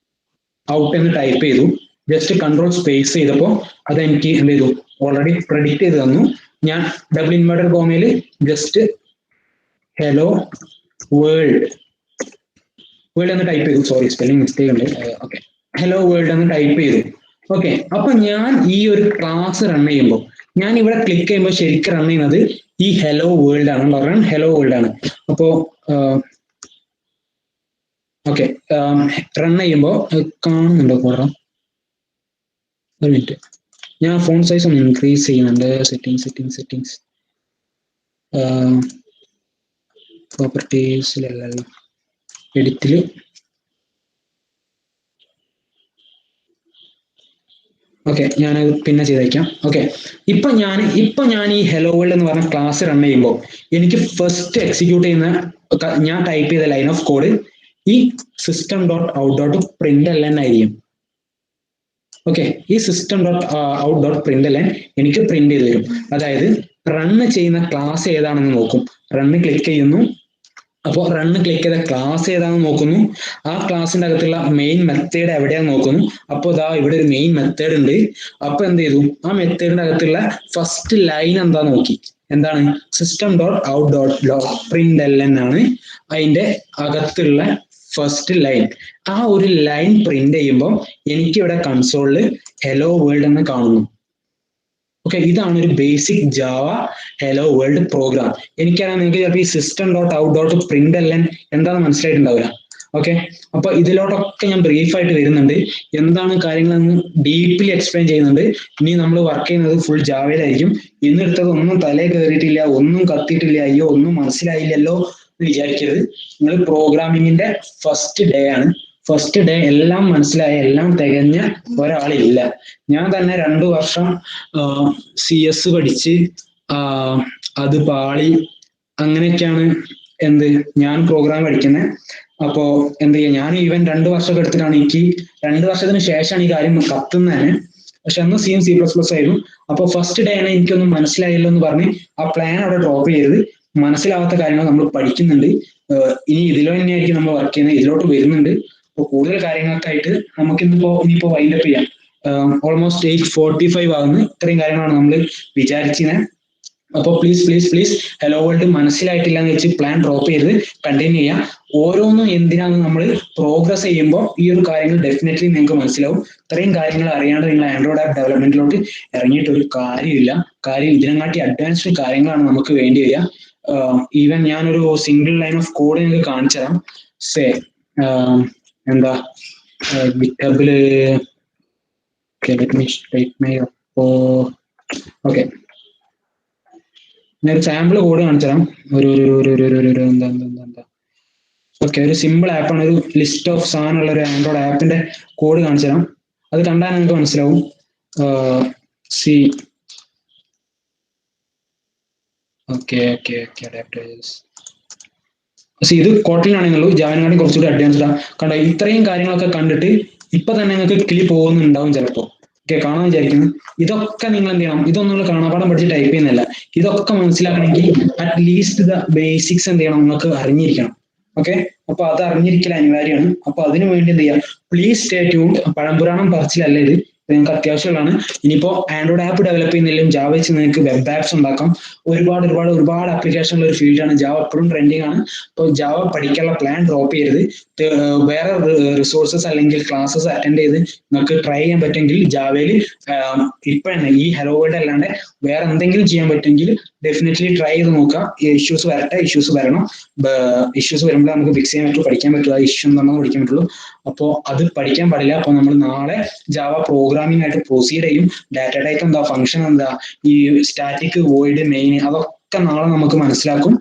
ഔട്ട് എന്ന് ടൈപ്പ് ചെയ്തു. ജസ്റ്റ് കൺട്രോൾ സ്പേസ് ചെയ്തപ്പോൾ അത് എനിക്ക് എന്ത് ചെയ്തു, ഓൾറെഡി പ്രെഡിക്റ്റ് ചെയ്ത് തന്നു. ഞാൻ ഡബിൾ ഇൻവേർട്ടഡ് കോമയിൽ ജസ്റ്റ് ഹെലോ വേൾഡ് എന്ന് ടൈപ്പ് ചെയ്തു. സോറി, സ്പെല്ലിംഗ് മിസ്റ്റേക്ക് ഉണ്ട്. ഓക്കെ, ഹെലോ വേൾഡ് എന്ന് ടൈപ്പ് ചെയ്തു. ഓക്കെ, അപ്പൊ ഞാൻ ഈ ഒരു ക്ലാസ് റൺ ചെയ്യുമ്പോൾ ഞാൻ ഇവിടെ ക്ലിക്ക് ചെയ്യുമ്പോൾ ശരിക്കും റൺ ചെയ്യുന്നത് ഈ ഹെലോ വേൾഡ് ആണ്. പറഞ്ഞാൽ ഹെലോ വേൾഡ് ആണ്. അപ്പോ ഓക്കെ, റൺ ചെയ്യുമ്പോൾ കാണുന്നുണ്ടോ? കുറം ഒരു മിനിറ്റ്, ഞാൻ ഫോൺ സൈസ് ഒന്ന് ഇൻക്രീസ് ചെയ്യുന്നുണ്ട്. സെറ്റിംഗ്സ് പ്രോപ്പർട്ടീസിലല്ലോ, എഡിറ്റില്. ഓക്കെ, ഞാനത് പിന്നെ ചെയ്തേക്കാം. ഓക്കെ, ഇപ്പൊ ഞാൻ ഈ ഹെലോ വേൾഡ് എന്ന് പറഞ്ഞ ക്ലാസ് റൺ ചെയ്യുമ്പോൾ എനിക്ക് ഫസ്റ്റ് എക്സിക്യൂട്ട് ചെയ്യുന്ന ഞാൻ ടൈപ്പ് ചെയ്ത ലൈൻ ഓഫ് കോഡ് ഈ system.out.println ആയിരിക്കും. ഓക്കെ, ഈ system.out.println എനിക്ക് പ്രിന്റ് ചെയ്ത് തരും. അതായത് റണ്ണ് ചെയ്യുന്ന ക്ലാസ് ഏതാണെന്ന് നോക്കും. റണ്ണ് ക്ലിക്ക് ചെയ്യുന്നു. അപ്പോൾ റണ്ണ് ക്ലിക്ക് ചെയ്ത ക്ലാസ് ഏതാണെന്ന് നോക്കുന്നു. ആ ക്ലാസിന്റെ അകത്തുള്ള മെയിൻ മെത്തേഡ് എവിടെയാന്ന് നോക്കുന്നു. അപ്പോൾ ഇതാ ഇവിടെ ഒരു മെയിൻ മെത്തേഡ് ഉണ്ട്. അപ്പൊ എന്ത് ചെയ്തു, ആ മെത്തേഡിന്റെ അകത്തുള്ള ഫസ്റ്റ് ലൈൻ എന്താ നോക്കി. എന്താണ്? system.out.println ആണ് അതിന്റെ അകത്തുള്ള ഫസ്റ്റ് ലൈൻ. ആ ഒരു ലൈൻ പ്രിന്റ് ചെയ്യുമ്പോൾ എനിക്ക് ഇവിടെ കൺസോളിൽ ഹെലോ വേൾഡ് എന്ന് കാണുന്നു. ഓക്കെ, ഇതാണ് ഒരു basic Java hello world program. എനിക്കറിയാം നിങ്ങൾക്ക് ചിലപ്പോൾ ഈ system.out.println എന്താണെന്ന് മനസ്സിലായിട്ടുണ്ടാവില്ല. ഓക്കെ, അപ്പൊ ഇതിലോട്ടൊക്കെ ഞാൻ ബ്രീഫായിട്ട് വരുന്നുണ്ട്, എന്താണ് കാര്യങ്ങളെന്ന് ഡീപ്ലി എക്സ്പ്ലെയിൻ ചെയ്യുന്നുണ്ട്. ഇനി നമ്മൾ വർക്ക് ചെയ്യുന്നത് ഫുൾ ജാവയിലായിരിക്കും. ഇന്നെടുത്തത് ഒന്നും തലേ കയറിയിട്ടില്ല, ഒന്നും കത്തിയിട്ടില്ല, അയ്യോ ഒന്നും മനസ്സിലായില്ലല്ലോ എന്ന് വിചാരിക്കരുത്. നിങ്ങൾ പ്രോഗ്രാമിങ്ങിന്റെ ഫസ്റ്റ് ഡേ ആണ്. ഫസ്റ്റ് ഡേ എല്ലാം മനസ്സിലായ, എല്ലാം തികഞ്ഞ ഒരാളില്ല. ഞാൻ തന്നെ 2 വർഷം CS പഠിച്ച് അത് പാളി, അങ്ങനെയൊക്കെയാണ് ഞാൻ പ്രോഗ്രാം പഠിക്കുന്നത്. അപ്പോ എന്ത് ചെയ്യാം, ഞാൻ ഈവൻ 2 വർഷമൊക്കെ എടുത്തിട്ടാണ്, എനിക്ക് 2 വർഷത്തിന് ശേഷമാണ് ഈ കാര്യം കത്തുന്നത്. പക്ഷെ അന്ന് C++ ആയിരുന്നു. അപ്പൊ ഫസ്റ്റ് ഡേ ആണ് എനിക്കൊന്നും മനസ്സിലായില്ലോ എന്ന് പറഞ്ഞ് ആ പ്ലാൻ അവിടെ ഡ്രോപ്പ് ചെയ്യരുത്. മനസ്സിലാവാത്ത കാര്യങ്ങൾ നമ്മൾ പഠിക്കുന്നുണ്ട്. ഇനി ഇതിലോ തന്നെയായിരിക്കും നമ്മൾ വർക്ക് ചെയ്യുന്നത്, ഇതിലോട്ട് വരുന്നുണ്ട്. അപ്പോൾ കൂടുതൽ കാര്യങ്ങൾക്കായിട്ട് നമുക്ക് ഇനിയിപ്പോ വൈൻഡപ്പ് ചെയ്യാം. ഓൾമോസ്റ്റ് 8:45 ആകുന്നു. ഇത്രയും കാര്യങ്ങളാണ് നമ്മൾ വിചാരിച്ചിരുന്നത്. അപ്പോൾ പ്ലീസ് ഹലോ വേൾഡ് മനസ്സിലായിട്ടില്ല എന്ന് വെച്ച് പ്ലാൻ ഡ്രോപ്പ് ചെയ്ത് കണ്ടിന്യൂ ചെയ്യാം. ഓരോന്നും എന്തിനാണ് നമ്മൾ പ്രോഗ്രസ് ചെയ്യുമ്പോൾ ഈ ഒരു കാര്യങ്ങൾ ഡെഫിനറ്റ്ലി നിങ്ങൾക്ക് മനസ്സിലാവും. ഇത്രയും കാര്യങ്ങൾ അറിയാണ്ട് നിങ്ങൾ ആൻഡ്രോയിഡ് ആപ്പ് ഡെവലപ്മെന്റിലോട്ട് ഇറങ്ങിയിട്ട് ഒരു കാര്യമില്ല. കാര്യം ഇതിനെക്കാട്ടി അഡ്വാൻസ്ഡ് കാര്യങ്ങളാണ് നമുക്ക് വേണ്ടി വരിക. ഈവൻ ഞാനൊരു സിംഗിൾ ലൈൻ ഓഫ് കോഡ് നിങ്ങൾക്ക് കാണിച്ചു തരാം. എന്താ ഗിറ്റബില് ഓക്കെ, ഞാൻ ഒരു സാമ്പിൾ കോഡ് കാണിച്ചു തരാം. ഓക്കെ, ഒരു സിമ്പിൾ ആപ്പാണ്, ഒരു ലിസ്റ്റ് ഓഫ് സാധനമുള്ള ഒരു ആൻഡ്രോയിഡ് ആപ്പിന്റെ കോഡ് കാണിച്ചു തരാം. അത് കണ്ടാൽ നിങ്ങൾക്ക് മനസ്സിലാവും. ഇത് കോട്ടിലാണെന്നുള്ളൂ, ജാവനാണെങ്കിൽ കുറച്ചുകൂടി അഡ്വാൻസ്ഡ് ആണ്. കണ്ടോ, ഇത്രയും കാര്യങ്ങളൊക്കെ കണ്ടിട്ട് ഇപ്പൊ തന്നെ നിങ്ങൾക്ക് കിളി പോകുന്നുണ്ടാവും ചിലപ്പോ. ഓക്കെ, കാണാൻ വിചാരിക്കുന്നു. ഇതൊക്കെ നിങ്ങൾ എന്ത് ചെയ്യണം, ഇതൊന്നും നിങ്ങൾ കാണാപാഠം പഠിച്ച് ടൈപ്പ് ചെയ്യുന്നില്ല. ഇതൊക്കെ മനസ്സിലാക്കണമെങ്കിൽ അറ്റ്ലീസ്റ്റ് ദ ബേസിക്സ് എന്ത് ചെയ്യണം, നിങ്ങൾക്ക് അറിഞ്ഞിരിക്കണം. ഓക്കെ, അപ്പൊ അത് അറിഞ്ഞിരിക്കൽ അനിവാര്യമാണ്. അപ്പൊ അതിനു വേണ്ടി എന്ത് ചെയ്യാം, പ്ലീസ് സ്റ്റേ ട്യൂൺഡ്. പഴംപുരാണം പറച്ചിലല്ല ഇത്, നിങ്ങൾക്ക് അത്യാവശ്യമുള്ളതാണ്. ഇനിയിപ്പോ ആൻഡ്രോയിഡ് ആപ്പ് ഡെവലപ്പ് ചെയ്യുന്നില്ലെങ്കിലും ജാവ വെച്ച് നിങ്ങൾക്ക് വെബ് ആപ്സ് ഉണ്ടാക്കാം. ഒരുപാട് ആപ്ലിക്കേഷനുള്ള ഒരു ഫീൽഡാണ് ജാവ, എപ്പോഴും ട്രെൻഡിങ് ആണ്. അപ്പോൾ ജാവ പഠിക്കാനുള്ള പ്ലാൻ ഡ്രോപ്പ് ചെയ്യരുത്. വേറെ റിസോഴ്സസ് അല്ലെങ്കിൽ ക്ലാസ്സസ് അറ്റൻഡ് ചെയ്ത് നിങ്ങൾക്ക് ട്രൈ ചെയ്യാൻ പറ്റുമെങ്കിൽ ജാവയിൽ ഇപ്പൊ തന്നെ ഈ ഹലോ വേൾഡ് അല്ലാണ്ട് വേറെ എന്തെങ്കിലും ചെയ്യാൻ പറ്റുമെങ്കിൽ ഡെഫിനറ്റ്ലി ട്രൈ ചെയ്ത് നോക്കാം. ഇഷ്യൂസ് വരട്ടെ, ഇഷ്യൂസ് വരണം. ഇഷ്യൂസ് വരുമ്പോൾ നമുക്ക് ഫിക്സ് ചെയ്യാൻ പറ്റും, പഠിക്കാൻ പറ്റും. ആ ഇഷ്യൂ നമ്മൾ പഠിക്കാൻ പറ്റുള്ളൂ. അപ്പോൾ അത് പഠിക്കാൻ പാടില്ല. അപ്പോൾ നമ്മൾ നാളെ ജാവ പ്രോഗ്രാമിംഗ് ആയിട്ട് പ്രൊസീഡ് ചെയ്യും. ഡാറ്റ ടൈപ്പ് എന്താ, ഫംഗ്ഷൻ എന്താ, ഈ സ്റ്റാറ്റിക്, വോയിഡ്, മെയിൻ, അതൊക്കെ നാളെ നമുക്ക് മനസ്സിലാക്കും.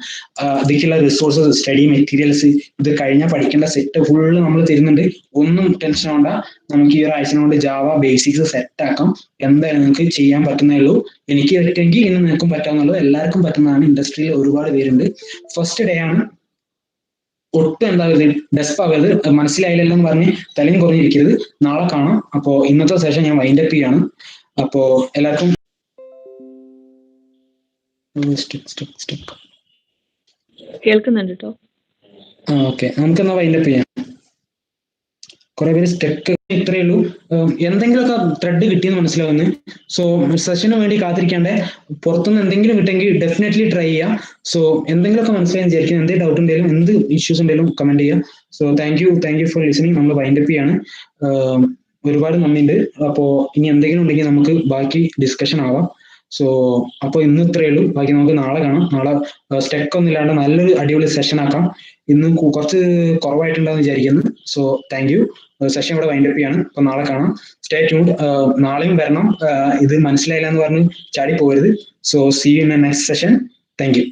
ഇതിലേക്കുള്ള റിസോഴ്സസ്, സ്റ്റഡി മെറ്റീരിയൽസ്, ഇത് കഴിഞ്ഞാൽ പഠിക്കേണ്ട സെറ്റ് ഫുള്ള് നമ്മൾ തരുന്നുണ്ട്. ഒന്നും ടെൻഷൻ വേണ്ട. നമുക്ക് ഈ ഒരാഴ്ച കൊണ്ട് ജാവ ബേസിക്സ് സെറ്റ് ആക്കാം. എന്തായാലും നിങ്ങൾക്ക് ചെയ്യാൻ പറ്റുന്നേ ഉള്ളൂ. എനിക്ക് പറ്റുമെങ്കിൽ ഇന്ന് നിനക്കും പറ്റാവുന്നുള്ളൂ. എല്ലാവർക്കും പറ്റുന്നതാണ്. ഇൻഡസ്ട്രിയിൽ ഒരുപാട് പേരുണ്ട്. ഫസ്റ്റ് ഡേ ആണ്. ഒട്ടും എന്താകരുത്, ഡെസ്പ് ആകരുത്. മനസ്സിലായില്ലല്ലോ എന്ന് പറഞ്ഞ് തലയും കുറഞ്ഞിരിക്കരുത്. നാളെ കാണാം. അപ്പോ ഇന്നത്തെ സെഷൻ ഞാൻ വൈൻഡപ്പ് ചെയ്യാണ്. അപ്പോ എല്ലാവർക്കും കേൾക്കുന്നുണ്ട് കേട്ടോ. ഓക്കെ, നമുക്കെന്നാ വൈൻഡപ്പ് ചെയ്യാം. കുറെ പേര് സ്റ്റെക്ക്, ഇത്രയേ ഉള്ളൂ. എന്തെങ്കിലുമൊക്കെ ത്രെഡ് കിട്ടിയെന്ന് മനസ്സിലാവുന്നു. സോ സെഷന് വേണ്ടി കാത്തിരിക്കാണ്ട് പുറത്തുനിന്ന് എന്തെങ്കിലും കിട്ടുമെങ്കിൽ ഡെഫിനറ്റ്ലി ട്രൈ ചെയ്യാം. സോ എന്തെങ്കിലുമൊക്കെ മനസ്സിലായി വിചാരിക്കുന്നത്, എന്തെങ്കിലും ഡൗട്ട് ഉണ്ടെങ്കിലും എന്ത് ഇഷ്യൂസ് ഉണ്ടെങ്കിലും കമന്റ് ചെയ്യാം. So thank you for listening. നമ്മൾ വൈൻഡപ്പ് ചെയ്യാണ്. ഒരുപാട് നന്ദിയുണ്ട്. അപ്പോ ഇനി എന്തെങ്കിലും ഉണ്ടെങ്കിൽ നമുക്ക് ബാക്കി ഡിസ്കഷൻ ആവാം. സോ അപ്പൊ ഇന്ന് ഇത്രയേ ഉള്ളൂ. ബാക്കി നമുക്ക് നാളെ കാണാം. നാളെ സ്റ്റെക്ക് ഒന്നും ഇല്ലാണ്ട് നല്ലൊരു അടിപൊളി സെഷൻ ആക്കാം. ഇന്ന് കുറച്ച് കുറവായിട്ടുണ്ടാന്ന് വിചാരിക്കുന്നു. So thank you. സെഷൻ ഇവിടെ വൈൻഡപ്പ് ചെയ്യാണ്. അപ്പൊ നാളെ കാണാം. Stay tuned. നാളെയും വരണം. ഇത് മനസ്സിലായില്ല എന്ന് പറഞ്ഞ് ചാടി പോകരുത്. So see you in the next session. Thank U.